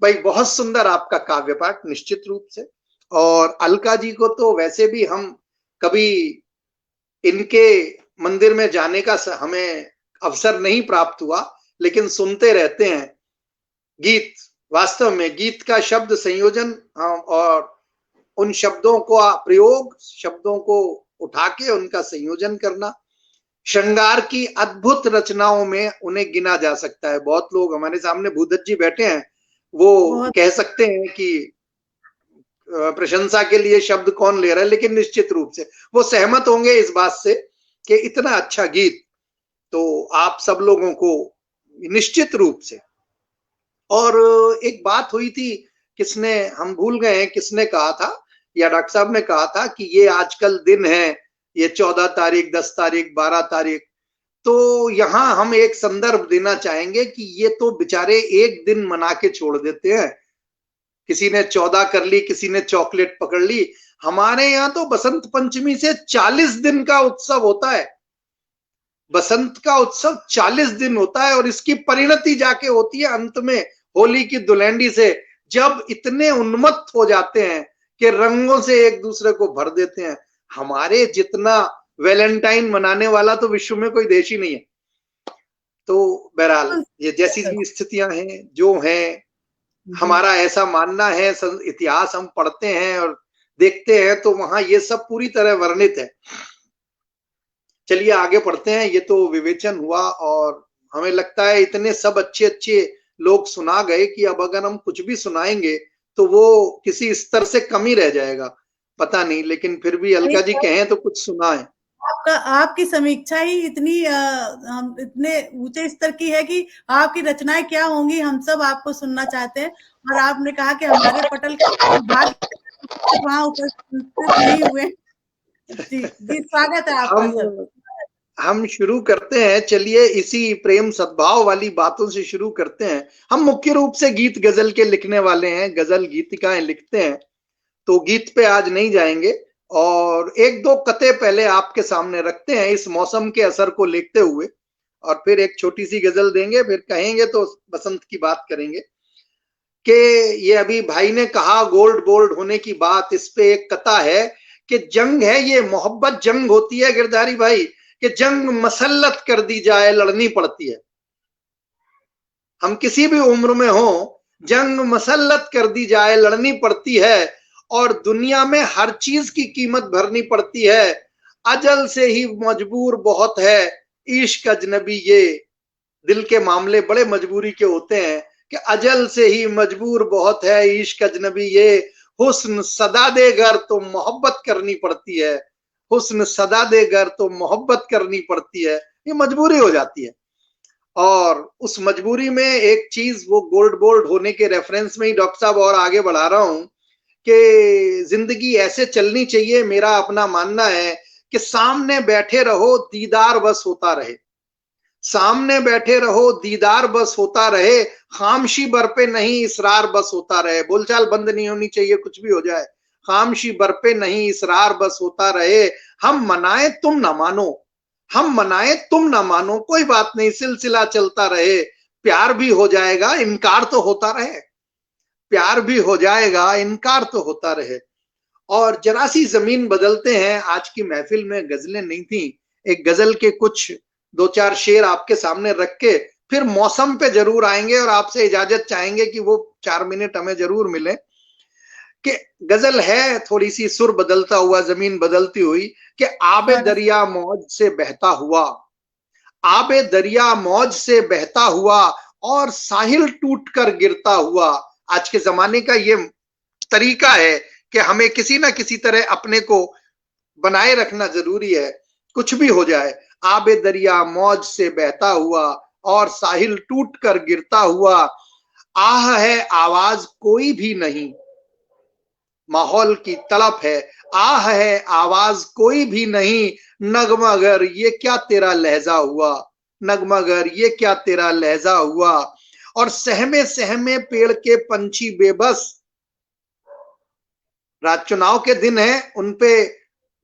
भाई बहुत सुंदर आपका काव्य पाठ, निश्चित रूप से। और अलका जी को तो वैसे भी हम कभी इनके मंदिर में जाने का हमें अवसर नहीं प्राप्त हुआ, लेकिन सुनते रहते हैं गीत। वास्तव में गीत का शब्द संयोजन और उन शब्दों को प्रयोग, शब्दों को उठा के उनका संयोजन करना, श्रृंगार की अद्भुत रचनाओं में उन्हें गिना जा सकता है। बहुत लोग, हमारे सामने भूदत्त जी बैठे हैं, वो कह सकते हैं कि प्रशंसा के लिए शब्द कौन ले रहा है, लेकिन निश्चित रूप से वो सहमत होंगे इस बात से कि इतना अच्छा गीत तो आप सब लोगों को निश्चित रूप से। और एक बात हुई थी, किसने, हम भूल गए हैं किसने कहा था, या डॉक्टर साहब ने कहा था कि ये आजकल दिन है, ये 14 तारीख, 10 तारीख, 12 तारीख। तो यहाँ हम एक संदर्भ देना चाहेंगे कि ये तो बेचारे एक दिन मना के छोड़ देते हैं। किसी ने 14 कर ली, किसी ने चॉकलेट पकड़ ली। हमारे यहाँ तो बसंत पंचमी से 40 दिन का उत्सव होता है। बसंत का उत्सव 40 दिन होता है और इसकी परिणति जाके होती है अंत में होली की धुलेंडी से, जब इतने उन्मत्त हो जाते हैं कि रंगों से एक दूसरे को भर देते हैं। हमारे जितना वैलेंटाइन मनाने वाला तो विश्व में कोई देश ही नहीं है। तो बहरहाल ये जैसी भी स्थितियां हैं जो हैं, हमारा ऐसा मानना है, इतिहास हम पढ़ते हैं और देखते हैं तो वहां ये सब पूरी तरह वर्णित है। चलिए आगे पढ़ते हैं। ये तो विवेचन हुआ और हमें लगता है इतने सब अच्छे अच्छे लोग सुना गए कि अब अगर हम कुछ भी सुनाएंगे तो वो किसी स्तर से कम ही रह जाएगा, पता नहीं, लेकिन फिर भी अलका जी कहें तो कुछ सुना है। आपकी समीक्षा ही इतनी इतने ऊंचे स्तर की है कि आपकी रचनाएं क्या होंगी हम सब आपको सुनना चाहते हैं। और आपने कहा कि हमारे पटल वहां उपस्थित नहीं हुए। जी स्वागत है आपका। हम शुरू करते हैं, चलिए इसी प्रेम सद्भाव वाली बातों से शुरू करते हैं। हम मुख्य रूप से गीत गजल के लिखने वाले हैं, गजल गीतिकाएं लिखते हैं, तो गीत पे आज नहीं जाएंगे और एक दो कते पहले आपके सामने रखते हैं इस मौसम के असर को लेते हुए, और फिर एक छोटी सी गजल देंगे, फिर कहेंगे तो बसंत की बात करेंगे। कि ये अभी भाई ने कहा गोल्ड बोल्ड होने की बात, इस पे एक कथा है कि जंग है ये मोहब्बत जंग होती है गिरधारी भाई, कि जंग मसल्लत कर दी जाए लड़नी पड़ती है। हम किसी भी उम्र में हो, जंग मसल्लत कर दी जाए लड़नी पड़ती है, और दुनिया में हर चीज की कीमत भरनी पड़ती है। अजल से ही मजबूर बहुत है इश्क अजनबी, ये दिल के मामले बड़े मजबूरी के होते हैं कि अजल से ही मजबूर बहुत है इश्क अजनबी, ये हुस्न सदा दे घर तो मोहब्बत करनी पड़ती है, हुस्न सदा दे घर तो मोहब्बत करनी पड़ती है। ये मजबूरी हो जाती है और उस मजबूरी में एक चीज, वो गोल्ड बोल्ड होने के रेफरेंस में ही डॉक्टर साहब और आगे बढ़ा रहा हूं कि जिंदगी ऐसे चलनी चाहिए। मेरा अपना मानना है कि सामने बैठे रहो दीदार बस होता रहे, सामने बैठे रहो दीदार बस होता रहे, खामशी बरपे नहीं इसरार बस होता रहे। बोलचाल बंद नहीं होनी चाहिए, कुछ भी हो जाए, खामशी बरपे नहीं इसरार बस होता रहे। हम मनाए तुम ना मानो, हम मनाए तुम ना मानो, कोई बात नहीं, सिलसिला चलता रहे। प्यार भी हो जाएगा इनकार तो होता रहे, प्यार भी हो जाएगा इनकार तो होता रहे। और जरा सी जमीन बदलते हैं। आज की महफिल में गजलें नहीं थी, एक गजल के कुछ दो चार शेर आपके सामने रख के फिर मौसम पे जरूर आएंगे और आपसे इजाजत चाहेंगे कि वो 4 मिनट हमें जरूर मिले। कि गजल है थोड़ी सी सुर बदलता हुआ, जमीन बदलती हुई, कि आबे दरिया मौज से बहता हुआ, आबे दरिया मौज से बहता हुआ और साहिल टूट कर गिरता हुआ। आज के जमाने का ये तरीका है कि हमें किसी ना किसी तरह अपने को बनाए रखना जरूरी है, कुछ भी हो जाए। आबे दरिया मौज से बहता हुआ और साहिल टूट कर गिरता हुआ, आह है आवाज कोई भी नहीं, माहौल की तड़प है, आह है आवाज कोई भी नहीं, नगमगर ये क्या तेरा लहजा हुआ, नगमगर ये क्या तेरा लहजा हुआ। और सहमे सहमे पेड़ के पंछी बेबस, राज चुनाव के दिन है, उनपे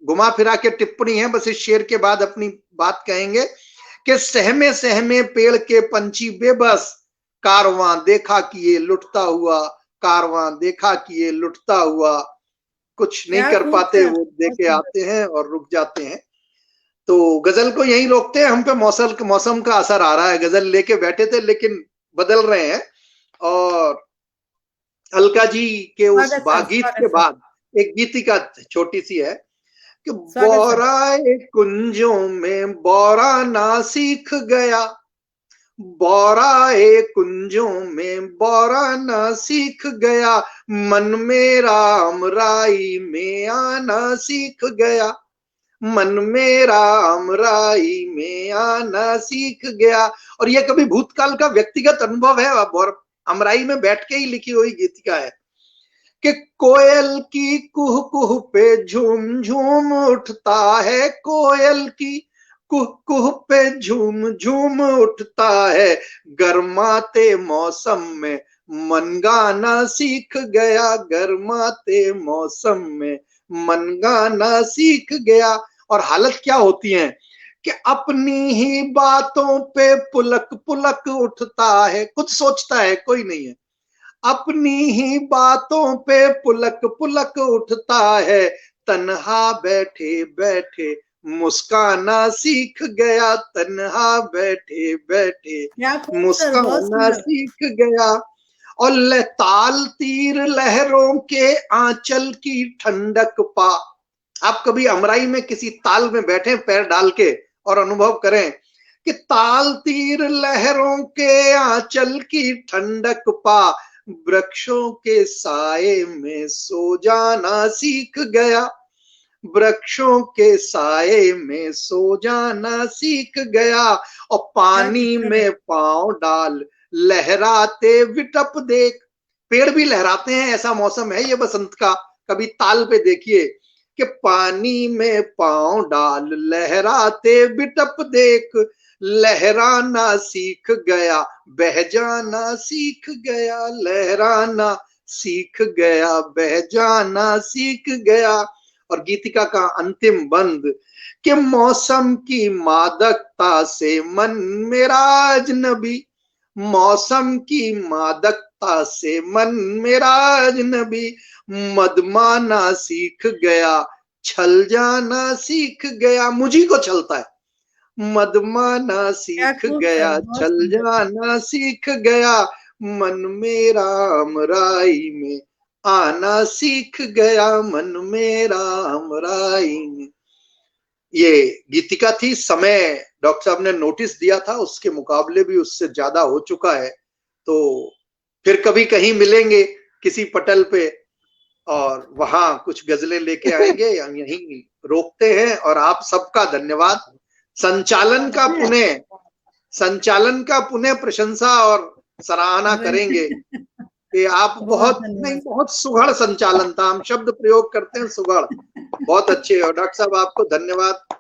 घुमा फिरा के टिप्पणी है, बस इस शेर के बाद अपनी बात कहेंगे कि सहमे सहमे पेड़ के पंछी बेबस, कारवां देखा किए लुटता हुआ, कारवां देखा किए लुटता हुआ। कुछ नहीं कर पाते वो देके आते हैं और रुक जाते हैं। तो गजल को यहीं रोकते हैं, हम पे मौसम का असर आ रहा है। गजल लेके बैठे थे लेकिन बदल रहे हैं। और अलका जी के उस गीत के बाद एक गीतिका छोटी सी है कि बोराए कुंजों में बोरा ना सीख गया, बोराए कुंजों में बोरा ना सीख गया, मन मेरा अमराई में आना सीख गया, मन मेरा अमराई में आना सीख गया। और ये कभी भूतकाल का व्यक्तिगत अनुभव है और अमराई में बैठ के ही लिखी हुई गीतिका है कि कोयल की कुह कुह पे झूम झूम उठता है, कोयल की कुह कुह पे झूम झूम उठता है, गर्माते मौसम में मन गाना सीख गया, गर्माते मौसम में मन गाना सीख गया। और हालत क्या होती है कि अपनी ही बातों पे पुलक पुलक उठता है, खुद सोचता है, कोई नहीं है, अपनी ही बातों पे पुलक पुलक उठता है, तन्हा बैठे बैठे मुस्काना सीख गया, तन्हा बैठे बैठे मुस्काना सीख गया। और ताल तीर लहरों के आंचल की ठंडक पा। आप कभी अमराई में किसी ताल में बैठे पैर डाल के और अनुभव करें कि ताल तीर लहरों के आंचल की ठंडक पा, वृक्षों के साए में सो जाना सीख गया, वृक्षों के साए में सो जाना सीख गया। और पानी में पांव डाल लहराते विटप देख, पेड़ भी लहराते हैं, ऐसा मौसम है ये बसंत का। कभी ताल पे देखिए कि पानी में पांव डाल लहराते विटप देख, लहराना सीख गया, बह जाना सीख गया, लहराना सीख गया, बह जाना सीख गया। और गीतिका का अंतिम बंद कि मौसम की मादकता से मन मेरा अजनबी, मौसम की मादकता से मन मेरा अजनबी, मदमाना सीख गया, छल जाना सीख गया, मुझी को छलता है, मदमाना सीख गया, छल जाना सीख गया, मन मेरा अमराई में आना सीख गया, मन मेरा अमराई में। ये गीतिका थी। समय डॉक्टर साहब ने नोटिस दिया था, उसके मुकाबले भी उससे ज्यादा हो चुका है। तो फिर कभी कहीं मिलेंगे किसी पटल पे और वहां कुछ गजलें लेके आएंगे। हम यहीं रोकते हैं और आप सबका धन्यवाद। संचालन का पुनः प्रशंसा और सराहना करेंगे कि आप बहुत सुघड़ संचालन था, हम शब्द प्रयोग करते हैं सुघड़, बहुत अच्छे। और डॉक्टर साहब आपको धन्यवाद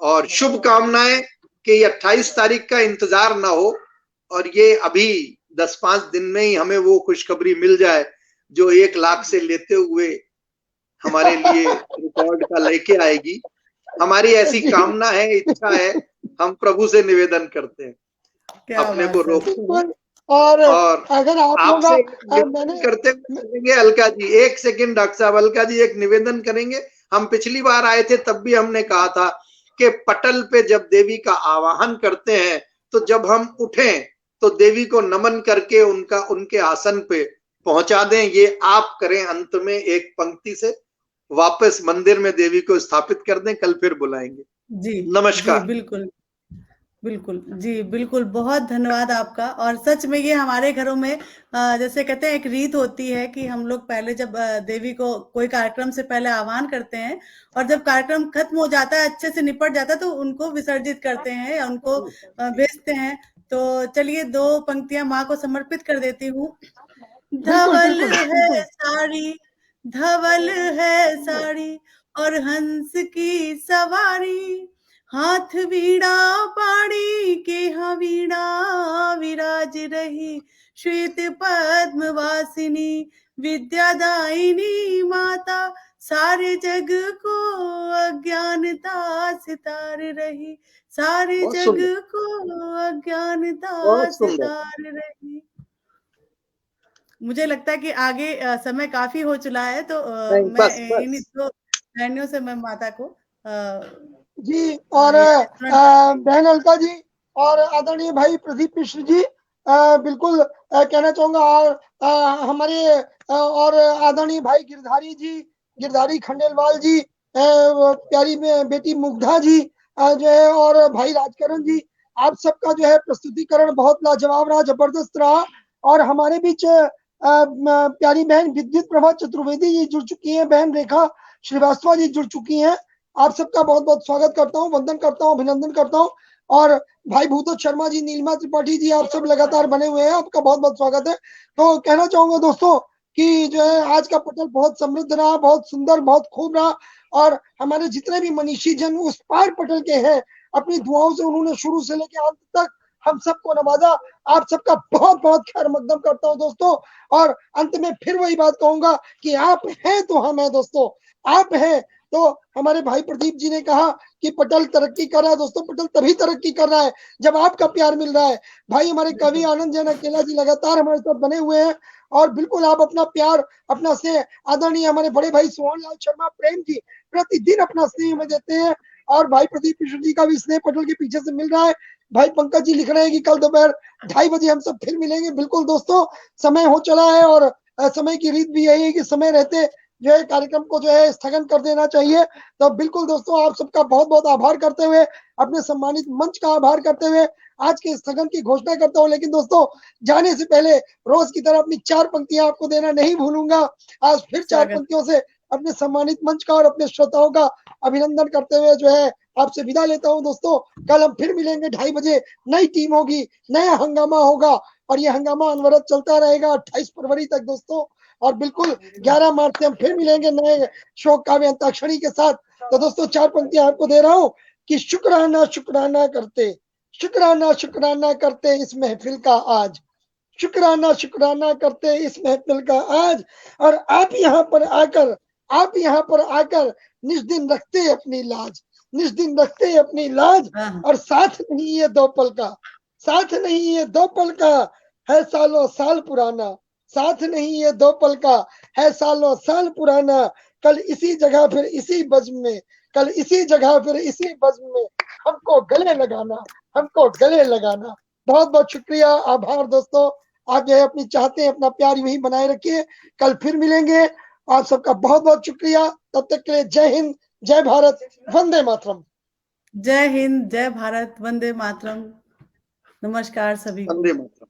और शुभकामनाएं कि ये 28 तारीख का इंतजार ना हो और ये अभी 10-5 दिन में ही हमें वो खुशखबरी मिल जाए जो 1 लाख से लेते हुए हमारे लिए रिकॉर्ड का लेके आएगी। हमारी ऐसी कामना है, इच्छा है, हम प्रभु से निवेदन करते हैं, अपने को रोकते। और अगर आपसे करते करेंगे अलका जी, 1 सेकंड डॉक्टर साहब, अलका जी एक निवेदन करेंगे। हम पिछली बार आए थे तब भी हमने कहा था कि पटल पे जब देवी का आवाहन करते हैं तो जब हम उठें तो देवी को नमन करके उनके आसन पे पहुंचा दें। ये आप करें, अंत में एक पंक्ति से वापस मंदिर में देवी को स्थापित कर दें। कल फिर बुलाएंगे जी। नमस्कार। जी, बिल्कुल बिल्कुल जी, बिल्कुल, बहुत धन्यवाद आपका। और सच में ये हमारे घरों में जैसे कहते हैं एक रीत होती है कि हम लोग पहले जब देवी को कोई कार्यक्रम से पहले आह्वान करते हैं और जब कार्यक्रम खत्म हो जाता है, अच्छे से निपट जाता है, तो उनको विसर्जित करते हैं, उनको भेजते हैं। तो चलिए 2 पंक्तियां माँ को समर्पित कर देती हूँ। धवल है साड़ी, धवल है साड़ी और हंस की सवारी, हाथ वीणा पाड़ी के हाँ वीणा विराज रही, श्वेत पद्म वासिनी विद्यादायिनी माता, सारे जग को अज्ञानता से तार रही, सारे जग को अज्ञानता से तार रही। मुझे लगता है कि आगे समय काफी हो चला है, तो मैं इन 2 लाइनों से मैं माता को जी और बहन अलका जी और आदरणीय भाई प्रदीप मिश्र जी बिल्कुल कहना चाहूंगा। और हमारे और आदरणीय भाई गिरधारी खंडेलवाल जी, प्यारी बेटी मुग्धा जी जो है, और भाई राजकरण जी, आप सबका जो है प्रस्तुतिकरण बहुत लाजवाब रहा, जबरदस्त रहा। और हमारे बीच प्यारी बहन विद्युत प्रभा चतुर्वेदी जी जुड़ चुकी हैं, बहन रेखा श्रीवास्तव जी जुड़ चुकी हैं। आप सबका बहुत बहुत स्वागत करता हूँ, वंदन करता हूँ, अभिनंदन करता हूँ। और भाई भूतोष शर्मा जी, नीलिमा त्रिपाठी जी, आप सब लगातार बने हुए हैं, आपका बहुत बहुत स्वागत है। तो कहना चाहूंगा दोस्तों कि जो है आज का पटल बहुत समृद्ध रहा, बहुत सुंदर, बहुत खूब रहा। और हमारे जितने भी मनीषी जन उस पार पटल के हैं, अपनी दुआओं से उन्होंने शुरू से लेकर अंत तक हम सबको नवाजा। आप सबका बहुत बहुत खैर मकदम करता हूँ दोस्तों। और अंत में फिर वही बात कहूंगा कि आप हैं तो हम हैं दोस्तों, आप हैं। तो हमारे भाई प्रदीप जी ने कहा कि पटल तरक्की कर रहा है दोस्तों, पटल तभी तरक्की कर रहा है जब आपका प्यार मिल रहा है। भाई हमारे कवि आनंद जैन अकेला जी लगातार हमारे साथ बने हुए हैं, और बिल्कुल आप अपना प्यार, अपना स्नेह, आदरणीय हमारे बड़े भाई सोहन लाल शर्मा प्रेम जी प्रतिदिन अपना स्नेह हमें देते हैं। और भाई प्रदीप मिश्र जी का भी स्नेह पटल के पीछे से मिल रहा है। भाई पंकज जी लिख रहे हैं कि कल दोपहर 2:30 बजे हम सब फिर मिलेंगे। बिल्कुल दोस्तों, समय हो चला है, और समय की रीत भी यही है कि समय रहते जो है कार्यक्रम को जो है स्थगन कर देना चाहिए। तो बिल्कुल दोस्तों, आप सबका बहुत बहुत आभार करते हुए, अपने सम्मानित मंच का आभार करते हुए आज के स्थगन की घोषणा करता हूँ। लेकिन दोस्तों, जाने से पहले रोज की तरह अपनी 4 पंक्तियां आपको देना नहीं भूलूंगा। आज फिर 4 पंक्तियों से अपने सम्मानित मंच का और अपने श्रोताओं का अभिनंदन करते हुए जो है आपसे विदा लेता हूँ दोस्तों। कल हम फिर मिलेंगे 2:30 बजे, नई टीम होगी, नया हंगामा होगा, और ये हंगामा अनवरत चलता रहेगा 28 फरवरी तक दोस्तों। और बिल्कुल 11 मार्च से हम फिर मिलेंगे नए शोक काव्य अंताक्षरी के साथ। तो दोस्तों, 4 पंक्तियां आपको दे रहा हूँ कि शुक्राना शुक्राना करते, शुक्राना शुक्राना करते इस महफिल का आज, शुक्राना शुक्राना करते इस महफिल का आज। और आप यहाँ पर आकर, आप यहाँ पर आकर निज दिन रखते अपनी लाज, निज दिन रखते अपनी लाज। और साथ नहीं ये 2 पल का, साथ नहीं ये 2 पल का है सालों साल पुराना, साथ नहीं ये 2 पल का है सालों साल पुराना। कल इसी जगह फिर इसी बज़्म में, कल इसी जगह फिर इसी बज़्म में हमको गले लगाना, हमको गले लगाना। बहुत बहुत शुक्रिया, आभार दोस्तों। आप जो है अपनी चाहते हैं अपना प्यार यूं ही बनाए रखिए। कल फिर मिलेंगे। आप सबका बहुत बहुत शुक्रिया। तब तक के लिए जय हिंद, जय भारत, वंदे मातरम। जय हिंद, जय भारत, वंदे मातरम। नमस्कार सभी को। वंदे मातरम।